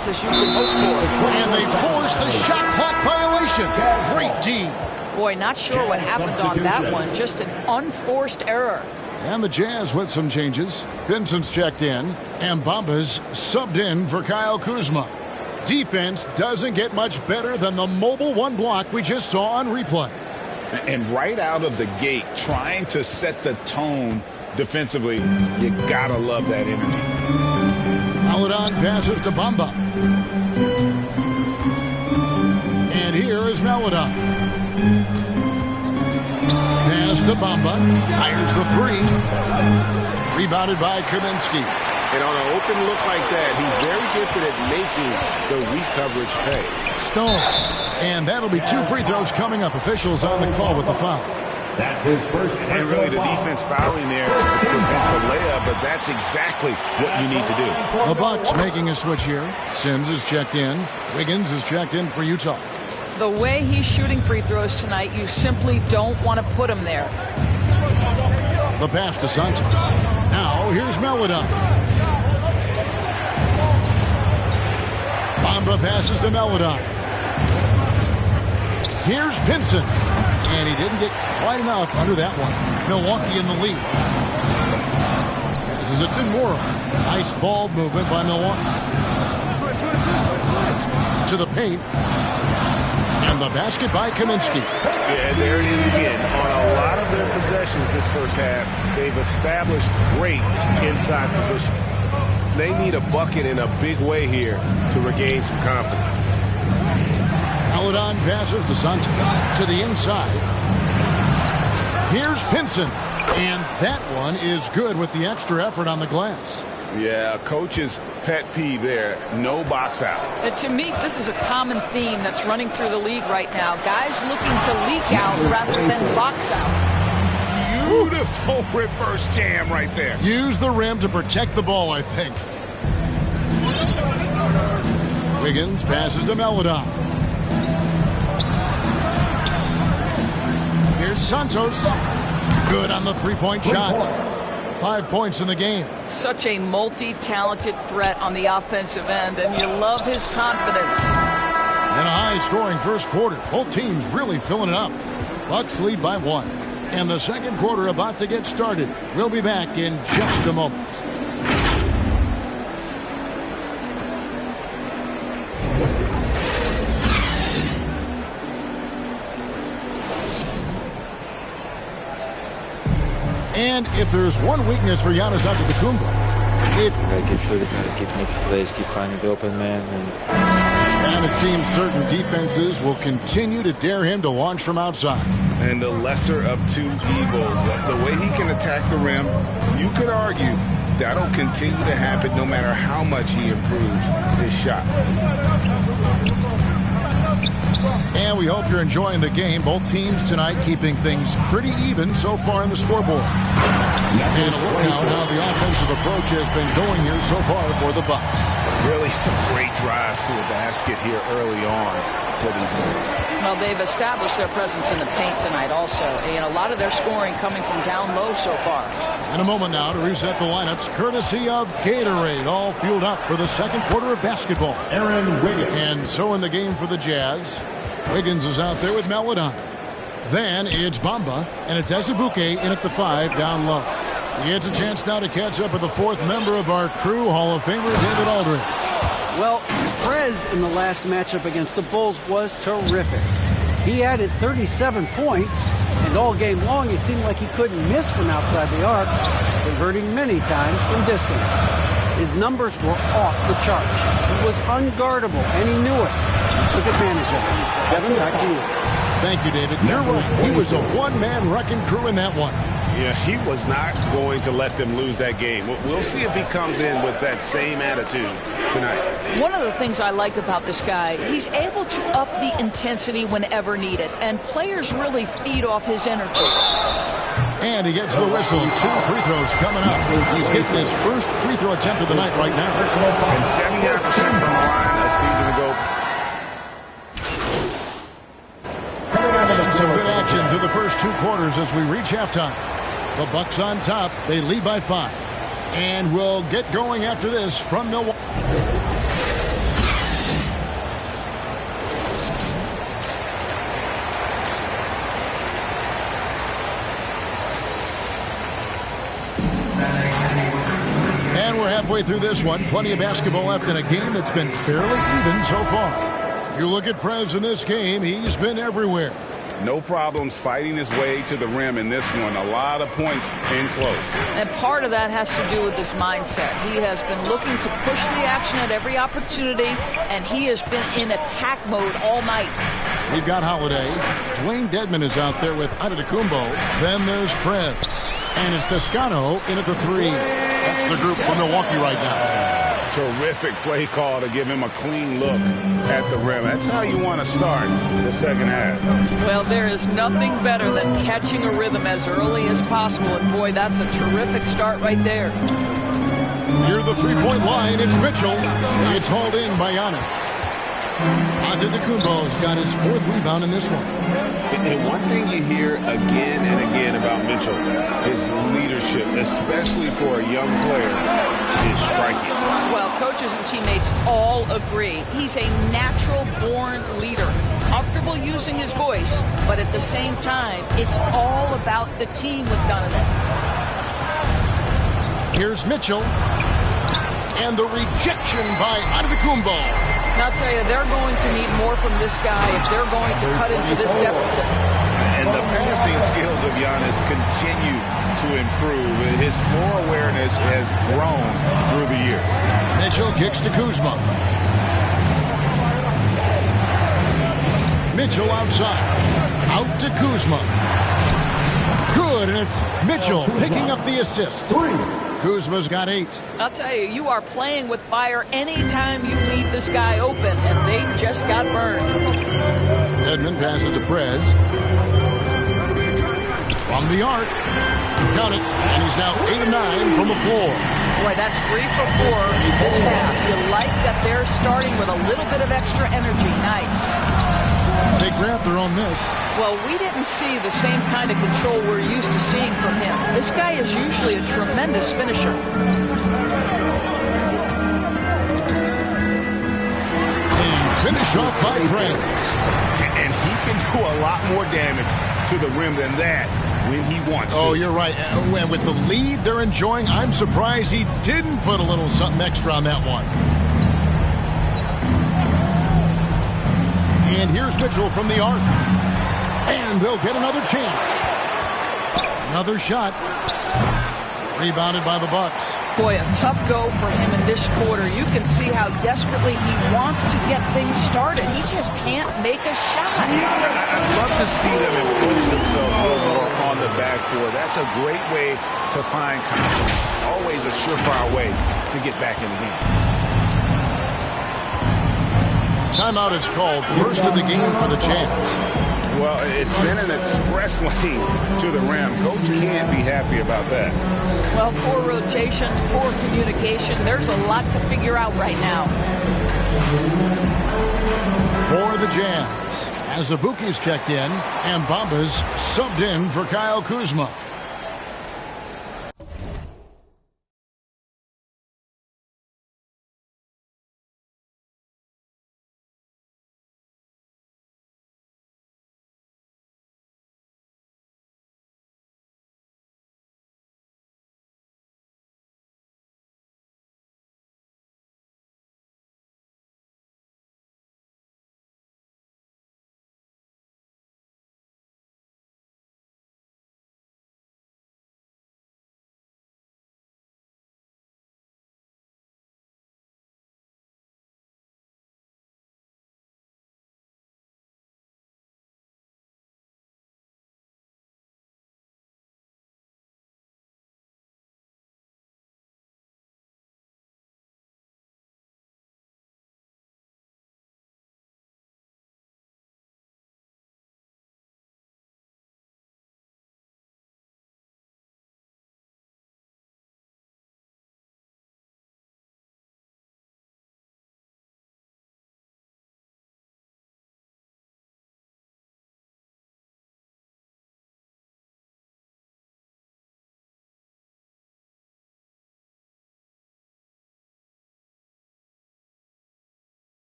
as you can hope for. And they force the shot clock violation. Great D. Boy, not sure what happened on that one. Just an unforced error. And the Jazz with some changes. Vincent's checked in, and Bamba's subbed in for Kyle Kuzma. Defense doesn't get much better than the mobile one block we just saw on replay. And right out of the gate, trying to set the tone defensively, you gotta love that energy. Maledon passes to Bamba. And here is Maledon. Pass to Bamba. Fires the three. Rebounded by Kaminsky. And on an open look like that, he's very gifted at making the weak coverage pay. Stone. And that'll be 2 free throws coming up. Officials on the call with the foul. That's his first. And really the defense fouling there to prevent the layup, but that's exactly what you need to do. The Bucks making a switch here. Sims is checked in. Wiggins is checked in for Utah. The way he's shooting free throws tonight, you simply don't want to put him there. The pass to Santos. Now here's Maledon. Bamba passes to Maledon. Here's Pinson. And he didn't get quite enough under that one. Milwaukee in the lead. This is a Demora. Nice ball movement by Milwaukee. To the paint. And the basket by Kaminsky. Yeah, there it is again. On a lot of their possessions this first half, they've established great inside position. They need a bucket in a big way here to regain some confidence. Maledon passes to Santos to the inside. Here's Pinson. And that one is good with the extra effort on the glass. Yeah, coach's pet peeve there. No box out. To me, this is a common theme that's running through the league right now. Guys looking to leak out rather than box out. Beautiful reverse jam right there. Use the rim to protect the ball, I think. Wiggins passes to Maledon. Here's Santos. Good on the three-point shot. 5 points in the game. Such a multi-talented threat on the offensive end, and you love his confidence. And a high-scoring first quarter. Both teams really filling it up. Bucks lead by 1. And the second quarter about to get started. We'll be back in just a moment. And if there's one weakness for Giannis Antetokounmpo, gotta keep shooting, gotta keep making plays, keep finding the open man. And it seems certain defenses will continue to dare him to launch from outside. And the lesser of two evils, the way he can attack the rim, you could argue that'll continue to happen no matter how much he improves his shot. And we hope you're enjoying the game. Both teams tonight keeping things pretty even so far in the scoreboard. And a look now at how the offensive approach has been going here so far for the Bucks. Really some great drives to the basket here early on for these guys. Well, they've established their presence in the paint tonight also. And a lot of their scoring coming from down low so far. In a moment now to reset the lineups, courtesy of Gatorade, all fueled up for the second quarter of basketball. Aaron Wiggins. And so in the game for the Jazz, Wiggins is out there with Maledon. Then it's Bamba, and it's Azubuike in at the 5 down low. He gets a chance now to catch up with the fourth member of our crew, Hall of Famer David Aldridge. Well, Prez in the last matchup against the Bulls was terrific. He added 37 points, and all game long he seemed like he couldn't miss from outside the arc, converting many times from distance. His numbers were off the charts. He was unguardable, and he knew it. He took advantage of it. Kevin, back to you. Thank you, David. You're right. He was a one-man wrecking crew in that one. Yeah, he was not going to let them lose that game. We'll see if he comes in with that same attitude tonight. One of the things I like about this guy, he's able to up the intensity whenever needed, and players really feed off his energy. And he gets the whistle. 2 free throws coming up. He's getting his first free throw attempt of the night right now. And 79% from the line a season ago. Some good action through the first 2 quarters as we reach halftime. The Bucks on top. They lead by 5. And we'll get going after this from Milwaukee. halfway through this one. Plenty of basketball left in a game that's been fairly even so far. You look at Prez in this game, he's been everywhere. No problems fighting his way to the rim in this one. A lot of points in close. And part of that has to do with his mindset. He has been looking to push the action at every opportunity, and he has been in attack mode all night. We've got Holiday. Dwayne Dedman is out there with Antetokounmpo. Then there's Prez. And it's Toscano in at the 3. That's the group for Milwaukee right now. Terrific play call to give him a clean look at the rim. That's how you want to start the second half. Well, there is nothing better than catching a rhythm as early as possible. And, boy, that's a terrific start right there. Near the three-point line, it's Mitchell. It's hauled in by Giannis. Antetokounmpo's got his 4th rebound in this one. And one thing you hear again and again about Mitchell, his leadership, especially for a young player, is striking. Well, coaches and teammates all agree. He's a natural-born leader, comfortable using his voice, but at the same time, it's all about the team with Donovan. Here's Mitchell. And the rejection by Antetokounmpo. Now, I'll tell you, they're going to need more from this guy if they're going to cut into this deficit. And the passing skills of Giannis continue to improve. His floor awareness has grown through the years. Mitchell kicks to Kuzma. Mitchell outside. Out to Kuzma. Good, and it's Mitchell picking up the assist. Kuzma's got 8. I'll tell you, you are playing with fire anytime you leave this guy open, and they just got burned. Edmond passes to Prez. From the arc. Count it, and he's now 8 of 9 from the floor. Boy, that's 3 for 4 this half. You like that they're starting with a little bit of extra energy. Nice. They grant their own miss. Well, we didn't see the same kind of control we're used to seeing from him. This guy is usually a tremendous finisher. And finish off by Prez. And he can do a lot more damage to the rim than that when he wants to. Oh, you're right. And with the lead they're enjoying, I'm surprised he didn't put a little something extra on that one. And here's Mitchell from the arc. And they'll get another chance. Another shot. Rebounded by the Bucks. Boy, a tough go for him in this quarter. You can see how desperately he wants to get things started. He just can't make a shot. I'd love to see them impose themselves a little more on the backboard. That's a great way to find confidence. Always a surefire way to get back in the game. Timeout is called. First of the game for the Jazz. Well, it's been an express lane to the rim. Coach can't be happy about that. Well, poor rotations, poor communication. There's a lot to figure out right now. For the Jazz, as Azubuike's checked in, and Bamba's subbed in for Kyle Kuzma.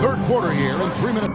third quarter here in 3 minutes.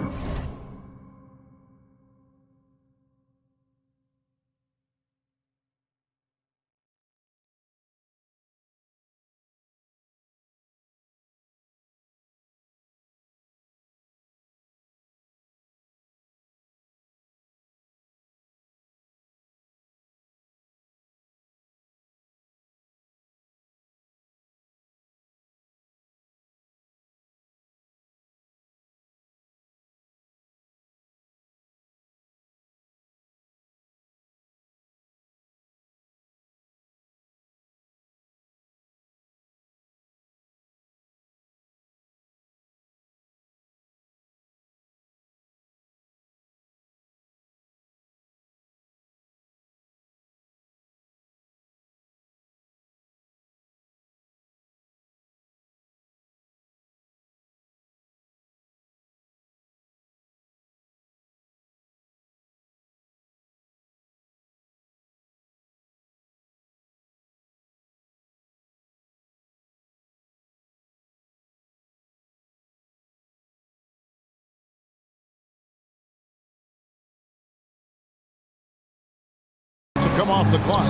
To come off the clock.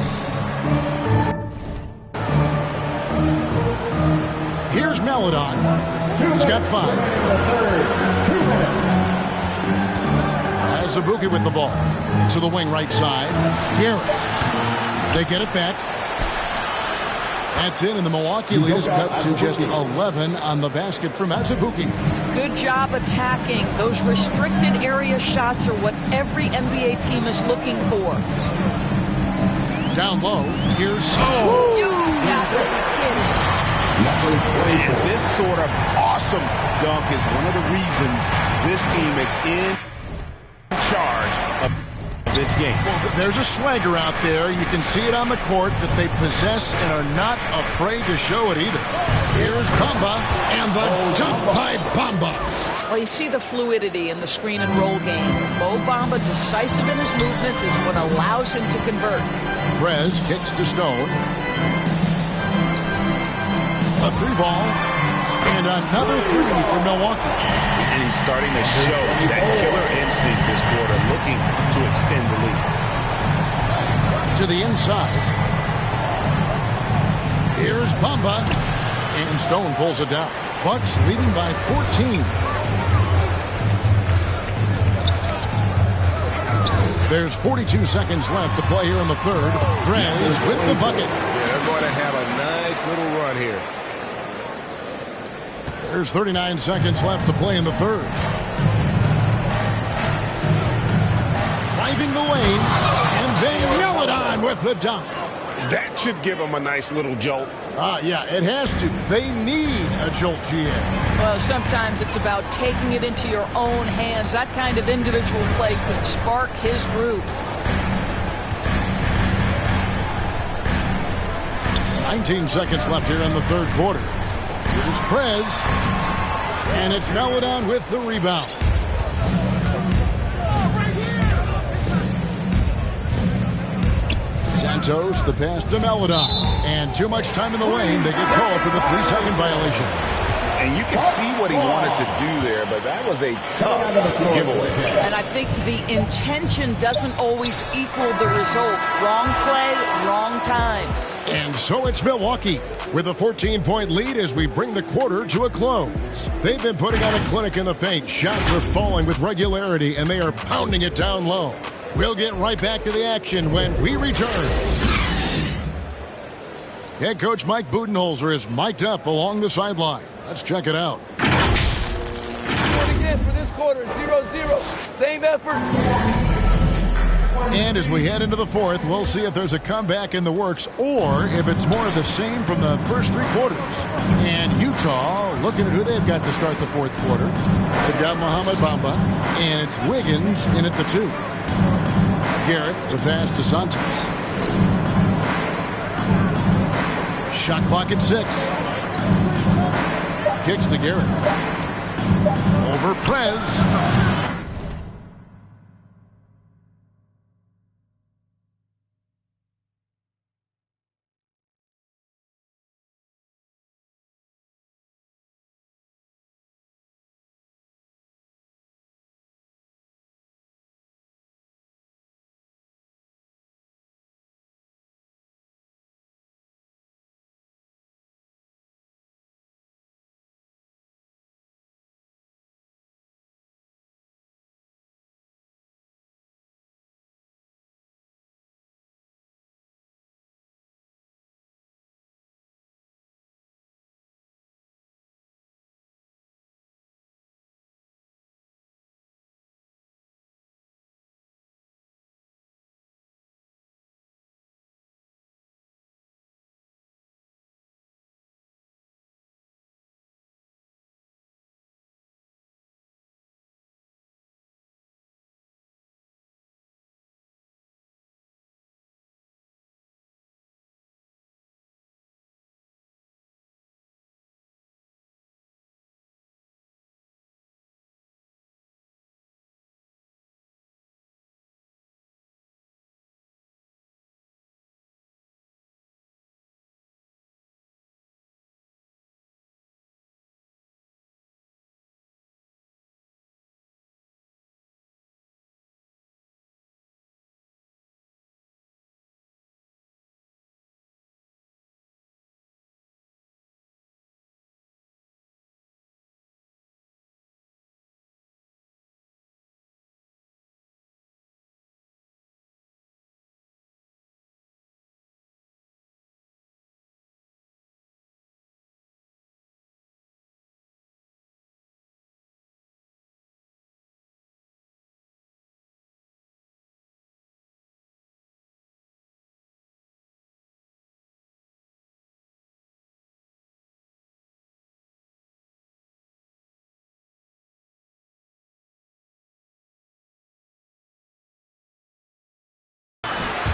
Here's Melodon. He's got 5. Azubuike with the ball. To the wing right side. Garrett. They get it back. That's in, and the Milwaukee lead is cut to just 11 on the basket from Azubuike. Good job attacking. Those restricted area shots are what every NBA team is looking for. Down low, here's You got to be kidding. And this sort of awesome dunk is one of the reasons this team is in charge of this game. Well, there's a swagger out there. You can see it on the court that they possess and are not afraid to show it either. Here's Bamba, and the dunk by Bamba. Well, you see the fluidity in the screen and roll game. Mo Bamba, decisive in his movements, is what allows him to convert. Prez kicks to Stone. A 3-ball. And another 3 for Milwaukee. And he's starting to show that killer instinct this quarter, looking to extend the lead. To the inside. Here's Bamba. And Stone pulls it down. Bucks leading by 14. There's 42 seconds left to play here in the third. Prez with the bucket. They're going to have a nice little run here. There's 39 seconds left to play in the third. Driving the lane, and they nail it on with the dunk. That should give them a nice little jolt. Yeah, it has to. They need a jolt, GM. Well, sometimes it's about taking it into your own hands. That kind of individual play could spark his group. 19 seconds left here in the third quarter. Here's Prez, and it's Melodon with the rebound. Santos, the pass to Melodon, and too much time in the lane. They get called for the 3-second violation. And you can see what he wanted to do there, but that was a tough giveaway. And I think the intention doesn't always equal the result. Wrong play, wrong time. And so it's Milwaukee with a 14-point lead as we bring the quarter to a close. They've been putting on a clinic in the paint. Shots are falling with regularity, and they are pounding it down low. We'll get right back to the action when we return. Head coach Mike Budenholzer is mic'd up along the sideline. Let's check it out. Again for this quarter, 0-0. Same effort. And as we head into the fourth, we'll see if there's a comeback in the works or if it's more of the same from the first 3 quarters. And Utah, looking at who they've got to start the fourth quarter. They've got Mohamed Bamba, and it's Wiggins in at the 2. Garrett, the pass to Santos. Shot clock at 6. Kicks to Garrett. Over Prez.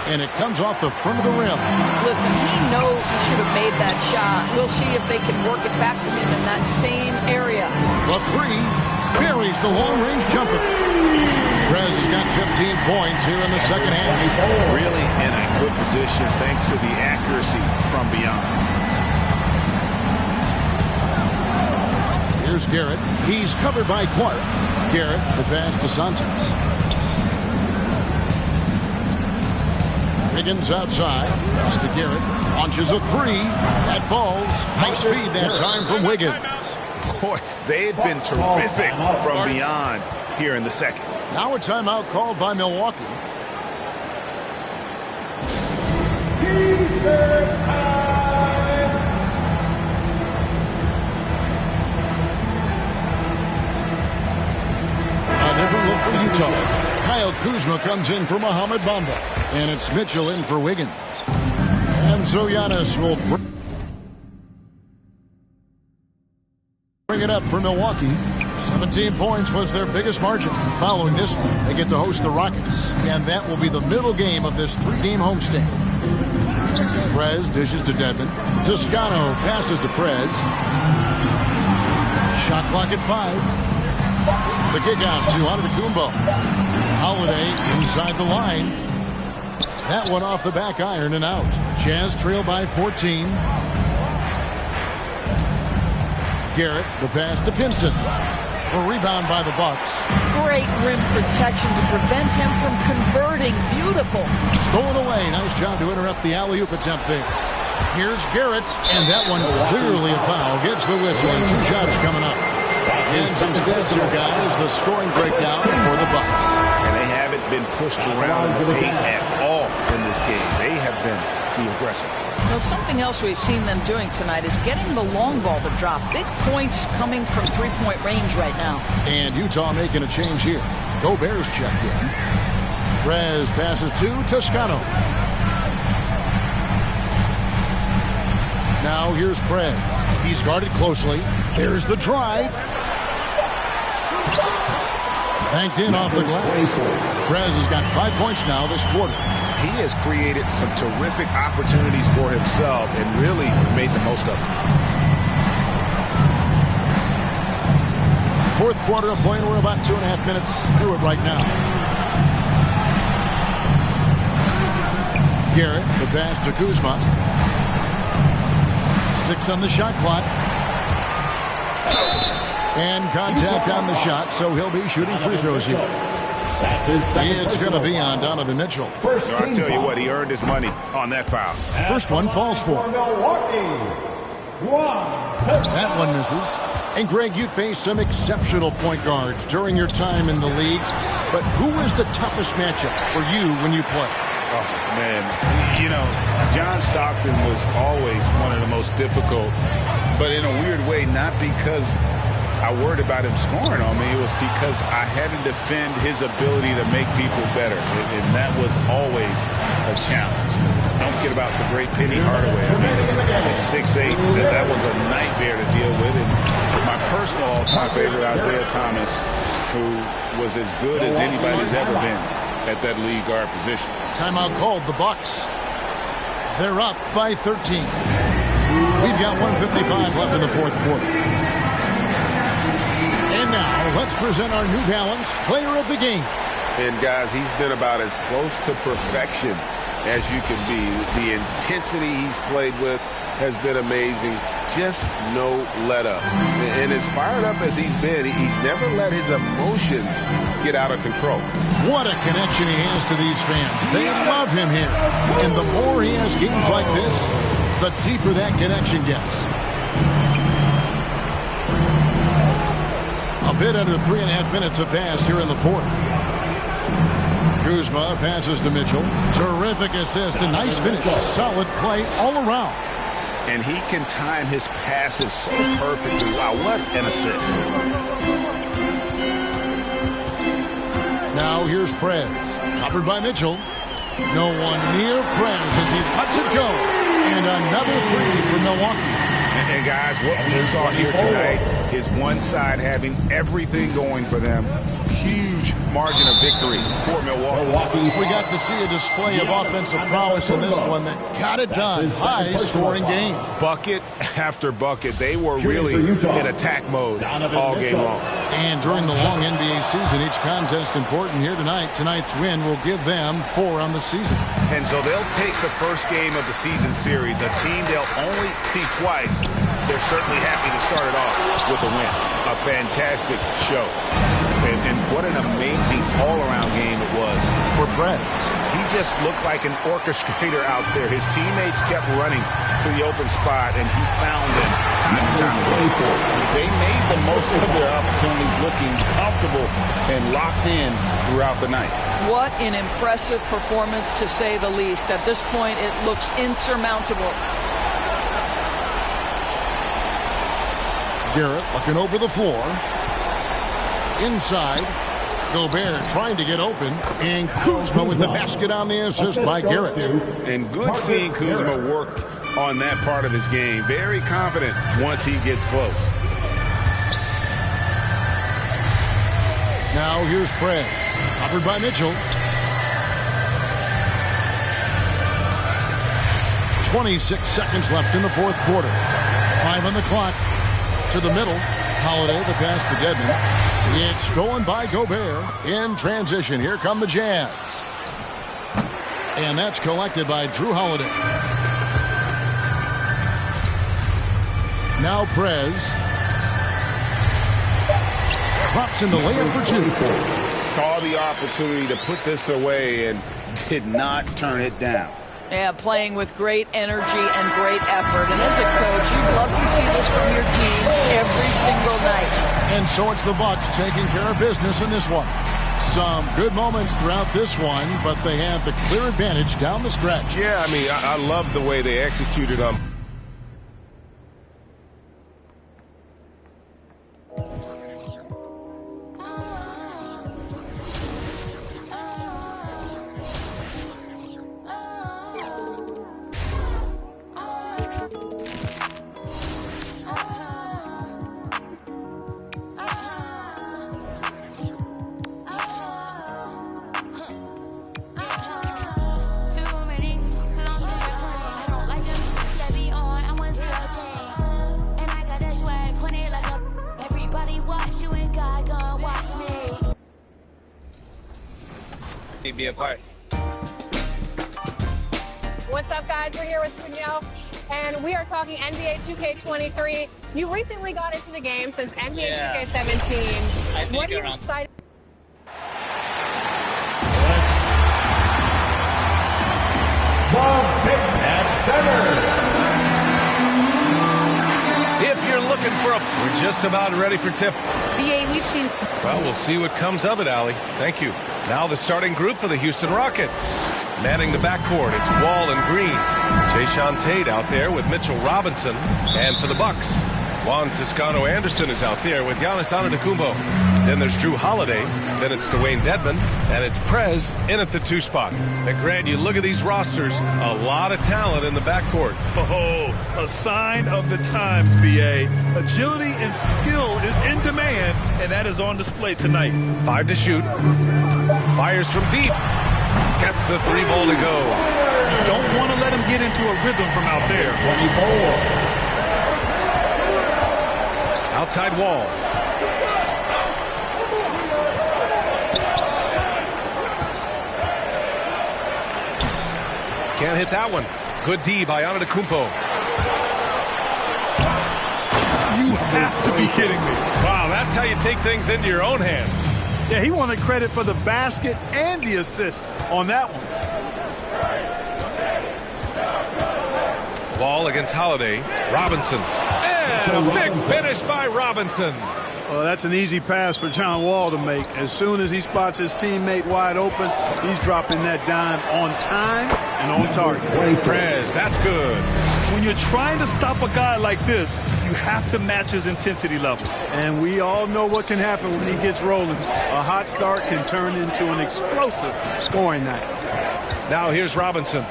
and it comes off the front of the rim. Listen, he knows he should have made that shot. We'll see if they can work it back to him in that same area. The three buries the long-range jumper. Prez has got 15 points here in the second half. Really in a good position thanks to the accuracy from beyond. Here's Garrett. He's covered by Clark. Garrett, the pass to Santos. Wiggins outside. Pass to Garrett. Launches a three. That falls. Nice feed that time from Wiggins. Boy, they've been terrific from beyond here in the second. Now a timeout called by Milwaukee. A different look for Utah. Kyle Kuzma comes in for Mohamed Bamba. And it's Mitchell in for Wiggins. And so Giannis will bring it up for Milwaukee. 17 points was their biggest margin. Following this one, they get to host the Rockets. And that will be the middle game of this three-game homestand. Prez dishes to Devin. Toscano passes to Prez. Shot clock at 5. The kick out to Antetokounmpo. Holiday inside the line. That one off the back iron and out. Jazz trail by 14. Garrett, the pass to Pinson. A rebound by the Bucks. Great rim protection to prevent him from converting. Beautiful. Stolen away. Nice job to interrupt the alley-oop attempt there. Here's Garrett, and that one clearly a foul. Gets the whistle, and 2 shots coming up. And some stats here, guys. The scoring breakdown for the Bucks. And they haven't been pushed around the paint at all in this game. They have been the aggressors. Now, something else we've seen them doing tonight is getting the long ball to drop. Big points coming from three-point range right now. And Utah making a change here. Gobert's checked in. Prez passes to Toscano. Now here's Prez. He's guarded closely. There's the drive. Banked in off the glass. Prez has got 5 points now this quarter. He has created some terrific opportunities for himself and really made the most of them. Fourth quarter of play, and we're about 2.5 minutes through it right now. Garrett, the pass to Kuzma. 6 on the shot clock. And contact on the shot, so he'll be shooting free throws here. It's going to be on Donovan Mitchell. I tell you what, he earned his money on that foul. First one falls for him. That one misses. And Greg, you faced some exceptional point guards during your time in the league. But who is the toughest matchup for you when you play? Oh, man. You know, John Stockton was always one of the most difficult, but in a weird way, not because I worried about him scoring on me. It was because I had to defend his ability to make people better, and that was always a challenge. Don't forget about the great Penny Hardaway. I mean, at 6'8", that was a nightmare to deal with. And my personal all-time favorite, Isaiah Thomas, who was as good as anybody's ever been at that lead guard position. Timeout called. The Bucks. They're up by 13. We've got 1:55 left in the fourth quarter. And now, let's present our New Balance Player of the Game. And, guys, he's been about as close to perfection as you can be. The intensity he's played with has been amazing. Just no let up. And as fired up as he's been, he's never let his emotions get out of control. What a connection he has to these fans. They love him here. And the more he has games like this, the deeper that connection gets. A bit under 3.5 minutes have passed here in the fourth. Kuzma passes to Mitchell. Terrific assist, a nice finish. Solid play all around. And he can time his passes so perfectly. Wow, what an assist. Now here's Prez. Covered by Mitchell. No one near Prez as he lets it go. And another three for Milwaukee. And guys, what we saw here tonight is one side having everything going for them. Huge margin of victory for Milwaukee. We got to see a display of offensive prowess in this one that got it done. High-scoring game. Bucket after bucket. They were really in attack mode all game long. And during the long NBA season, each contest important here tonight. Tonight's win will give them 4 on the season. And so they'll take the first game of the season series, a team they'll only see twice. They're certainly happy to start it off with a win. A fantastic show. And what an amazing all-around game it was for Prez. He just looked like an orchestrator out there. His teammates kept running to the open spot, and he found them time and time again. They made the most of their opportunities, looking comfortable and locked in throughout the night. What an impressive performance, to say the least. At this point, it looks insurmountable. Garrett looking over the floor. Inside, Gobert trying to get open, and Kuzma with the basket on the assist by Garrett. And good seeing Kuzma work on that part of his game. Very confident once he gets close. Now here's Prez, covered by Mitchell. 26 seconds left in the fourth quarter. 5 on the clock. To the middle. Holiday, the pass to Dedmon. It's stolen by Gobert in transition. Here come the Jazz. And that's collected by Drew Holiday. Now Prez. Drops in the layup for 2. Saw the opportunity to put this away and did not turn it down. Yeah, playing with great energy and great effort. And as a coach, you'd love to see this from your team every single night. And so it's the Bucks taking care of business in this one. Some good moments throughout this one, but they have the clear advantage down the stretch. Yeah, I mean, I love the way they executed on. Be a part. What's up, guys? We're here with Danielle, and we are talking NBA 2K23. You recently got into the game since NBA 2K17. What are you excited? Bob Pitt at center. If you're looking for we're just about ready for tip. BA, we've seen some. Well, we'll see what comes of it, Allie. Thank you. Now the starting group for the Houston Rockets. Manning the backcourt, it's Wall and Green. Jayshawn Tate out there with Mitchell Robinson. And for the Bucks, Juan Toscano-Anderson is out there with Giannis Antetokounmpo. Then there's Drew Holiday. Then it's Dwayne Dedmon. And it's Prez in at the 2 spot. And Grant, you look at these rosters, a lot of talent in the backcourt. Oh, a sign of the times, BA. Agility and skill is in demand, and that is on display tonight. 5 to shoot. Fires from deep. Gets the 3 ball to go. You don't want to let him get into a rhythm from out there. 24. Outside Wall. Can't hit that one. Good D by Antetokounmpo. You have to be kidding me. Wow, that's how you take things into your own hands. Yeah, he wanted credit for the basket and the assist on that one. Wall against Holiday. Robinson. And a big finish by Robinson. Well, that's an easy pass for John Wall to make. As soon as he spots his teammate wide open, he's dropping that dime on time and on target. Prez, that's good. When you're trying to stop a guy like this, you have to match his intensity level. And we all know what can happen when he gets rolling. A hot start can turn into an explosive scoring night. Now here's Robinson.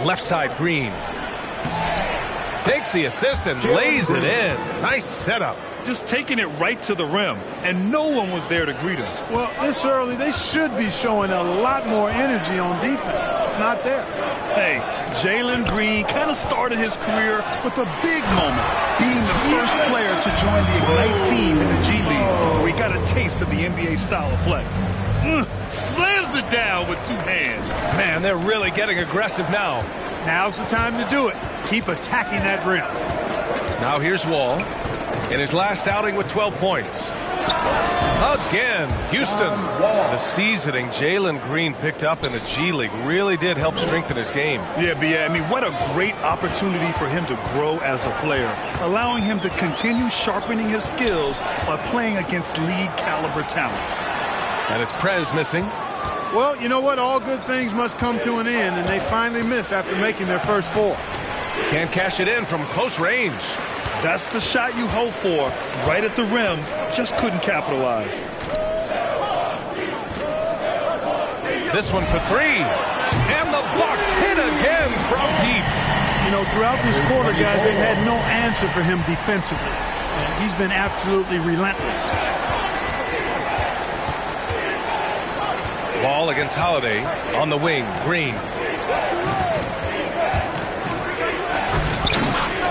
Left side, Green. Takes the assist and lays it in. Nice setup. Just taking it right to the rim, and no one was there to greet him. Well, this early, they should be showing a lot more energy on defense. It's not there. Hey, Jalen Green kind of started his career with a big moment, being the first player to join the Ignite team in the G League, where he got a taste of the NBA style of play. Slams it down with 2 hands. Man, they're really getting aggressive now. Now's the time to do it. Keep attacking that rim. Now here's Wall in his last outing with 12 points. Again, Houston. The seasoning Jalen Green picked up in the G League really did help strengthen his game. Yeah, I mean, what a great opportunity for him to grow as a player, allowing him to continue sharpening his skills by playing against league caliber talents. And it's Prez missing. Well, you know what? All good things must come to an end, and they finally miss after making their first 4. Can't cash it in from close range. That's the shot you hope for, right at the rim. Just couldn't capitalize. This one for 3. And the Bucks hit again from deep. You know, throughout this quarter, guys, they've had no answer for him defensively. And he's been absolutely relentless. Ball against Holiday on the wing. Green.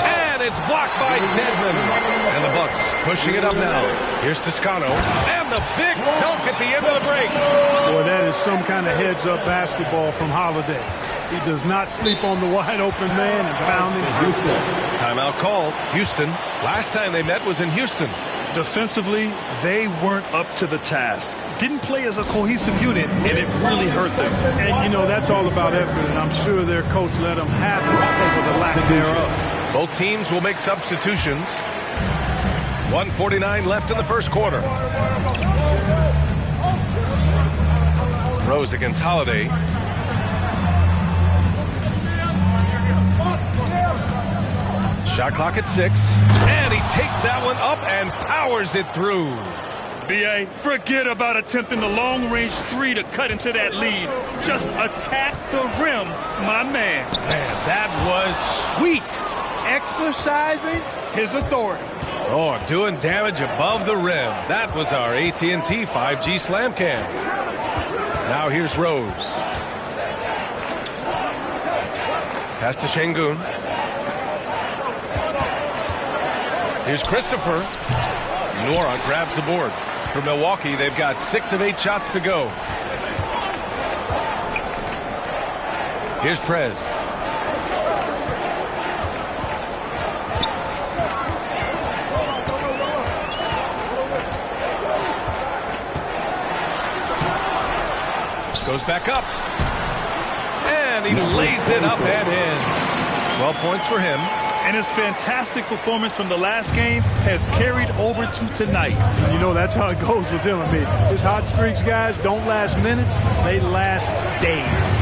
And it's blocked by Dedmon. And the Bucks pushing it up now. Here's Toscano. And the big dunk at the end of the break. Boy, that is some kind of heads-up basketball from Holiday. He does not sleep on the wide-open man and found him. Houston. Timeout called. Houston. Last time they met was in Houston. Defensively, they weren't up to the task. Didn't play as a cohesive unit, and it really hurt them. And, you know, that's all about effort, and I'm sure their coach let them have it for the lack thereof. Both teams will make substitutions. 1:49 left in the first quarter. Rose against Holiday. Shot clock at 6. And he takes that one up and powers it through. B.A., forget about attempting the long-range 3 to cut into that lead. Just attack the rim, my man. Man, that was sweet. Exercising his authority. Oh, doing damage above the rim. That was our AT&T 5G Slam Cam. Now here's Rose. Pass to Şengün. Here's Christopher. Nora grabs the board. For Milwaukee, they've got 6 of 8 shots to go. Here's Prez. Goes back up. And he lays it up and in. 12 points for him. And his fantastic performance from the last game has carried over to tonight. You know, that's how it goes with him. I mean, his hot streaks, guys, don't last minutes. They last days.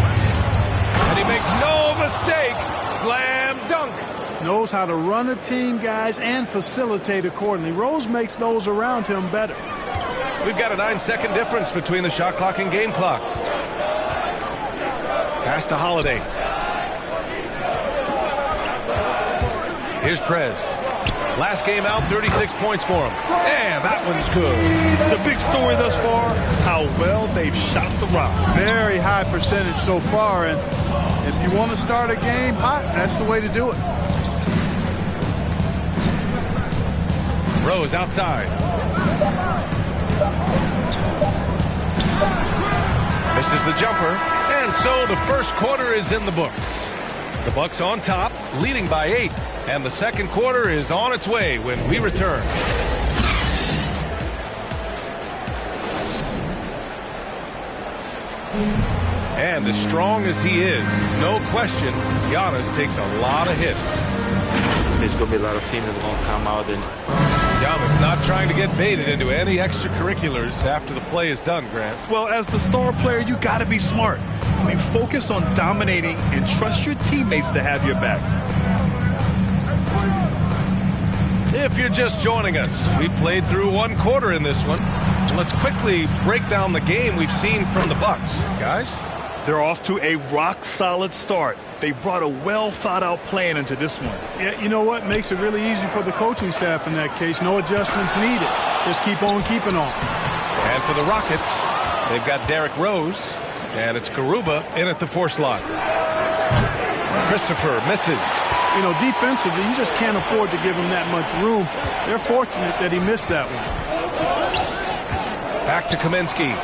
And he makes no mistake. Slam dunk. Knows how to run a team, guys, and facilitate accordingly. Rose makes those around him better. We've got a 9-second difference between the shot clock and game clock. Pass to Holiday. Here's Prez. Last game out, 36 points for him. And that one's good. The big story thus far, how well they've shot the rock. Very high percentage so far, and if you want to start a game hot, that's the way to do it. Rose outside. Misses the jumper, and so the first quarter is in the books. The Bucks on top, leading by 8. And the second quarter is on its way when we return. And as strong as he is, no question, Giannis takes a lot of hits. There's going to be a lot of teams that's going to come out and... Giannis not trying to get baited into any extracurriculars after the play is done, Grant. Well, as the star player, you got to be smart. I mean, focus on dominating and trust your teammates to have your back. If you're just joining us, we played through one quarter in this one. Let's quickly break down the game we've seen from the Bucks. Guys? They're off to a rock-solid start. They brought a well-thought-out plan into this one. Yeah, you know what? Makes it really easy for the coaching staff in that case. No adjustments needed. Just keep on keeping on. And for the Rockets, they've got Derrick Rose, and it's Garuba in at the 4 slot. Christopher misses. You know, defensively, you just can't afford to give him that much room. They're fortunate that he missed that one. Back to Kaminsky.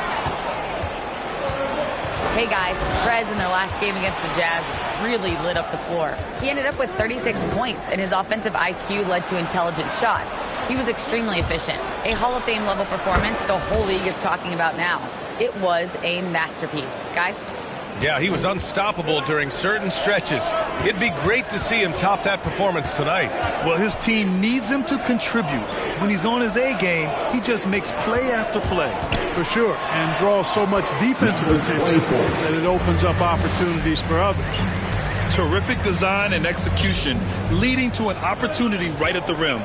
Hey guys, Prez in their last game against the Jazz really lit up the floor. He ended up with 36 points, and his offensive IQ led to intelligent shots. He was extremely efficient. A Hall of Fame level performance the whole league is talking about now. It was a masterpiece. Guys? Yeah, he was unstoppable during certain stretches. It'd be great to see him top that performance tonight. Well, his team needs him to contribute. When he's on his A game, he just makes play after play. For sure, and draws so much defensive attention that it opens up opportunities for others. Terrific design and execution, leading to an opportunity right at the rim.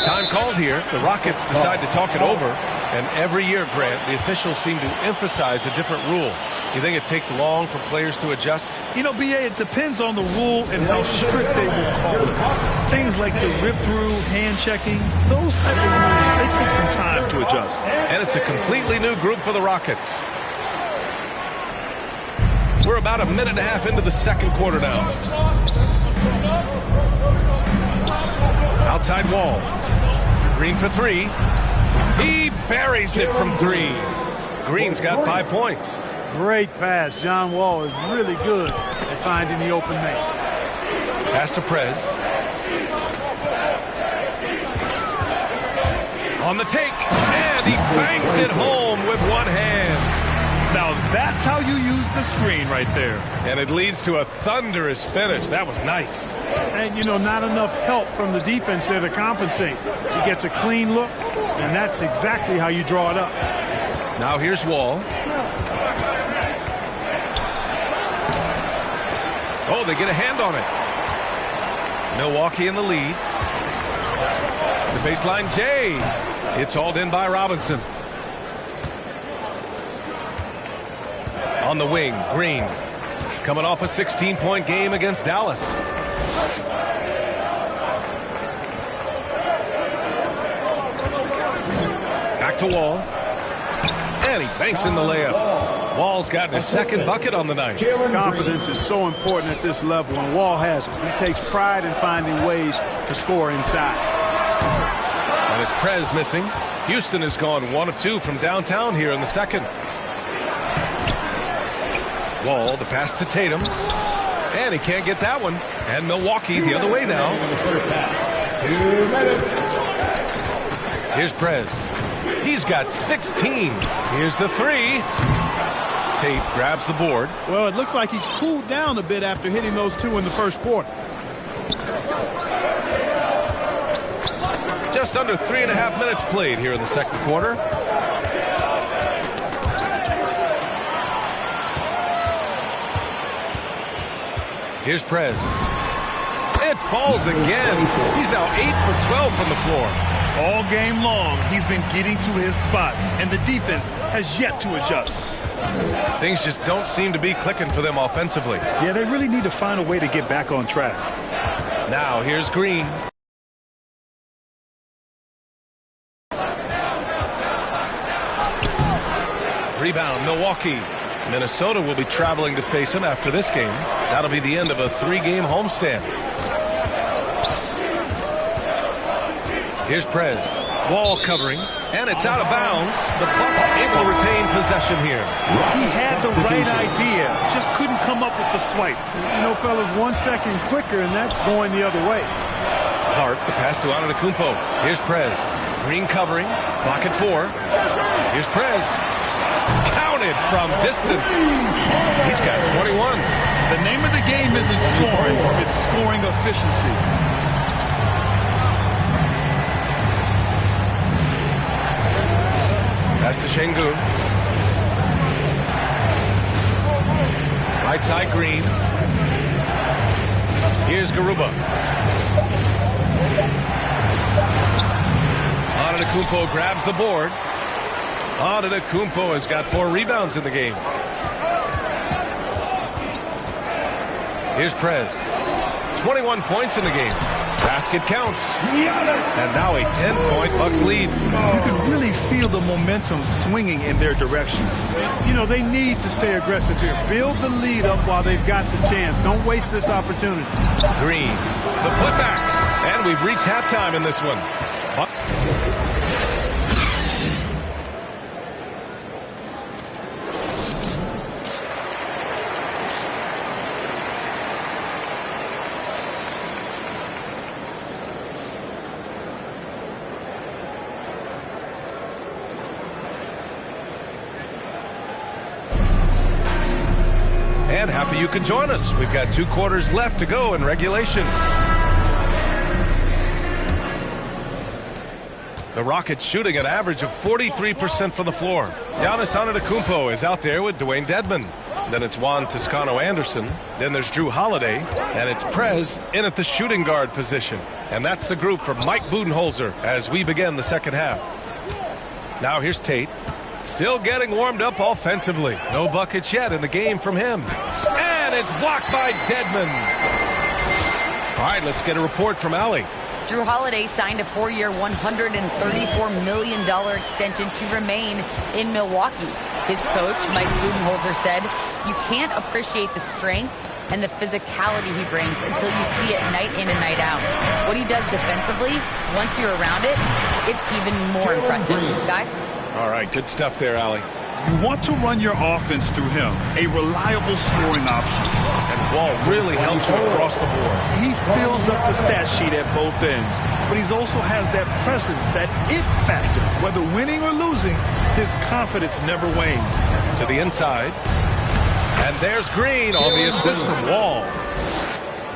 Time called here. The Rockets decide to talk it over, and every year, Grant, the officials seem to emphasize a different rule. You think it takes long for players to adjust? You know, B.A., it depends on the rule and how strict they will call it. Things like the rip-through, hand-checking, those type of rules, they take some time to adjust. And it's a completely new group for the Rockets. We're about a minute and a half into the second quarter now. Outside Wall. Green for 3. He buries it from 3. Green's got 5 points. Great pass. John Wall is really good at finding the open man. Pass to Prez. On the take, and he banks it home with one hand. Now that's how you use the screen right there. And it leads to a thunderous finish. That was nice. And, you know, not enough help from the defense there to compensate. He gets a clean look, and that's exactly how you draw it up. Now here's Wall. Oh, they get a hand on it. Milwaukee in the lead. The baseline J. It's hauled in by Robinson. On the wing, Green. Coming off a 16-point game against Dallas. Back to Wall. And he banks in the layup. Wall's gotten his second bucket on the night. Confidence is so important at this level, and Wall has it. He takes pride in finding ways to score inside. And it's Prez missing. Houston has gone 1 of 2 from downtown here in the second. Wall, the pass to Tatum. And he can't get that one. And Milwaukee the other way now. Here's Prez. He's got 16. Here's the 3. Tate grabs the board. Well, it looks like he's cooled down a bit after hitting those 2 in the first quarter. Just under 3.5 minutes played here in the second quarter. Here's Prez. It falls again. He's now 8 for 12 from the floor. All game long, he's been getting to his spots, and the defense has yet to adjust. Things just don't seem to be clicking for them offensively. Yeah, they really need to find a way to get back on track. Now here's Green. Rebound, Milwaukee. Minnesota will be traveling to face him after this game. That'll be the end of a 3-game homestand. Here's Prez. Wall covering, and it's out of bounds. The Bucks able to retain possession here. He had the right idea, just couldn't come up with the swipe. You know, fellas, 1 second quicker, and that's going the other way. Hart, the pass to Antetokounmpo. Here's Prez. Green covering, clock at 4. Here's Prez. Counted from distance. He's got 21. The name of the game isn't scoring, it's scoring efficiency. Pass to Şengün. Right side Green. Here's Garuba. Antetokounmpo grabs the board. Antetokounmpo has got 4 rebounds in the game. Here's Prez. 21 points in the game. Basket counts. And now a 10-point Bucks lead. You can really feel the momentum swinging in their direction. You know, they need to stay aggressive here. Build the lead up while they've got the chance. Don't waste this opportunity. Green, the putback. And we've reached halftime in this one. And happy you can join us. We've got 2 quarters left to go in regulation. The Rockets shooting an average of 43% from the floor. Giannis Antetokounmpo is out there with Dwayne Dedmon. Then it's Juan Toscano-Anderson. Then there's Drew Holiday. And it's Prez in at the shooting guard position. And that's the group for Mike Budenholzer as we begin the second half. Now here's Tate. Still getting warmed up offensively. No buckets yet in the game from him. And it's blocked by Dedmon. All right, let's get a report from Allie. Drew Holiday signed a 4-year, $134 million extension to remain in Milwaukee. His coach, Mike Budenholzer, said, "You can't appreciate the strength and the physicality he brings until you see it night in and night out. What he does defensively, once you're around it, it's even more impressive." Guys? All right, good stuff there, Allie. You want to run your offense through him, a reliable scoring option. And Wall really helps you across the board. He fills up the stat sheet at both ends, but he also has that presence, that it factor. Whether winning or losing, his confidence never wanes. To the inside. And there's Green on the assist from Wall.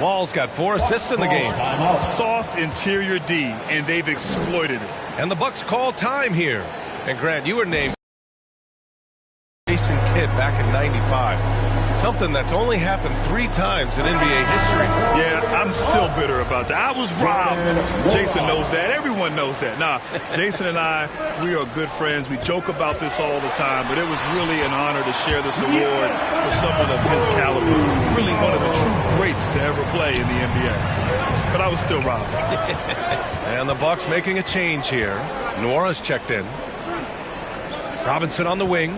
Wall's got 4 assists in the game. Soft interior D, and they've exploited it. And the Bucks call time here. And Grant, you were named Jason Kidd back in '95. Something that's only happened 3 times in NBA history. Yeah, I'm still bitter about that. I was robbed. Jason knows that. Everyone knows that. Nah, Jason and I, we are good friends. We joke about this all the time, but it was really an honor to share this award with someone of his caliber. Really one of the true greats to ever play in the NBA. But I was still robbed. And the Bucks making a change here. Nora's checked in. Robinson on the wing.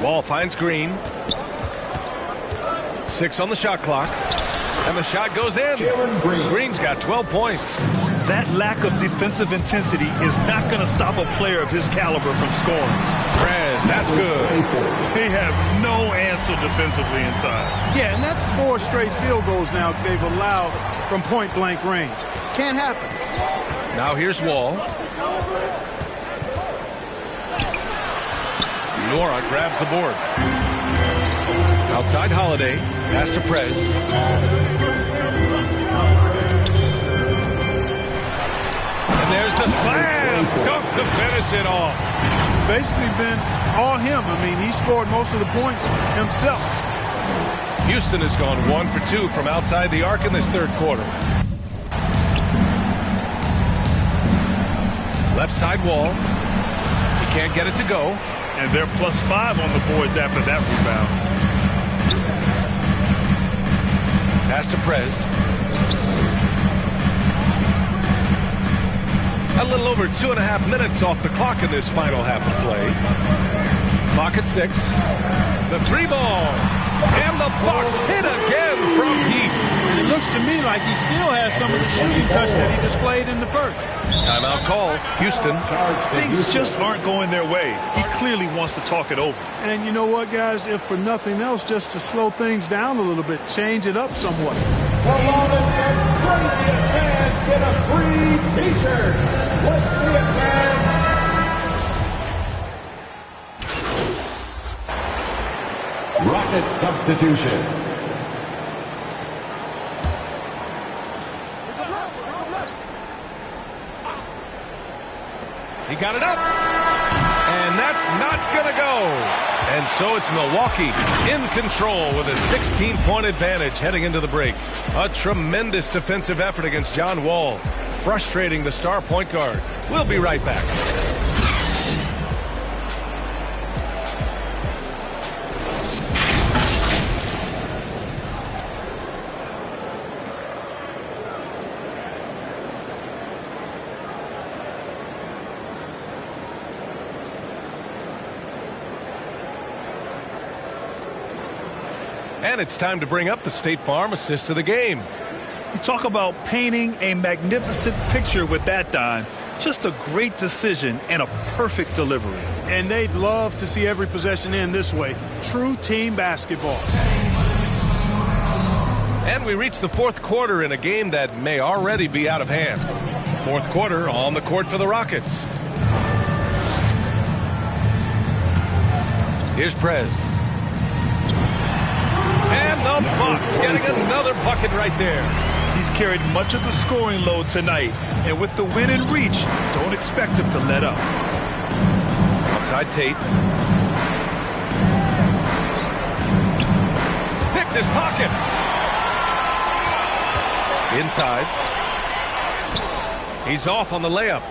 Wall finds Green. 6 on the shot clock. And the shot goes in. Green's got 12 points. That lack of defensive intensity is not going to stop a player of his caliber from scoring. Prez, that's good. They have no answer defensively inside. Yeah, and that's 4 straight field goals now they've allowed from point-blank range. Can't happen. Now here's Wall. Nora grabs the board. Outside Holiday. Pass to Prez. And there's the slam. Dunk to finish it off. Basically been all him. I mean, he scored most of the points himself. Houston has gone 1 for 2 from outside the arc in this third quarter. Left side Wall. He can't get it to go. And they're +5 on the boards after that rebound. Pass to Prez. A little over 2.5 minutes off the clock in this final half of play. Clock at 6. The 3 ball. And the Bucks hit again from deep. It looks to me like he still has some of the shooting touch that he displayed in the first. Timeout call. Houston. Things just aren't going their way. He clearly wants to talk it over. And you know what, guys? If for nothing else, just to slow things down a little bit, change it up somewhat. The longest and craziest fans get a free T-shirt. Let's see it, man. Rocket substitution. He got it up. And that's not going to go. And so it's Milwaukee in control with a 16-point advantage heading into the break. A tremendous defensive effort against John Wall, frustrating the star point guard. We'll be right back. And it's time to bring up the State Farm assist of the game. You talk about painting a magnificent picture with that, Don. Just a great decision and a perfect delivery. And they'd love to see every possession end this way. True team basketball. And we reach the fourth quarter in a game that may already be out of hand. Fourth quarter on the court for the Rockets. Here's Prez. And the Bucks getting another bucket right there. He's carried much of the scoring load tonight. And with the win in reach, don't expect him to let up. Outside Tate. Picked his pocket. Inside. He's off on the layup.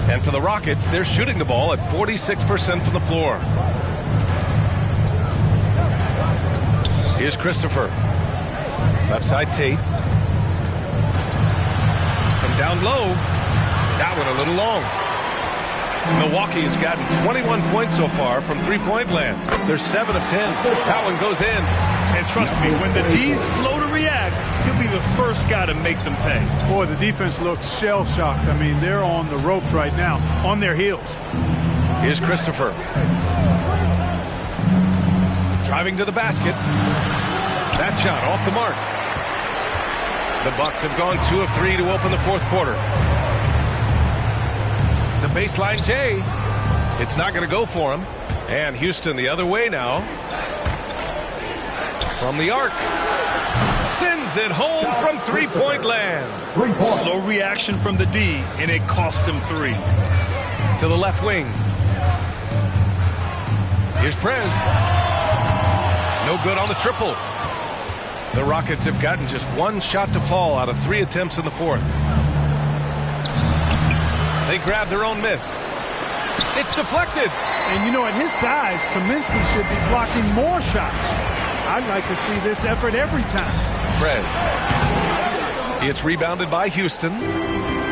And for the Rockets, they're shooting the ball at 46% from the floor. Here's Christopher. Left side Tate. From down low. That one a little long. Milwaukee has gotten 21 points so far from three-point land. They're 7 of 10. That one goes in. And trust me, when the D's slow to react, he'll be the first guy to make them pay. Boy, the defense looks shell-shocked. I mean, they're on the ropes right now, on their heels. Here's Christopher. Driving to the basket. That shot off the mark. The Bucks have gone 2 of 3 to open the fourth quarter. The baseline J. It's not going to go for him. And Houston the other way now. From the arc. Sends it home from three-point land. Slow reaction from the D, and it cost him 3. To the left wing. Here's Prez. No good on the triple. The Rockets have gotten just 1 shot to fall out of 3 attempts in the fourth. They grab their own miss. It's deflected. And you know, at his size, Kaminsky should be blocking more shots. I'd like to see this effort every time. Prez. It's rebounded by Houston.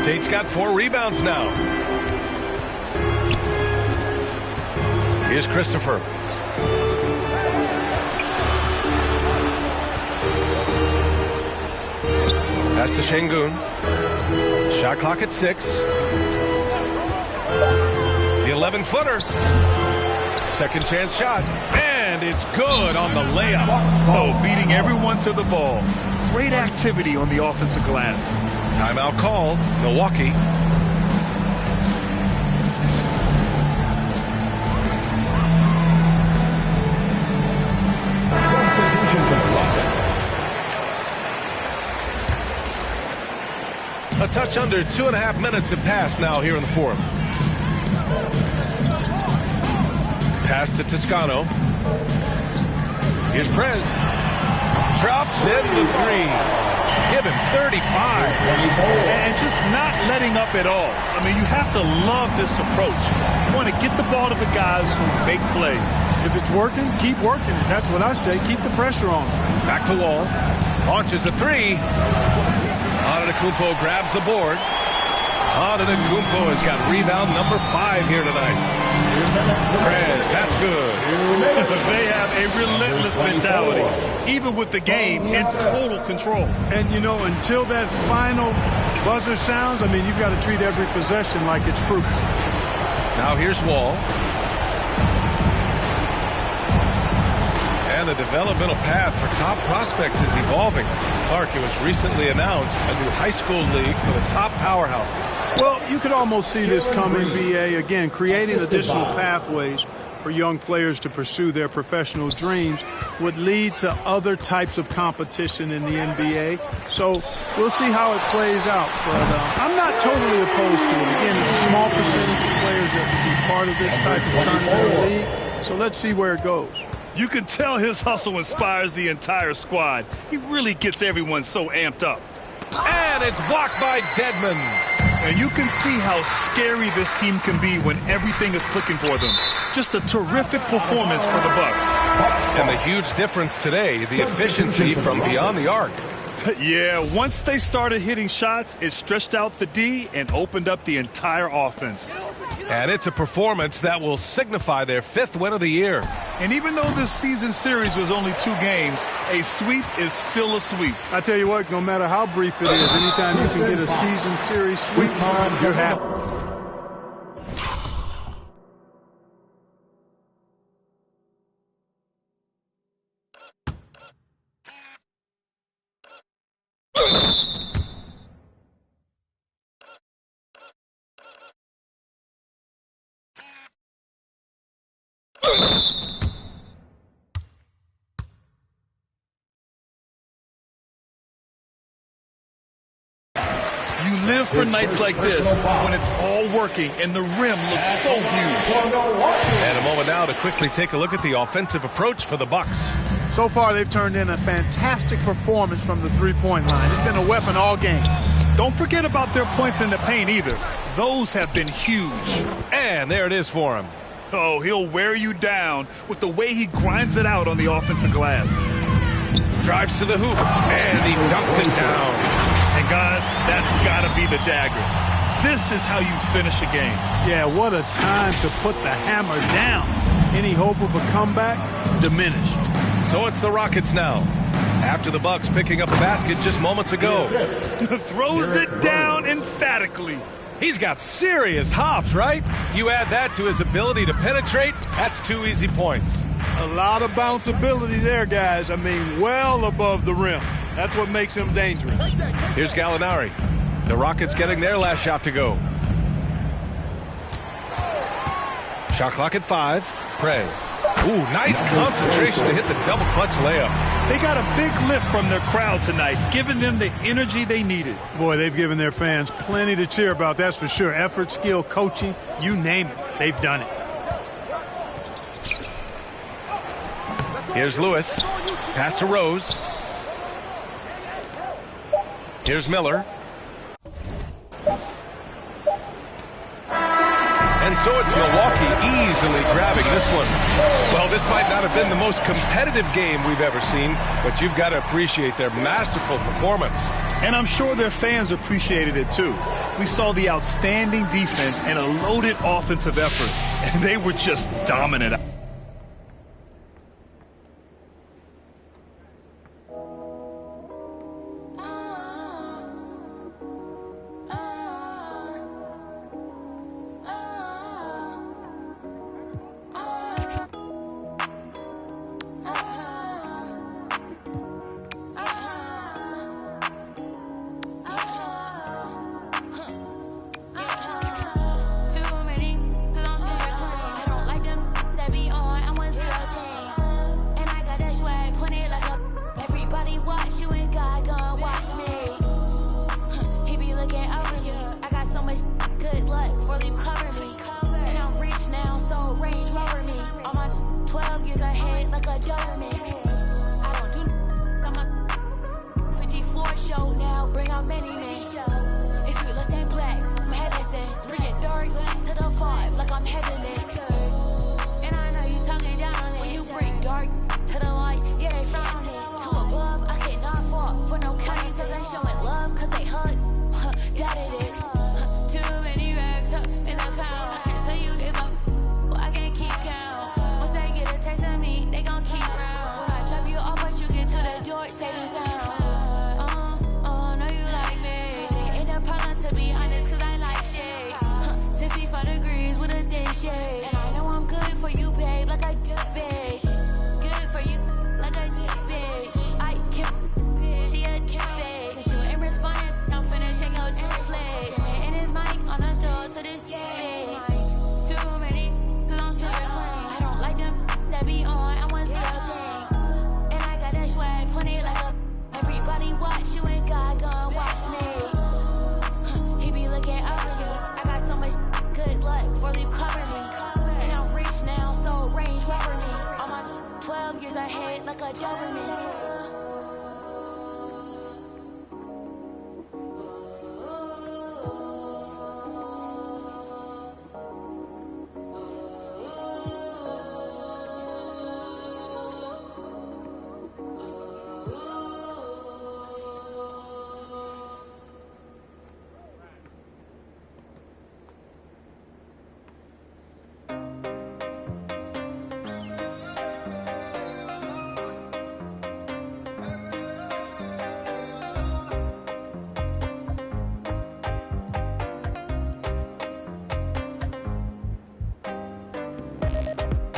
Tate's got 4 rebounds now. Here's Christopher. Pass to Şengün. Shot clock at 6. The 11-footer. Second chance shot. And it's good on the layup. Oh, beating everyone to the ball. Great activity on the offensive glass. Timeout called. Milwaukee. Substitution for the Rockets. A touch under 2.5 minutes have passed now here in the fourth. Pass to Toscano. Here's Prez. Drops in the 3. Give him 35. And just not letting up at all. I mean, you have to love this approach. You want to get the ball to the guys who make plays. If it's working, keep working it. That's what I say. Keep the pressure on. Back to Wall. Launches a 3. Antetokounmpo grabs the board. Antetokounmpo has got rebound number 5 here tonight. Prez, that's good. They have a relentless mentality, even with the game in total control. And, you know, until that final buzzer sounds, I mean, you've got to treat every possession like it's crucial. Now here's Wall. And the developmental path for top prospects is evolving. Clark, it was recently announced a new high school league for the top powerhouses. Well, you could almost see this coming, BA, again, creating additional pathways for young players to pursue their professional dreams would lead to other types of competition in the NBA. So we'll see how it plays out. But I'm not totally opposed to it. Again, it's a small percentage of players that would be part of this type of tournament or league. So let's see where it goes. You can tell his hustle inspires the entire squad. He really gets everyone so amped up. And it's blocked by Dedmon. And you can see how scary this team can be when everything is clicking for them. Just a terrific performance for the Bucks. And the huge difference today, the efficiency from beyond the arc. Yeah, once they started hitting shots, it stretched out the D and opened up the entire offense. And it's a performance that will signify their 5th win of the year. And even though this season series was only 2 games, a sweep is still a sweep. I tell you what, no matter how brief it is, anytime you can get a season series sweep, you're happy. You live for nights like this when it's all working and the rim looks so huge. And a moment now to quickly take a look at the offensive approach for the Bucks. So far, they've turned in a fantastic performance from the three-point line. It's been a weapon all game. Don't forget about their points in the paint either. Those have been huge. And there it is for him. Oh, he'll wear you down with the way he grinds it out on the offensive glass. Drives to the hoop, and he dunks it down. And guys, that's got to be the dagger. This is how you finish a game. Yeah, what a time to put the hammer down. Any hope of a comeback diminished. So it's the Rockets now. After the Bucks picking up the basket just moments ago. Throws it down emphatically. He's got serious hops, right? You add that to his ability to penetrate, that's 2 easy points. A lot of bounceability there, guys. I mean, well above the rim. That's what makes him dangerous. Here's Gallinari. The Rockets getting their last shot to go. Shot clock at 5. Prez. Ooh, nice concentration to hit the double clutch layup. They got a big lift from their crowd tonight, giving them the energy they needed. Boy, they've given their fans plenty to cheer about, that's for sure. Effort, skill, coaching, you name it. They've done it. Here's Lewis. Pass to Rose. Here's Miller. And so it's Milwaukee easily grabbing this one. Well, this might not have been the most competitive game we've ever seen, but you've got to appreciate their masterful performance. And I'm sure their fans appreciated it too. We saw the outstanding defense and a loaded offensive effort, and they were just dominant.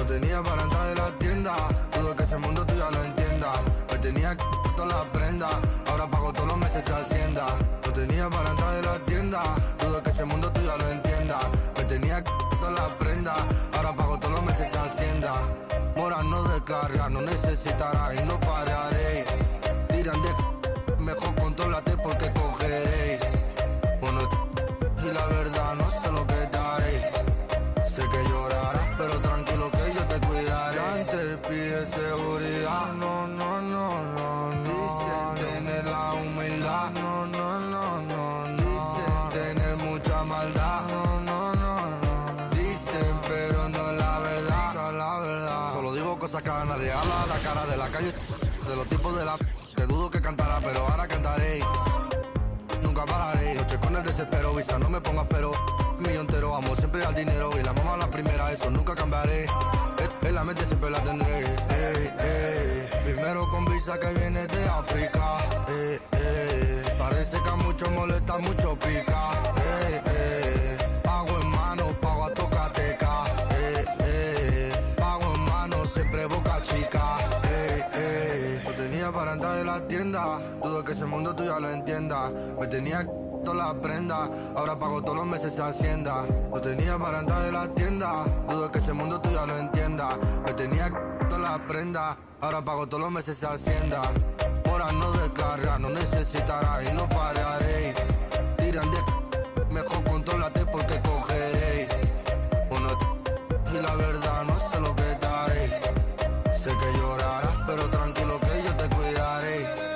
tenía para entrar de la tienda. Dudo que ese mundo tú ya lo entienda. Me tenía que todas las prendas. Ahora pago todos los meses Hacienda. Lo tenía para entrar de la tienda. Dudo que ese mundo tú ya lo entienda. Me tenía que todas las prendas. Ahora pago todos los meses Hacienda. Mora no descarga, no necesitará y no pararé. Tiran de mejor contrólate porque cogeré. Bueno, y la verdad no sé lo que te haré. Sé que llorarás, pero tranquilo que yo te cuidaré. Antes pide seguridad, no, no, no, no, no. Dicen tener la humildad, no, no, no, no. Dicen tener mucha maldad, no, no, no, no. Dicen, pero no la verdad, la verdad. Solo digo cosas que nadie habla, la cara de la calle, de los tipos de la... Te dudo que cantara, pero ahora cantaré. Nunca pararé, noche con el desespero, visa no me pongas pero. Mío entero, amo siempre al dinero y la mamá la primera, eso nunca cambiaré. En la mente siempre la tendré. Primero con visa que viene de África. Parece que a muchos molesta, mucho pica. Pago en mano, pago a tocateca. Pago en mano, siempre boca chica. Lo tenía para entrar de la tienda. Dudo que ese mundo tú ya lo entienda. Me tenía todas las prendas. Ahora pago todos los meses Hacienda. Lo tenía para entrar de la tienda. Dudo que ese mundo tú ya lo entienda. Me tenía todas las prendas. Ahora pago todos los meses Hacienda. Mora no descarga, no necesitará y no pararé. Tiran de mejor contrólate porque cogeré. Bueno, y la verdad no sé lo que te haré. Sé que llorarás, pero tranquilo que yo te cuidaré.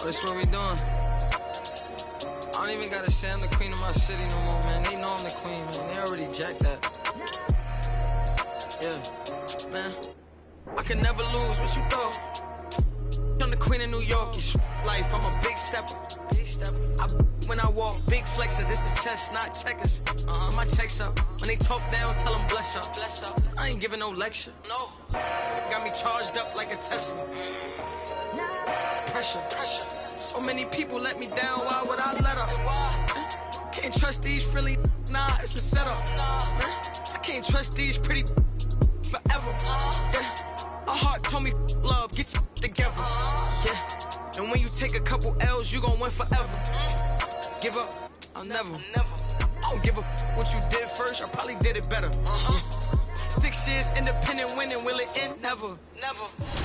That's what we doing. I don't even gotta say I'm the queen of my city no more, man. They know I'm the queen, man. They already jacked that. Yeah, man. I can never lose. What you thought? I'm the queen of New York. It's life. I'm a big stepper. When I walk, big flexer. This is chess, not checkers. My checks up. When they talk down, tell them bless up. I ain't giving no lecture. No. Got me charged up like a Tesla. Pressure. So many people let me down. Why would I let up? Can't trust these friendly. Nah, it's a setup. I can't trust these pretty forever. My heart told me love, get you together. Yeah. And when you take a couple L's, you gon' win forever. Give up, I'll never. I don't give a what you did first, I probably did it better. Yeah. 6 years independent winning, will it end? Never.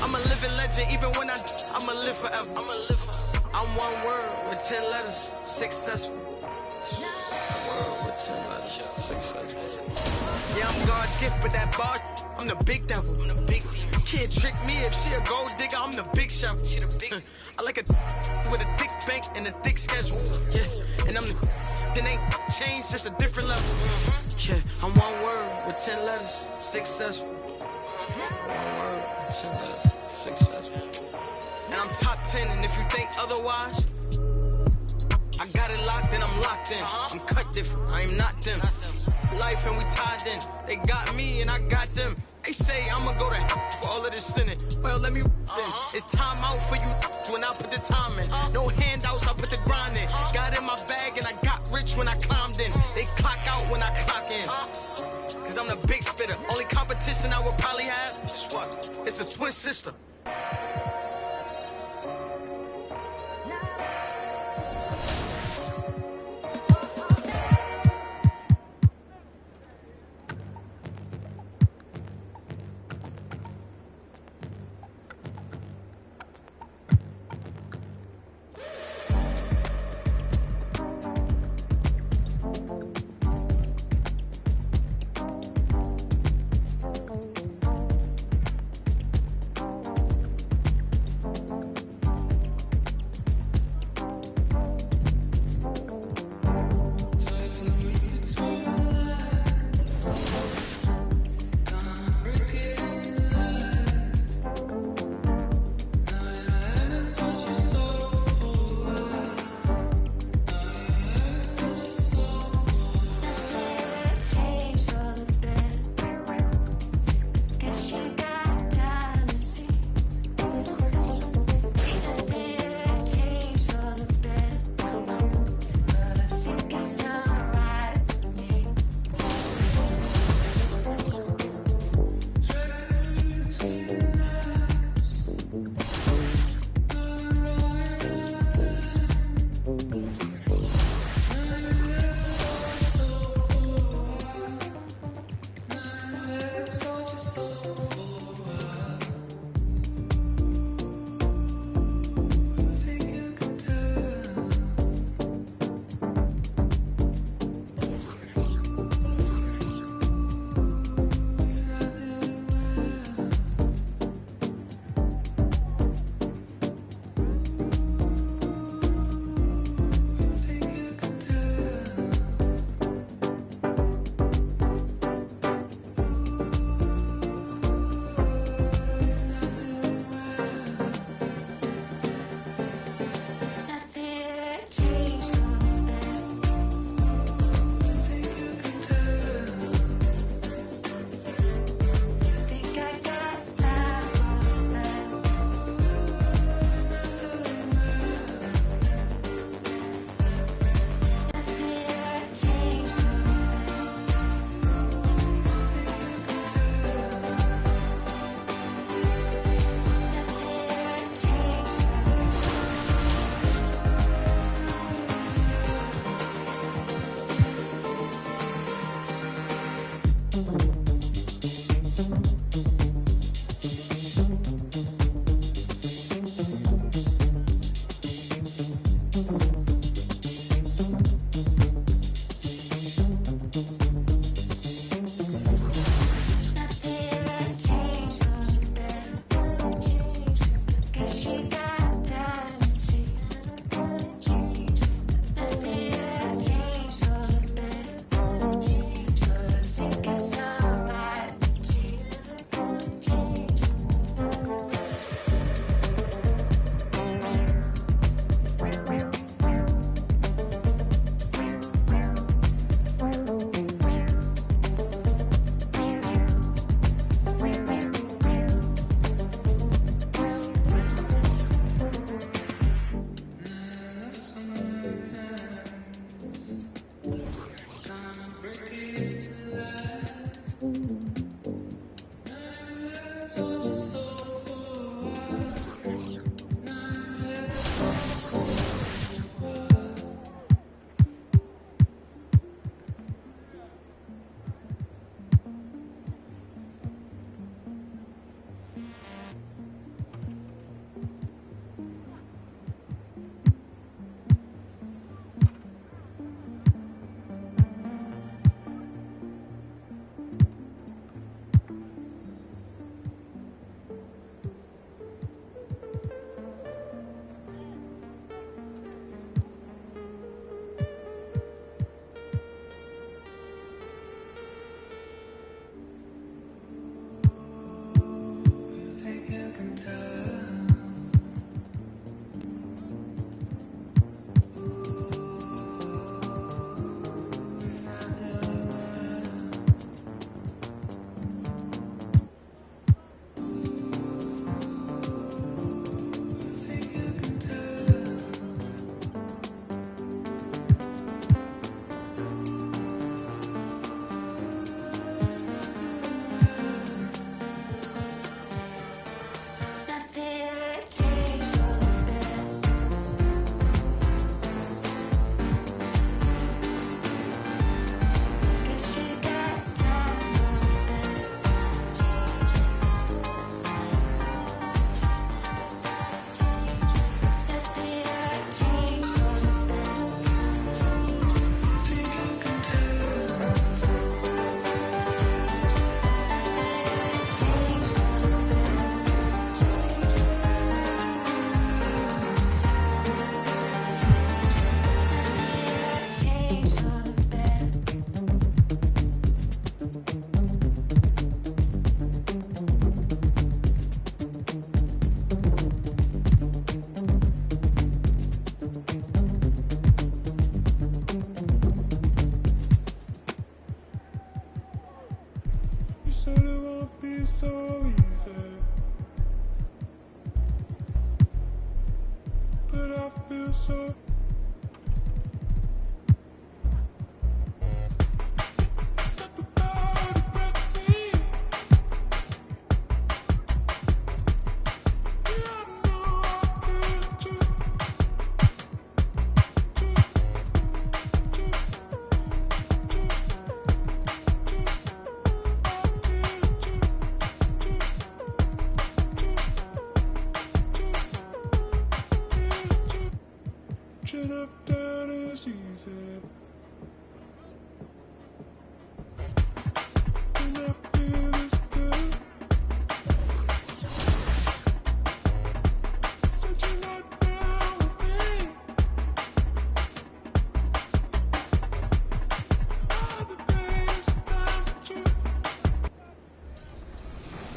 I'm a living legend, even when I'ma live forever. I'm one word with 10 letters, successful. Word with 10 letters, successful. Yeah, I'm God's gift, but that bar, I'm the big devil. I'm the big demon. Can't trick me if she a gold digger, I'm the big shovel. She the big. I like a with a thick bank and a thick schedule. Yeah, and I'm the that ain't changed, just a different level. Yeah, I'm one word with 10 letters, successful. One word with 10 letters, successful. And I'm top 10, and if you think otherwise, I got it locked and I'm locked in. I'm cut different, I am not them. Life and we tied in. They got me and I got them. They say I'ma go to for all of this sinning. Well, let me then. It's time out for you when I put the time in. No handouts, I put the grind in. Got in my bag and I got rich when I climbed in. They clock out when I clock in. Cause I'm the big spitter. Only competition I would probably have is what? It's a twin sister.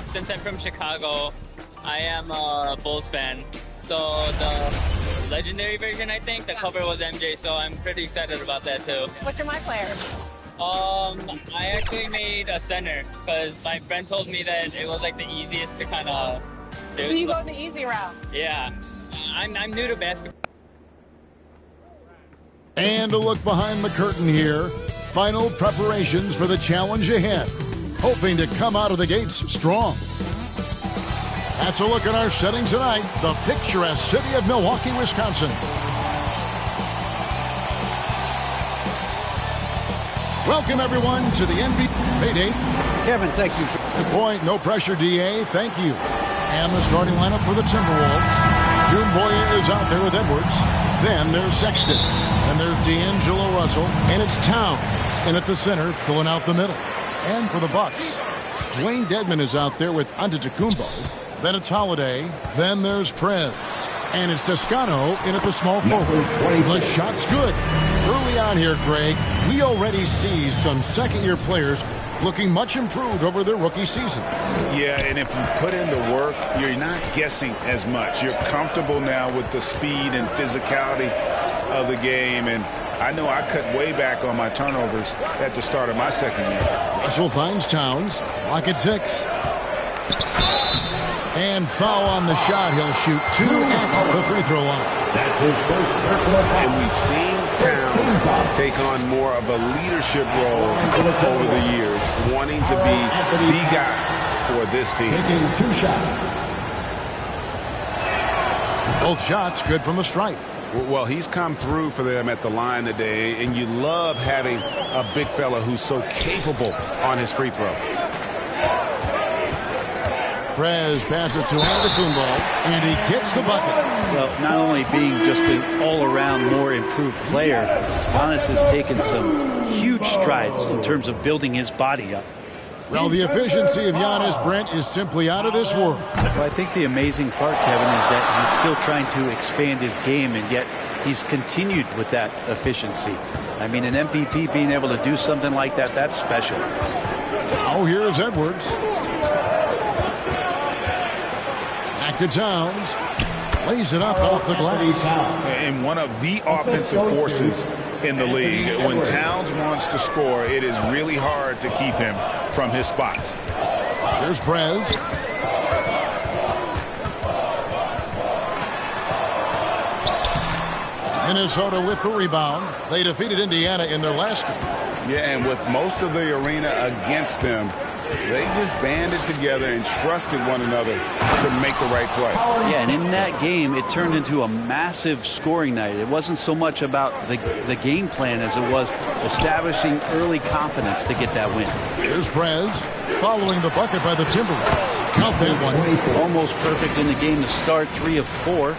Since I'm from Chicago, I am a Bulls fan. So the legendary version, I think, the cover was MJ, so I'm pretty excited about that too. What's your My Player? I actually made a center because my friend told me that it was like the easiest to kind of do. So you go the easy route? Yeah. I'm new to basketball. And a look behind the curtain here. Final preparations for the challenge ahead. Hoping to come out of the gates strong. That's a look at our settings tonight. The picturesque city of Milwaukee, Wisconsin. Welcome, everyone, to the NBA Payday. Kevin, thank you. Good point. No pressure, DA. Thank you. And the starting lineup for the Timberwolves. June Boyer is out there with Edwards. Then there's Sexton. And there's D'Angelo Russell. And it's Towns in at the center, filling out the middle. And for the Bucks, Dwayne Dedmon is out there with Antetokounmpo. Then it's Holiday. Then there's Prez. And it's Toscano in at the small forward. The shot's good. Early on here, Greg, we already see some second-year players looking much improved over their rookie season. Yeah, and if you put in the work, you're not guessing as much. You're comfortable now with the speed and physicality of the game. And I know I cut way back on my turnovers at the start of my second year. Russell finds Towns. Lock at 6. And foul on the shot. He'll shoot 2 at the free throw line. That's his first personal foul. And we've seen Towns take on more of a leadership role over the years, wanting to be the guy for this team. Taking 2 shots. Both shots good from the stripe. Well, he's come through for them at the line today, and you love having a big fella who's so capable on his free throw. Prez passes to Antetokounmpo, and he gets the bucket. Well, not only being just an all-around more improved player, Giannis has taken some huge strides in terms of building his body up. Well, the efficiency of Giannis, Brent, is simply out of this world. Well, I think the amazing part, Kevin, is that he's still trying to expand his game, and yet he's continued with that efficiency. I mean, an MVP being able to do something like that, that's special. Oh, here's Edwards. Back to Towns. Lays it up off the glass. And one of the offensive forces in the league. When Towns wants to score, it is really hard to keep him from his spots. There's Prez. Minnesota with the rebound. They defeated Indiana in their last game. Yeah, and with most of the arena against them, they just banded together and trusted one another to make the right play. Yeah, and in that game, it turned into a massive scoring night. It wasn't so much about the game plan as it was establishing early confidence to get that win. Here's Prez following the bucket by the Timberwolves. Count that one. Almost perfect in the game to start, 3 of 4.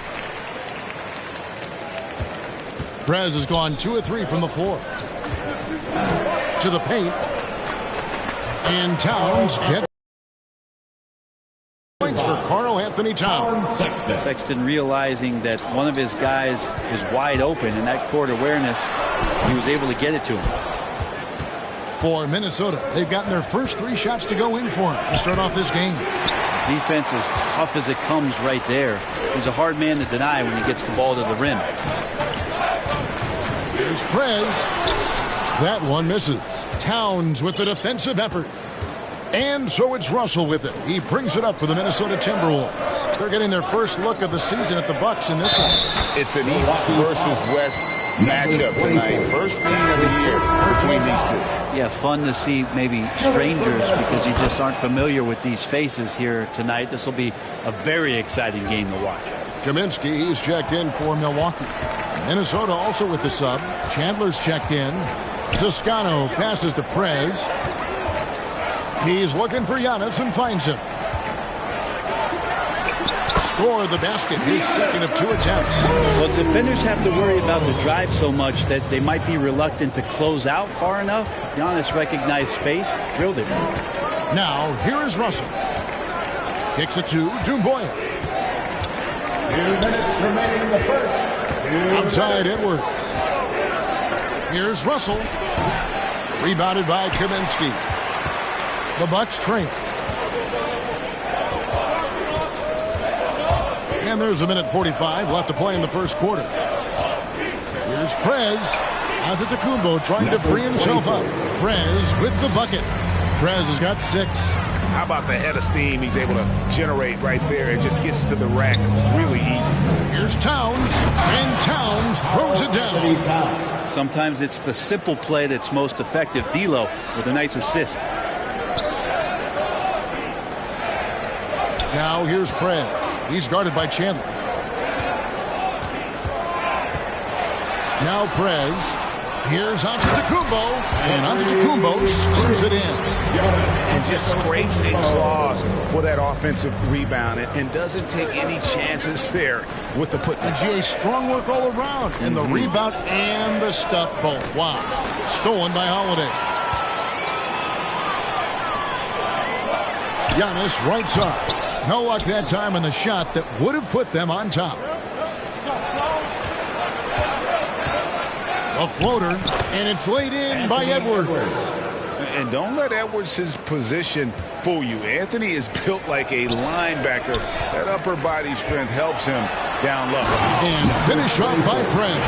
Prez has gone 2 of 3 from the floor. To the paint. And Towns gets points for Karl Anthony Towns. Sexton realizing that one of his guys is wide open, and that court awareness, he was able to get it to him. For Minnesota, they've gotten their first 3 shots to go in for him to start off this game. Defense as tough as it comes right there. He's a hard man to deny when he gets the ball to the rim. Here's Prez. That one misses. Towns with the defensive effort. And so it's Russell with it. He brings it up for the Minnesota Timberwolves. They're getting their first look of the season at the Bucks in this one. It's an East versus West matchup tonight. First meeting of the year between these two. Yeah, fun to see maybe strangers because you just aren't familiar with these faces here tonight. This will be a very exciting game to watch. Kaminsky, he's checked in for Milwaukee. Minnesota also with the sub. Chandler's checked in. Toscano passes to Prez. He's looking for Giannis and finds him. Score the basket, his second of 2 attempts. Well, defenders have to worry about the drive so much that they might be reluctant to close out far enough. Giannis recognized space, drilled it. Now, here is Russell. Kicks it to Doumbouya. 2 minutes remaining in the first. Outside Edwards. Here's Russell. Rebounded by Kaminsky. The Bucks trail. And there's a minute 45 left to play in the first quarter. Here's Prez. Antetokounmpo trying to free himself up. Prez with the bucket. Prez has got 6. How about the head of steam he's able to generate right there? It just gets to the rack really easy. Here's Towns, and Towns throws it down. Sometimes it's the simple play that's most effective. D'Lo with a nice assist. Now here's Prez. He's guarded by Chandler. Now Prez. Here's Antetokounmpo. And Antetokounmpo scoops it in. And just scrapes and claws for that offensive rebound and doesn't take any chances there with the put. And GA, strong work all around. And the rebound and the stuff both. Wow. Stolen by Holiday. Giannis right side. No luck that time on the shot that would have put them on top. A floater, and it's laid in by Edwards. And don't let Edwards' position fool you. Anthony is built like a linebacker. That upper body strength helps him down low. And finish off by Prez.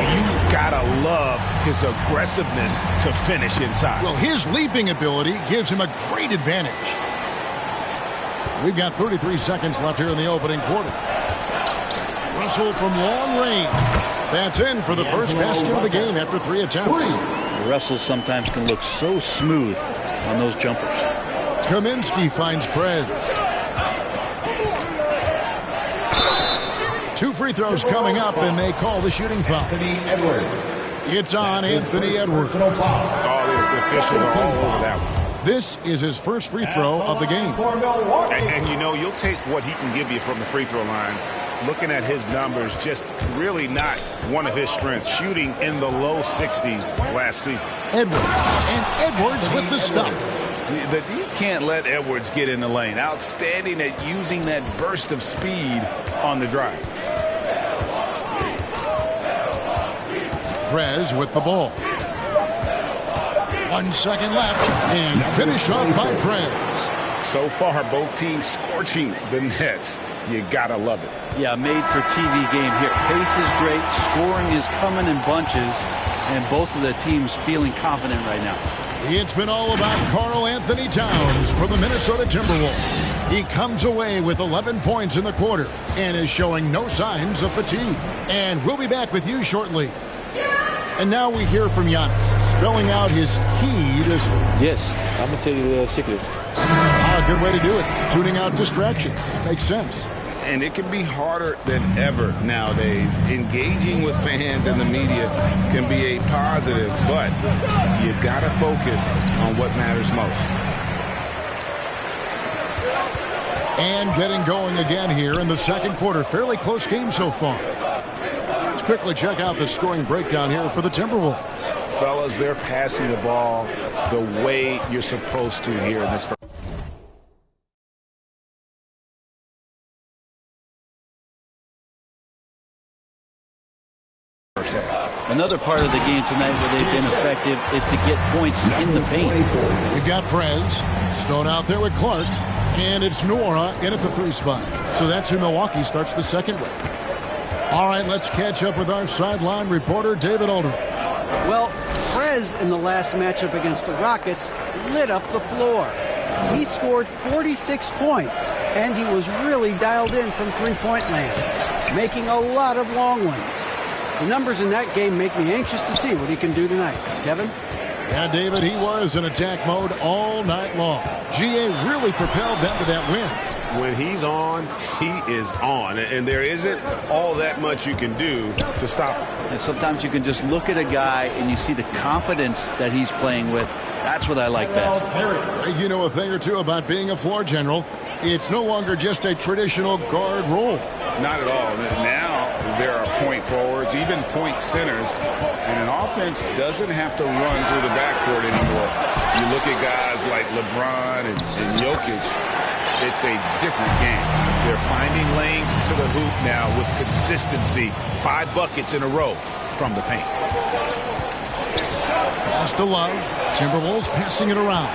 You gotta love his aggressiveness to finish inside. Well, his leaping ability gives him a great advantage. We've got 33 seconds left here in the opening quarter. Russell from long range. That's in for the first basket of the game after 3 attempts. Russell sometimes can look so smooth on those jumpers. Kaminsky finds Prez. 2 free throws coming up, and they call the shooting foul. Anthony Edwards. It's on Anthony Edwards. Oh, the officials are all over that one. This is his first free throw of the game. And you know, you'll take what he can give you from the free throw line. Looking at his numbers, just really not one of his strengths. Shooting in the low 60s last season. Edwards. And Edwards with the stuff. You can't let Edwards get in the lane. Outstanding at using that burst of speed on the drive. Prez with the ball. 1 second left, and finish off by Prez. So far, both teams scorching the Nets. You gotta love it. Yeah, made for TV game here. Pace is great, scoring is coming in bunches, and both of the teams feeling confident right now. It's been all about Karl Anthony Towns from the Minnesota Timberwolves. He comes away with 11 points in the quarter and is showing no signs of fatigue. And we'll be back with you shortly. And now we hear from Giannis, spelling out his key to... Yes, I'm going to tell you the secret. Good way to do it. Tuning out distractions. Makes sense. And it can be harder than ever nowadays. Engaging with fans and the media can be a positive, but you got to focus on what matters most. And getting going again here in the second quarter. Fairly close game so far. Let's quickly check out the scoring breakdown here for the Timberwolves. Fellas, they're passing the ball the way you're supposed to here in this first. Another part of the game tonight where they've been effective is to get points in the paint. We've got Prez, Stone out there with Clark, and it's Nora in at the 3 spot. So that's who Milwaukee starts the second with. All right, let's catch up with our sideline reporter, David Aldridge. Well, Prez in the last matchup against the Rockets lit up the floor. He scored 46 points, and he was really dialed in from three-point land, making a lot of long ones. The numbers in that game make me anxious to see what he can do tonight. Kevin? Yeah, David, he was in attack mode all night long. GA really propelled them to that win. When he's on, he is on. And there isn't all that much you can do to stop him. And sometimes you can just look at a guy and you see the confidence that he's playing with. That's what I like best. You know a thing or two about being a floor general. It's no longer just a traditional guard role. Not at all. Now there are point forwards, even point centers, and an offense doesn't have to run through the backcourt anymore. You look at guys like LeBron and Jokic, it's a different game. They're finding lanes to the hoop now with consistency. 5 buckets in a row from the paint. Pass to Love. Timberwolves passing it around.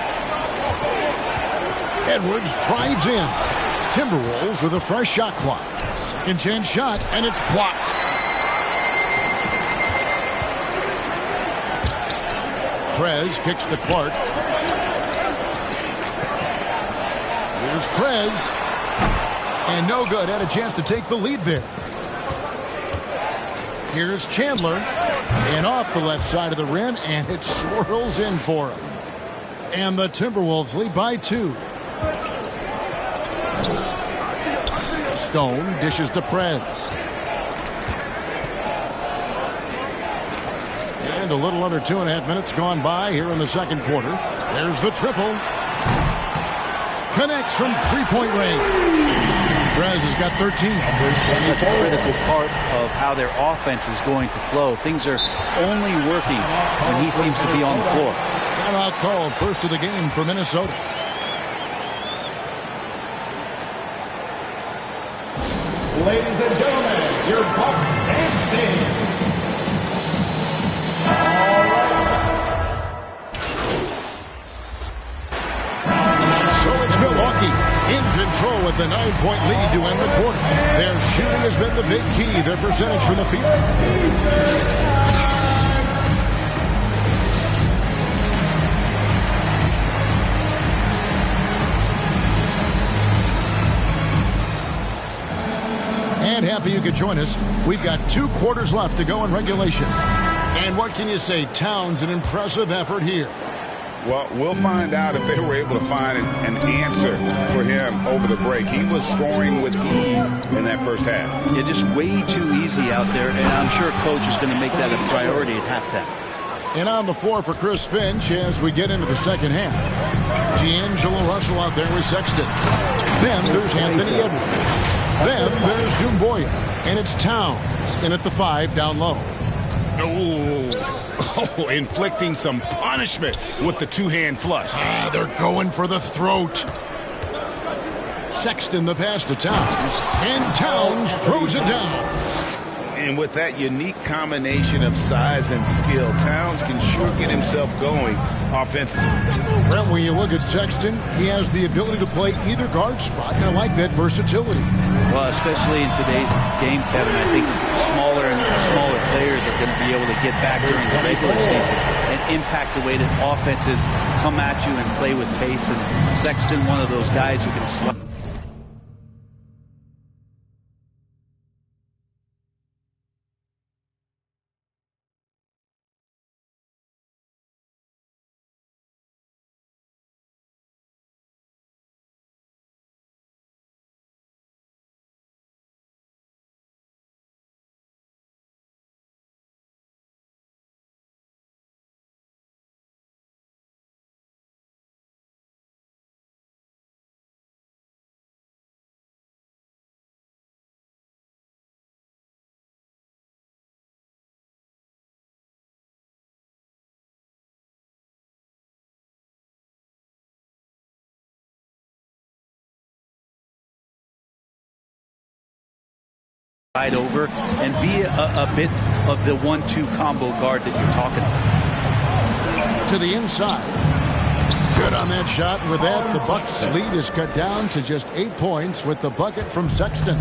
Edwards drives in. Timberwolves with a fresh shot clock. Second chance shot, and it's blocked. Prez kicks to Clark. Here's Prez. And no good. Had a chance to take the lead there. Here's Chandler. And off the left side of the rim, and it swirls in for him. And the Timberwolves lead by 2. Stone dishes to Prez. And a little under 2.5 minutes gone by here in the second quarter. There's the triple. Connects from three-point range. Prez has got 13. Such a critical part of how their offense is going to flow. Things are only working when he seems to be on the floor. Timeout called, first of the game for Minnesota. Ladies and gentlemen, your Bucks and Stings. So it's Milwaukee in control with the 9-point lead to end the quarter. Their shooting has been the big key, their percentage from the field. And happy you could join us. We've got 2 quarters left to go in regulation. And what can you say? Towns, an impressive effort here. Well, we'll find out if they were able to find an answer for him over the break. He was scoring with ease in that first half. Yeah, just way too easy out there, and I'm sure coach is going to make that a priority at halftime. And on the floor for Chris Finch as we get into the second half. D'Angelo Russell out there with Sexton. Then there's Anthony Edwards. Then there's Doumbouya. And it's Towns in at the 5 down low. Oh, inflicting some punishment with the two-hand flush. They're going for the throat. Sexton the pass to Towns. And Towns throws it down. And with that unique combination of size and skill, Towns can sure get himself going offensively. Brent, when you look at Sexton, he has the ability to play either guard spot, and I like that versatility. Well, especially in today's game, Kevin, I think smaller and smaller players are going to be able to get back during the regular season and impact the way that offenses come at you and play with pace. And Sexton, one of those guys who can slide. Right over and be a bit of the 1-2 combo guard that you're talking about. To the inside. Good on that shot. With that, the Bucks' lead is cut down to just 8 points with the bucket from Sexton.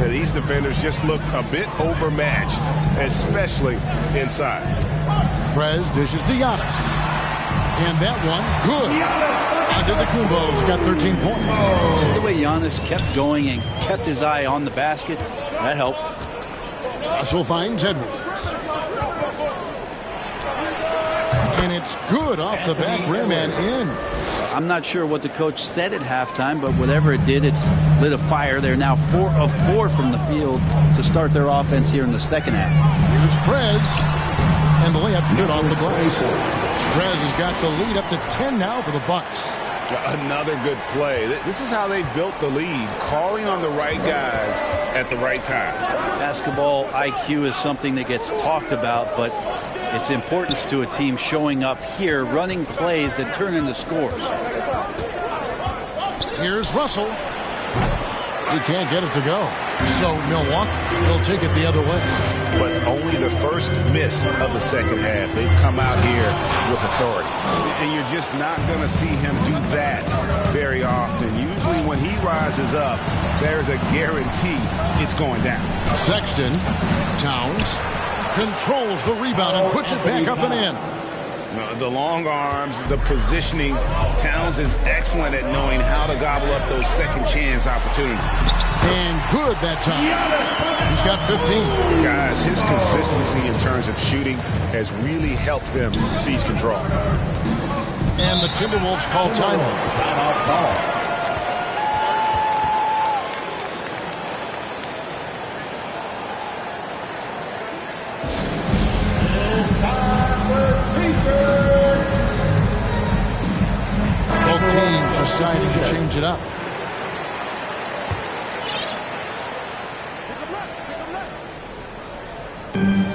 These defenders just look a bit overmatched, especially inside. Prez dishes to Giannis. And that one, good. Antetokounmpo's got 13 points. The way Giannis kept going and kept his eye on the basket, that helped. Russell finds Edwards. And it's good off the back rim and in. I'm not sure what the coach said at halftime, but whatever it did, it's lit a fire. They're now 4 of 4 from the field to start their offense here in the second half. Here's Prez. And the layup's good off the glass. Prez has got the lead up to 10 now for the Bucks. Another good play. This is how they built the lead, calling on the right guys at the right time. Basketball IQ is something that gets talked about, but its importance to a team showing up here, running plays that turn into scores. Here's Russell. He can't get it to go. So Milwaukee will take it the other way. But only the first miss of the second half. They've come out here with authority. And you're just not going to see him do that very often. Usually when he rises up, there's a guarantee it's going down. Sexton, Towns, controls the rebound and puts it back up and in. The long arms, the positioning. Towns is excellent at knowing how to gobble up those second chance opportunities. And good that time. He's got 15. Guys, his consistency in terms of shooting has really helped them seize control. And the Timberwolves call timeout. Both teams deciding to change it up.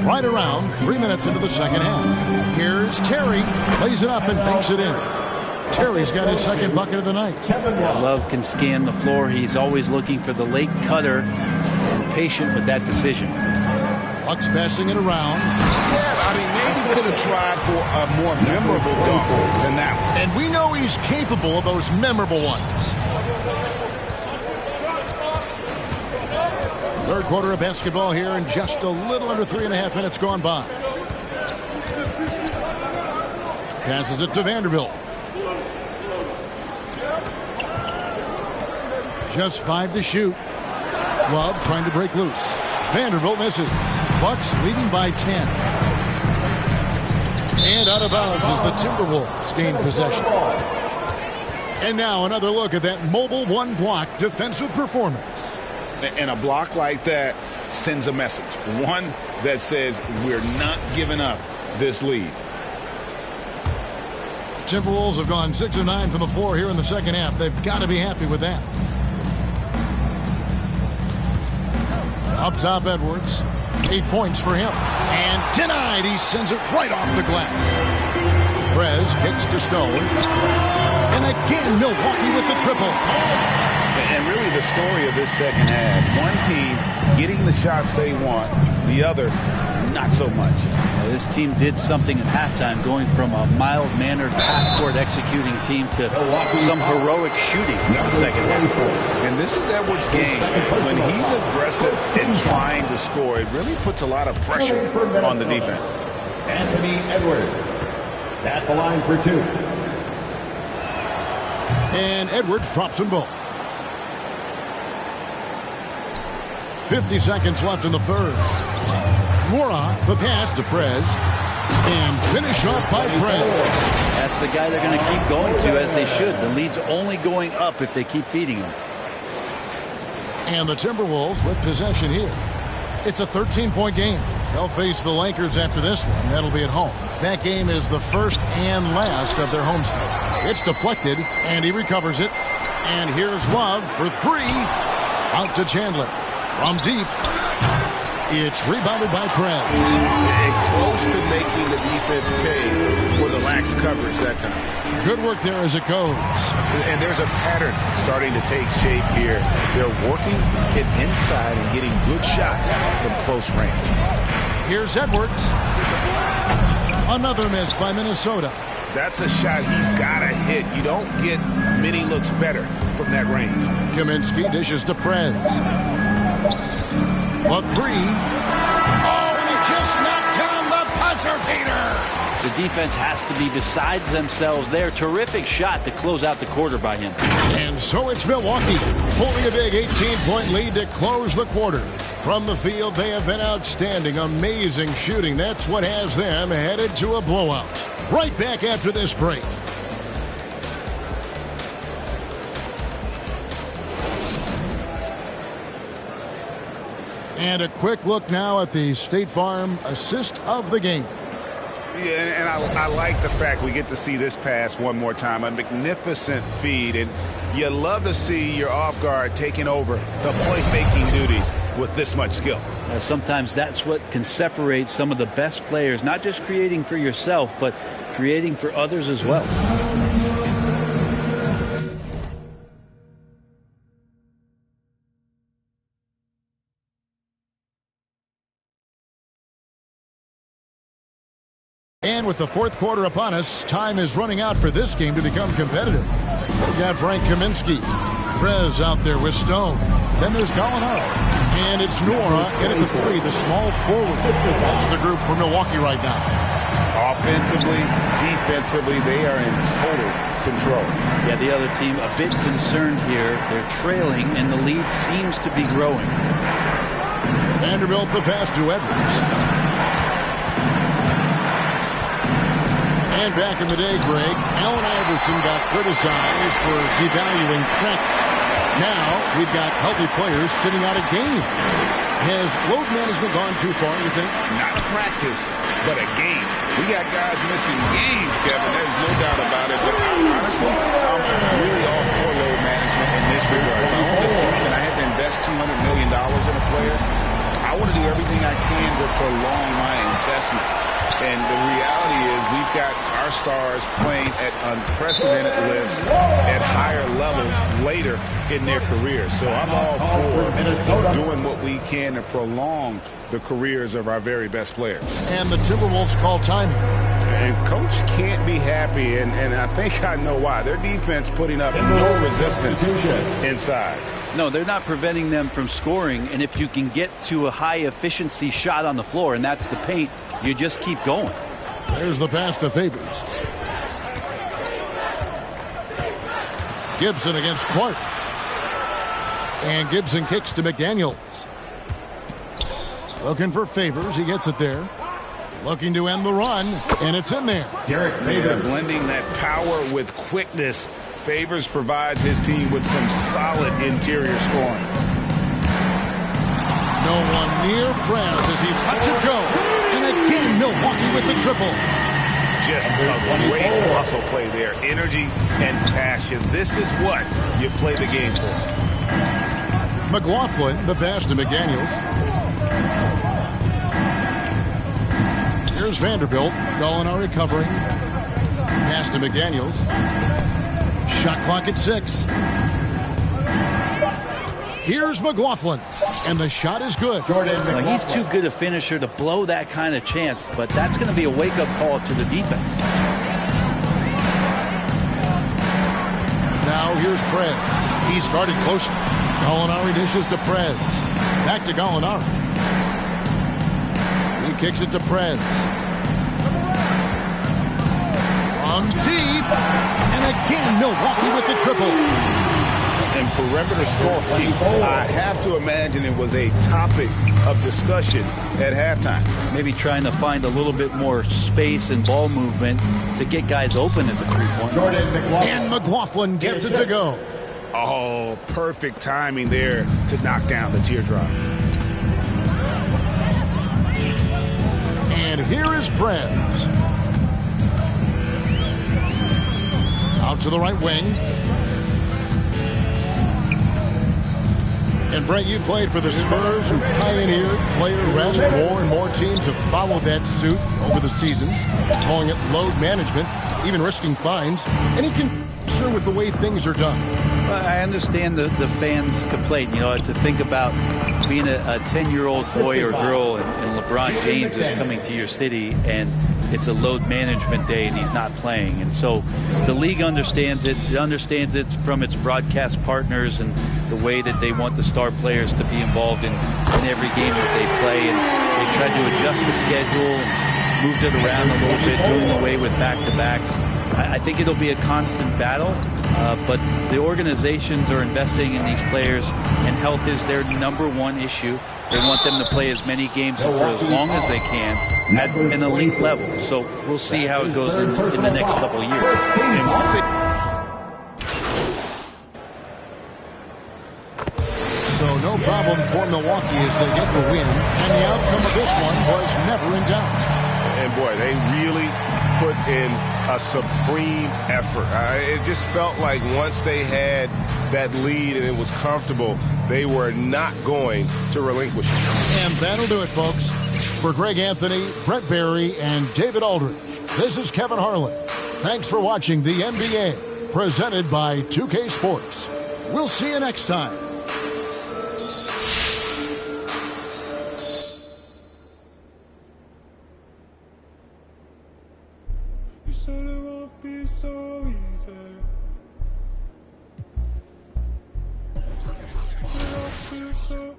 Right around 3 minutes into the second half. Here's Terry. Plays it up and banks it in. Terry's got his second bucket of the night. Love can scan the floor. He's always looking for the late cutter and patient with that decision. Bucks passing it around. Yeah, I mean, maybe could have tried for a more memorable dunk than that one. And we know he's capable of those memorable ones. Third quarter of basketball here in just a little under 3.5 minutes gone by. Passes it to Vanderbilt. Just 5 to shoot. Love trying to break loose. Vanderbilt misses. Bucks leading by 10. And out of bounds as the Timberwolves gain possession. And now another look at that mobile one block defensive performance. And a block like that sends a message. One that says we're not giving up this lead. Timberwolves have gone 6 of 9 from the floor here in the second half. They've got to be happy with that. Up top, Edwards. 8 points for him. And denied. He sends it right off the glass. Prez kicks to Stone. And again, Milwaukee with the triple. And really the story of this second half. One team getting the shots they want. The other, not so much. This team did something at halftime, going from a mild-mannered half-court executing team to some heroic shooting in the second half. And this is Edwards' game. When he's aggressive and trying to score, it really puts a lot of pressure on the defense. Anthony Edwards at the line for 2. And Edwards drops them both. 50 seconds left in the third. Mora, the pass to Prez. And finish off by Prez. That's the guy they're going to keep going to, as they should. The lead's only going up if they keep feeding him. And the Timberwolves with possession here. It's a 13-point game. They'll face the Lakers after this one. That'll be at home. That game is the first and last of their homestand. It's deflected, and he recovers it. And here's Love for 3. Out to Chandler. From deep. It's rebounded by Prez. And close to making the defense pay for the lax coverage that time. Good work there as it goes. And there's a pattern starting to take shape here. They're working it inside and getting good shots from close range. Here's Edwards. Another miss by Minnesota. That's a shot he's got to hit. You don't get many looks better from that range. Kaminsky dishes to Prez. A three. Oh, and he just knocked down the buzzer beater. The defense has to be besides themselves there. Terrific shot to close out the quarter by him. And so it's Milwaukee holding a big 18-point lead to close the quarter. From the field, they have been outstanding. Amazing shooting. That's what has them headed to a blowout. Right back after this break. And a quick look now at the State Farm assist of the game. Yeah, and I like the fact we get to see this pass one more time. A magnificent feed, and you love to see your off guard taking over the playmaking duties with this much skill. Sometimes that's what can separate some of the best players, not just creating for yourself, but creating for others as well. And with the fourth quarter upon us, time is running out for this game to become competitive. We've got Frank Kaminsky. Trez out there with Stone. Then there's Gallinaro. And it's Nora in at the three, the small forward. That's the group for Milwaukee right now. Offensively, defensively, they are in total control. Yeah, the other team a bit concerned here. They're trailing, and the lead seems to be growing. Vanderbilt the pass to Edwards. And back in the day, Greg, Allen Iverson got criticized for devaluing practice. Now we've got healthy players sitting out a game. Has load management gone too far, you think? Not a practice, but a game. We got guys missing games, Kevin. There's no doubt about it. But honestly, I'm really all for load management in this regard. If I own a team and I had to invest $200 million in a player, I want to do everything I can to prolong my investment. And the reality is we've got our stars playing at unprecedented lifts at higher levels later in their careers. So I'm all for doing what we can to prolong the careers of our very best players. And the Timberwolves call timing. And Coach can't be happy, and I think I know why. Their defense putting up no resistance inside. No, they're not preventing them from scoring, and if you can get to a high-efficiency shot on the floor, and that's the paint, you just keep going. There's the pass to Favors. Gibson against Clark. And Gibson kicks to McDaniels. Looking for Favors. He gets it there. Looking to end the run, and it's in there. Derek Favors blending that power with quickness. Favors provides his team with some solid interior scoring. No one near press as he lets it go. And again, Milwaukee with the triple. Just a great muscle play there. Energy and passion. This is what you play the game for. McLaughlin, the pass to McDaniels. Here's Vanderbilt. Gallinaro covering. Pass to McDaniels. Shot clock at 6. Here's McLaughlin. And the shot is good. Well, he's too good a finisher to blow that kind of chance, but that's going to be a wake-up call to the defense. Now here's Prez. He's guarded close. Gallinaro dishes to Prez. Back to Gallinaro. He kicks it to Prez. From deep. And again, Milwaukee with the triple. And perimeter scoring, I have to imagine it was a topic of discussion at halftime. Maybe trying to find a little bit more space and ball movement to get guys open at the three-point. And McLaughlin gets it to go. Oh, perfect timing there to knock down the teardrop. And here is Prez. Out to the right wing. And Brent, you played for the Spurs, who pioneered player rest. More and more teams have followed that suit over the seasons, calling it load management, even risking fines. Any Sure, with the way things are done. Well, I understand the fans' complaint. You know, to think about being a 10-year-old boy or girl and LeBron James is coming to your city and it's a load management day and he's not playing. And so the league understands it. It understands it from its broadcast partners and the way that they want the star players to be involved in every game that they play. And they've tried to adjust the schedule and moved it around a little bit, doing away with back-to-backs. I think it'll be a constant battle, but the organizations are investing in these players, and health is their #1 issue. They want them to play as many games for as long as they can at an elite level. So we'll see how it goes in the next couple of years. So no problem for Milwaukee as they get the win, and the outcome of this one was never in doubt. And boy, they really put in a supreme effort. It just felt like once they had that lead and it was comfortable, they were not going to relinquish it. And that'll do it, folks. For Greg Anthony, Brett Barry, and David Aldridge, this is Kevin Harlan. Thanks for watching the NBA, presented by 2K Sports. We'll see you next time. You said it won't be so easy. It won't be so.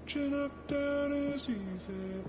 Chin up, down is easy.